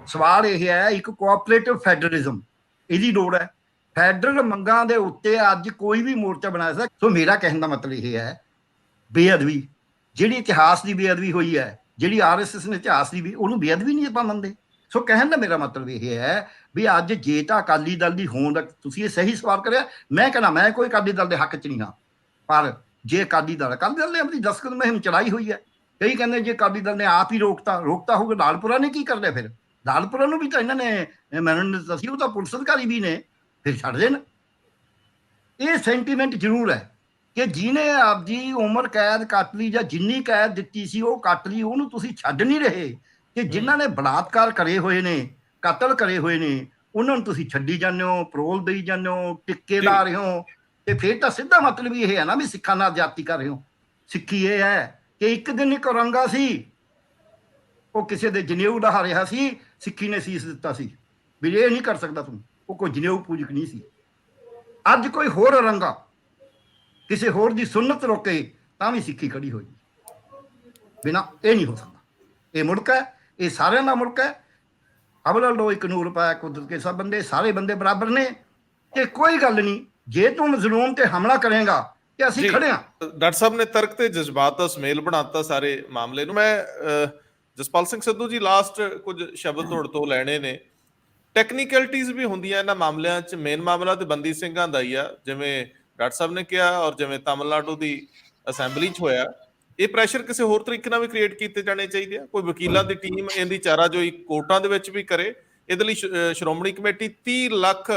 ਸਵਾਲ ਇਹ ਹੈ, ਇੱਕ ਕੋਆਪਰੇਟਿਵ ਫੈਡਰਲਿਜ਼ਮ, ਇਹਦੀ ਲੋੜ ਹੈ। ਫੈਡਰਲ ਮੰਗਾਂ ਦੇ ਉੱਤੇ ਅੱਜ ਕੋਈ ਵੀ ਮੋਰਚਾ ਬਣਾ ਸਕਦਾ। ਸੋ ਮੇਰਾ ਕਹਿਣ ਦਾ ਮਤਲਬ ਇਹ ਹੈ, ਬੇਅਦਬੀ, ਜਿਹੜੀ ਇਤਿਹਾਸ ਦੀ ਬੇਅਦਬੀ ਹੋਈ ਹੈ, ਜਿਹੜੀ RSS ਨੇ ਇਤਿਹਾਸ ਦੀ ਵੀ, ਉਹਨੂੰ ਬੇਅਦਬੀ ਨਹੀਂ ਆਪਾਂ ਮੰਨਦੇ। ਸੋ ਕਹਿਣ ਦਾ ਮੇਰਾ ਮਤਲਬ ਇਹ ਹੈ ਵੀ ਅੱਜ ਜੇ ਤਾਂ ਅਕਾਲੀ ਦਲ ਦੀ ਹੋਂਦ, ਤੁਸੀਂ ਇਹ ਸਹੀ ਸਵਾਲ ਕਰਿਆ, ਮੈਂ ਕਹਿੰਦਾ ਮੈਂ ਕੋਈ ਅਕਾਲੀ ਦਲ ਦੇ ਹੱਕ 'ਚ ਨਹੀਂ ਹਾਂ, ਪਰ ਜੇ ਅਕਾਲੀ ਦਲ ਨੇ ਆਪਣੀ ਦਸਤਖਤ ਮੁਹਿੰਮ ਚਲਾਈ ਹੋਈ ਹੈ, ਕਈ ਕਹਿੰਦੇ ਜੇ ਅਕਾਲੀ ਦਲ ਨੇ ਆਪ ਹੀ ਰੋਕਤਾ ਹੋਊਗਾ, ਲਾਲਪੁਰਾ ਨੇ ਕੀ ਕਰ ਲਿਆ ਫਿਰ। ਲਾਲਪੁਰਾ ਨੂੰ ਵੀ ਤਾਂ ਇਹਨਾਂ ਨੇ ਮੈਨੂੰ ਦਿੱਤਾ ਸੀ, ਉਹ ਤਾਂ ਪੁਲਿਸ ਅਧਿਕਾਰੀ ਵੀ ਨੇ, ਫਿਰ ਛੱਡ ਦੇਣ। ਇਹ ਸੈਂਟੀਮੈਂਟ ਜ਼ਰੂਰ ਹੈ ਕਿ ਜਿਹਨੇ ਆਪਦੀ ਉਮਰ ਕੈਦ ਕੱਟ ਲਈ ਜਾਂ ਜਿੰਨੀ ਕੈਦ ਦਿੱਤੀ ਸੀ ਉਹ ਕੱਟ ਲਈ, ਉਹਨੂੰ ਤੁਸੀਂ ਛੱਡ ਨਹੀਂ ਰਹੇ। ਕਿ ਜਿਨ੍ਹਾਂ ਨੇ ਬਲਾਤਕਾਰ ਕਰੇ ਹੋਏ ਨੇ, ਕਤਲ ਕਰੇ ਹੋਏ ਨੇ, ਉਹਨਾਂ ਨੂੰ ਤੁਸੀਂ ਛੱਡੀ ਜਾਂਦੇ ਹੋ, ਪਰੋਲ ਦੇਈ ਜਾਂਦੇ ਹੋ, ਟਿੱਕੇ ਲਾ ਰਹੇ ਹੋ। ਤੇ ਫਿਰ ਤਾਂ ਸਿੱਧਾ ਮਤਲਬ ਇਹ ਹੈ ਨਾ ਵੀ ਸਿੱਖਾਂ ਨਾਲ ਜਾਤੀ ਕਰ ਰਹੇ ਹੋ। ਸਿੱਖੀ ਇਹ ਹੈ ਕਿ ਇੱਕ ਦਿਨ ਇੱਕ ਔਰੰਗਾ ਸੀ, ਉਹ ਕਿਸੇ ਦੇ ਜਨੇਊ ਢਹਾ ਰਿਹਾ ਸੀ, ਸਿੱਖੀ ਨੇ ਸੀਸ ਦਿੱਤਾ ਸੀ ਵੀ ਇਹ ਨਹੀਂ ਕਰ ਸਕਦਾ ਤੂੰ। ਉਹ ਕੋਈ ਜਨੇਊ ਪੂਜਕ ਨਹੀਂ ਸੀ। ਅੱਜ ਕੋਈ ਹੋਰ ਔਰੰਗਾ ਕਿਸੇ ਹੋਰ ਦੀ ਸੁੰਨਤ ਰੋਕੇ ਤਾਂ ਵੀ ਸਿੱਖੀ ਖੜੀ ਹੋਈ ਬਿਨਾਂ। ਇਹ ਨਹੀਂ ਹੋ ਸਕਦਾ। ਇਹ ਮੁਲਕ ਹੈ, ਇਹ ਸਾਰਿਆਂ ਦਾ ਮੁਲਕ ਹੈ। ਅਵਲ ਲੋ ਇੱਕ ਨੂਰ ਪਾਇਆ ਕੁਦਰਤ ਕੇ ਸਭ ਬੰਦੇ, ਸਾਰੇ ਬੰਦੇ ਬਰਾਬਰ ਨੇ। ਤੇ ਕੋਈ ਗੱਲ ਨਹੀਂ, ਜੇ ਤੂੰ ਮਜ਼ਲੂਮ ਤੇ ਹਮਲਾ ਕਰੇਗਾ ਤੇ ਅਸੀਂ ਖੜੇ ਹਾਂ। ਡਾਕਟਰ ਸਾਹਿਬ ਨੇ ਤਰਕ ਤੇ ਜਜ਼ਬਾਤ ਦਾ ਸੁਮੇਲ ਬਣਾਤਾ ਸਾਰੇ ਮਾਮਲੇ ਨੂੰ। ਮੈਂ ਜਸਪਾਲ ਸਿੰਘ ਸਿੱਧੂ ਜੀ ਲਾਸਟ ਕੁਝ ਸ਼ਬਦ ਤੁਹਾਡੇ ਤੋਂ ਲੈਣੇ ਨੇ। ਟੈਕਨੀਕਲਿਟੀਜ਼ ਵੀ ਹੁੰਦੀਆਂ ਇਹਨਾਂ ਮਾਮਲਿਆਂ 'ਚ। ਮੇਨ ਮਾਮਲਾ ਤੇ ਬੰਦੀ ਸਿੰਘਾਂ ਦਾ ਹੀ ਆ, ਜਿਵੇਂ ਡਾਕਟਰ ਸਾਹਿਬ ਨੇ ਕਿਹਾ, ਔਰ ਜਿਵੇਂ ਤਾਮਿਲਨਾਡੂ ਦੀ ਅਸੈਂਬਲੀ 'ਚ ਹੋਇਆ। ਇਹ ਪ੍ਰੈਸ਼ਰ ਕਿਸੇ ਹੋਰ ਤਰੀਕੇ ਨਾਲ ਵੀ ਕ੍ਰੀਏਟ ਕੀਤੇ ਜਾਣੇ ਚਾਹੀਦੇ ਆ। ਕੋਈ ਵਕੀਲਾਂ ਦੀ ਟੀਮ ਇਹਦੀ ਚਾਰਾਜੋਈ ਕੋਰਟਾਂ ਦੇ ਵਿੱਚ ਵੀ ਕਰੇ। ਇਹਦੇ ਲਈ ਸ਼੍ਰੋਮਣੀ ਕਮੇਟੀ 30 ਲੱਖ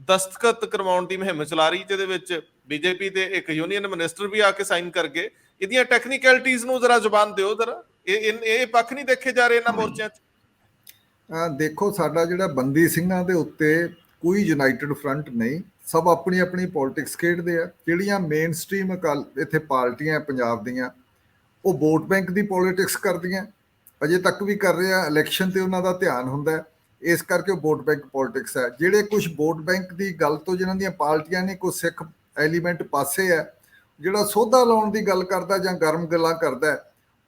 ਦਸਤਖਤ ਕਰਵਾਉਣ ਦੀ ਮੁਹਿੰਮ ਚਲਾ ਰਹੀ, ਜਿਹਦੇ ਵਿੱਚ ਬੀਜੇਪੀ ਦੇ ਇੱਕ ਯੂਨੀਅਨ ਮਿਨਿਸਟਰ ਵੀ ਆ ਕੇ ਸਾਈਨ ਕਰ ਗਏ। ਇਹਦੀਆਂ ਟੈਕਨੀਕਲਿਟੀਜ਼ ਨੂੰ ਜ਼ਰਾ ਜ਼ੁਬਾਨ ਦਿਓ ਜ਼ਰਾ। ਇਹ ਪੱਖ ਨਹੀਂ ਦੇਖੇ ਜਾ ਰਹੇ ਇਹਨਾਂ ਮੋਰਚਿਆਂ 'ਚ। ਦੇਖੋ, ਸਾਡਾ ਜਿਹੜਾ ਬੰਦੀ ਸਿੰਘਾਂ ਦੇ ਉੱਤੇ ਕੋਈ ਯੂਨਾਈਟਿਡ ਫਰੰਟ ਨਹੀਂ, ਸਭ ਆਪਣੀ ਆਪਣੀ ਪੋਲਿਟਿਕਸ ਖੇਡਦੇ ਆ। ਜਿਹੜੀਆਂ ਮੇਨ ਸਟ੍ਰੀਮ ਇੱਥੇ ਪਾਰਟੀਆਂ ਪੰਜਾਬ ਦੀਆਂ, ਉਹ ਵੋਟ ਬੈਂਕ ਦੀ ਪੋਲਿਟਿਕਸ ਕਰਦੀਆਂ, ਅਜੇ ਤੱਕ ਵੀ ਕਰ ਰਹੇ ਆ। ਇਲੈਕਸ਼ਨ ਤੇ ਉਹਨਾਂ ਦਾ ਧਿਆਨ ਹੁੰਦਾ ਹੈ, ਇਸ ਕਰਕੇ ਉਹ ਵੋਟ ਬੈਂਕ ਪੋਲਿਟਿਕਸ ਹੈ। ਜਿਹੜੇ ਕੁਝ ਵੋਟ ਬੈਂਕ ਦੀ ਗੱਲ ਤੋਂ ਜਿਨ੍ਹਾਂ ਦੀਆਂ ਪਾਰਟੀਆਂ ਨੇ ਕੋਈ ਸਿੱਖ ਐਲੀਮੈਂਟ ਪਾਸੇ ਹੈ, ਜਿਹੜਾ ਸੋਧਾ ਲਾਉਣ ਦੀ ਗੱਲ ਕਰਦਾ ਜਾਂ ਗਰਮ ਗੱਲਾਂ ਕਰਦਾ,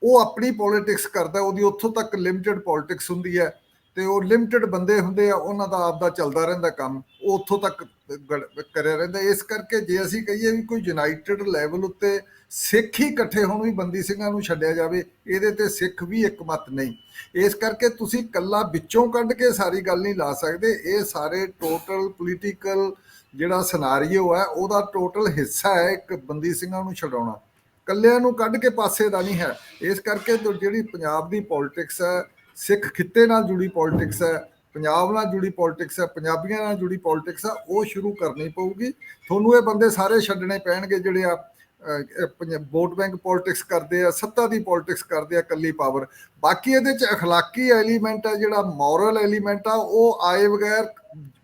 ਉਹ ਆਪਣੀ ਪੋਲਿਟਿਕਸ ਕਰਦਾ। ਉਹਦੀ ਉੱਥੋਂ ਤੱਕ ਲਿਮਟਿਡ ਪੋਲਿਟਿਕਸ ਹੁੰਦੀ ਹੈ ਤੇ ਉਹ ਲਿਮਟਿਡ ਬੰਦੇ ਹੁੰਦੇ ਆ, ਉਹਨਾਂ ਦਾ ਆਪਦਾ ਚੱਲਦਾ ਰਹਿੰਦਾ ਕੰਮ, ਉਹ ਉੱਥੋਂ ਤੱਕ ਕਰਿਆ ਰਹਿੰਦਾ। ਇਸ ਕਰਕੇ ਜੇ ਅਸੀਂ ਕਹੀਏ ਵੀ ਕੋਈ ਯੂਨਾਈਟਿਡ ਲੈਵਲ ਉੱਤੇ ਸਿੱਖ ਹੀ ਇਕੱਠੇ ਹੋਣ ਵੀ ਬੰਦੀ ਸਿੰਘਾਂ ਨੂੰ ਛੱਡਿਆ ਜਾਵੇ, ਇਹਦੇ ਤੇ ਸਿੱਖ ਵੀ ਇੱਕ ਮਤ ਨਹੀਂ। ਇਸ ਕਰਕੇ ਤੁਸੀਂ ਕੱਲਾ ਵਿੱਚੋਂ ਕੱਢ ਕੇ ਸਾਰੀ ਗੱਲ ਨਹੀਂ ਲਾ ਸਕਦੇ। ਇਹ ਸਾਰੇ ਟੋਟਲ ਪੋਲੀਟੀਕਲ ਜਿਹੜਾ ਸਿਨਾਰੀਓ ਹੈ, ਉਹਦਾ ਟੋਟਲ ਹਿੱਸਾ ਹੈ ਇੱਕ ਬੰਦੀ ਸਿੰਘਾਂ ਨੂੰ ਛਡਾਉਣਾ। ਕੱਲਿਆਂ ਨੂੰ ਕੱਢ ਕੇ ਪਾਸੇ ਦਾ ਨਹੀਂ ਹੈ। ਇਸ ਕਰਕੇ ਜਿਹੜੀ ਪੰਜਾਬ ਦੀ ਪੋਲਿਟਿਕਸ ਹੈ, ਸਿੱਖ ਖਿੱਤੇ ਨਾਲ ਜੁੜੀ ਪੋਲਿਟਿਕਸ ਹੈ, ਪੰਜਾਬ ਨਾਲ ਜੁੜੀ ਪੋਲਿਟਿਕਸ ਹੈ, ਪੰਜਾਬੀਆਂ ਨਾਲ ਜੁੜੀ ਪੋਲਿਟਿਕਸ ਆ, ਉਹ ਸ਼ੁਰੂ ਕਰਨੀ ਪਊਗੀ। ਤੁਹਾਨੂੰ ਇਹ ਬੰਦੇ ਸਾਰੇ ਛੱਡਣੇ ਪੈਣਗੇ ਜਿਹੜੇ ਆ ਵੋਟ ਬੈਂਕ ਪੋਲਿਟਿਕਸ ਕਰਦੇ ਆ, ਸੱਤਾ ਦੀ ਪੋਲਿਟਿਕਸ ਕਰਦੇ ਆ, ਕੱਲੀ ਪਾਵਰ। ਬਾਕੀ ਇਹਦੇ 'ਚ ਅਖਲਾਕੀ ਐਲੀਮੈਂਟ ਆ, ਜਿਹੜਾ ਮੋਰਲ ਐਲੀਮੈਂਟ ਆ, ਉਹ ਆਏ ਬਗੈਰ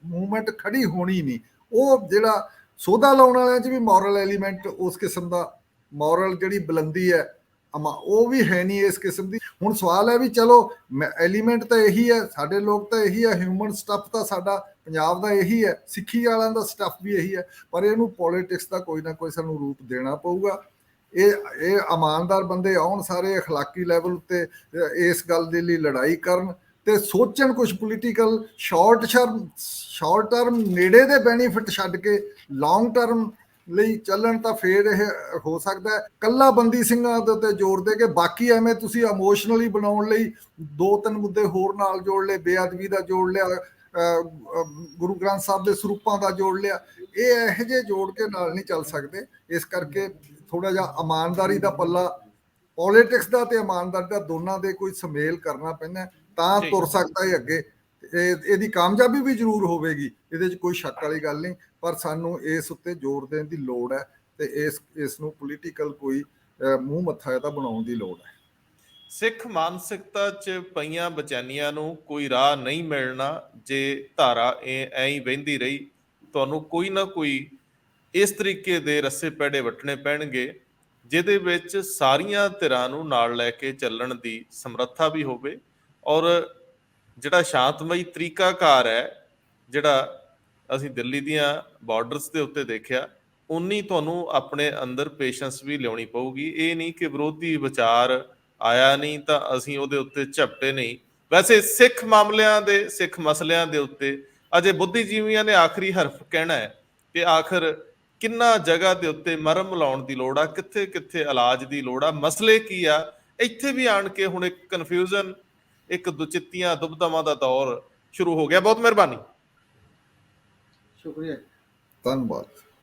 ਮੂਵਮੈਂਟ ਖੜੀ ਹੋਣੀ ਨਹੀਂ। ਉਹ ਜਿਹੜਾ ਸੋਧਾ ਲਾਉਣ ਵਾਲਿਆਂ 'ਚ ਵੀ ਮੋਰਲ ਐਲੀਮੈਂਟ, ਉਸ ਕਿਸਮ ਦਾ ਮੋਰਲ ਜਿਹੜੀ ਬੁਲੰਦੀ ਹੈ, ਉਹ ਵੀ ਹੈ ਨਹੀਂ ਇਸ ਕਿਸਮ ਦੀ। ਹੁਣ ਸਵਾਲ ਹੈ ਵੀ ਚਲੋ ਐਲੀਮੈਂਟ ਤਾਂ ਇਹੀ ਹੈ, ਸਾਡੇ ਲੋਕ ਤਾਂ ਇਹੀ ਹੈ, ਹਿਊਮਨ ਸਟੱਫ ਤਾਂ ਸਾਡਾ ਪੰਜਾਬ ਦਾ ਇਹੀ ਹੈ, ਸਿੱਖੀ ਵਾਲਿਆਂ ਦਾ ਸਟੱਫ ਵੀ ਇਹੀ ਹੈ, ਪਰ ਇਹਨੂੰ ਪੋਲਿਟਿਕਸ ਦਾ ਕੋਈ ਨਾ ਕੋਈ ਸਾਨੂੰ ਰੂਪ ਦੇਣਾ ਪਊਗਾ। ਇਹ ਇਮਾਨਦਾਰ ਬੰਦੇ ਆਉਣ ਸਾਰੇ ਅਖਲਾਕੀ ਲੈਵਲ ਉੱਤੇ ਇਸ ਗੱਲ ਦੇ ਲਈ ਲੜਾਈ ਕਰਨ ਤੇ ਸੋਚਣ ਕੁਝ ਪੋਲੀਟੀਕਲ ਸ਼ਾਰਟ ਟਰਮ ਨੇੜੇ ਦੇ ਬੈਨੀਫਿਟ ਛੱਡ ਕੇ ਲੌਂਗ ਟਰਮ ਲਈ ਚੱਲਣ, ਤਾਂ ਫੇਰ ਇਹ ਹੋ ਸਕਦਾ ਹੈ। ਕੱਲਾ ਬੰਦੀ ਸਿੰਘਾਂ ਦੇ ਉੱਤੇ ਜ਼ੋਰ ਦੇ ਕੇ ਬਾਕੀ ਐਵੇਂ ਤੁਸੀਂ ਇਮੋਸ਼ਨਲੀ ਬਣਾਉਣ ਲਈ 2-3 ਮੁੱਦੇ ਹੋਰ ਨਾਲ ਜੋੜ ਲਏ, ਬੇਅਦਬੀ ਦਾ ਜੋੜ ਲਿਆ, ਗੁਰੂ ਗ੍ਰੰਥ ਸਾਹਿਬ ਦੇ ਸਰੂਪਾਂ ਦਾ ਜੋੜ ਲਿਆ, ਇਹ ਇਹੋ ਜਿਹੇ ਜੋੜ ਕੇ ਨਾਲ ਨਹੀਂ ਚੱਲ ਸਕਦੇ। ਇਸ ਕਰਕੇ ਥੋੜਾ ਜਿਹਾ ਇਮਾਨਦਾਰੀ ਦਾ ਪੱਲਾ, ਪੋਲਿਟਿਕਸ ਦਾ ਤੇ ਇਮਾਨਦਾਰੀ ਦਾ, ਦੋਨਾਂ ਦੇ ਕੋਈ ਸੁਮੇਲ ਕਰਨਾ ਪੈਂਦਾ, ਤਾਂ ਤੁਰ ਸਕਦਾ ਹੈ ਅੱਗੇ। ਇਹਦੀ ਕਾਮਯਾਬੀ ਵੀ ਜ਼ਰੂਰ ਹੋਵੇਗੀ, ਇਹਦੇ 'ਚ ਕੋਈ ਸ਼ੱਕ ਵਾਲੀ ਗੱਲ ਨਹੀਂ, ਪਰ ਸਾਨੂੰ ਇਸ ਉੱਤੇ ਜ਼ੋਰ ਦੇਣ ਦੀ ਲੋੜ ਹੈ ਤੇ ਇਸ ਨੂੰ ਪੋਲੀਟੀਕਲ ਕੋਈ ਮੂੰਹ ਮੱਥਾ ਇਹਦਾ ਬਣਾਉਣ ਦੀ ਲੋੜ ਹੈ। ਸਿੱਖ ਮਾਨਸਿਕਤਾ 'ਚ ਪਈਆਂ ਬਚੈਨੀਆਂ ਨੂੰ ਕੋਈ ਰਾਹ ਨਹੀਂ ਮਿਲਣਾ ਜੇ ਧਾਰਾ ਐਂ ਹੀ ਵਹਿੰਦੀ ਰਹੀ। ਤੁਹਾਨੂੰ ਕੋਈ ਨਾ ਕੋਈ ਇਸ ਤਰੀਕੇ ਦੇ ਰੱਸੇ ਪੈੜੇ ਵੱਟਣੇ ਪੈਣਗੇ ਜਿਹਦੇ ਵਿੱਚ ਸਾਰੀਆਂ ਧਿਰਾਂ ਨੂੰ ਨਾਲ ਲੈ ਕੇ ਚੱਲਣ ਦੀ ਸਮਰੱਥਾ ਵੀ ਹੋਵੇ, ਔਰ ਜਿਹੜਾ ਸ਼ਾਂਤਮਈ ਤਰੀਕਾਕਾਰ ਹੈ, ਜਿਹੜਾ ਅਸੀਂ ਦਿੱਲੀ ਦੀਆਂ ਬਾਰਡਰਸ ਦੇ ਉੱਤੇ ਦੇਖਿਆ, ਉਨੀ ਤੁਹਾਨੂੰ ਆਪਣੇ ਅੰਦਰ ਪੇਸ਼ੈਂਸ ਵੀ ਲਿਆਉਣੀ ਪਊਗੀ। ਇਹ ਨਹੀਂ ਕਿ ਵਿਰੋਧੀ ਵਿਚਾਰ ਆਇਆ ਨਹੀਂ ਤਾਂ ਅਸੀਂ ਉਹਦੇ ਉੱਤੇ ਝਪਟੇ ਨਹੀਂ। ਵੈਸੇ ਸਿੱਖ ਮਾਮਲਿਆਂ ਦੇ, ਸਿੱਖ ਮਸਲਿਆਂ ਦੇ ਉੱਤੇ ਅਜੇ ਬੁੱਧੀਜੀਵੀਆਂ ਨੇ ਆਖਰੀ ਹਰਫ ਕਹਿਣਾ ਹੈ ਕਿ ਆਖਰ ਕਿੰਨਾ ਜਗ੍ਹਾ ਦੇ ਉੱਤੇ ਮਰਮ ਲਾਉਣ ਦੀ ਲੋੜ ਆ, ਕਿੱਥੇ ਕਿੱਥੇ ਇਲਾਜ ਦੀ ਲੋੜ ਆ, ਮਸਲੇ ਕੀ ਆ। ਇੱਥੇ ਵੀ ਆਣ ਕੇ ਹੁਣ ਇੱਕ ਕਨਫਿਊਜ਼ਨ, ਇੱਕ ਦੁਚਿੱਤੀਆਂ ਦੁਬਦਮਾਂ ਦਾ ਦੌਰ ਸ਼ੁਰੂ ਹੋ ਗਿਆ। ਬਹੁਤ ਮਿਹਰਬਾਨੀ, ਸ਼ੁਕਰੀਆ, ਧੰਨਵਾਦ।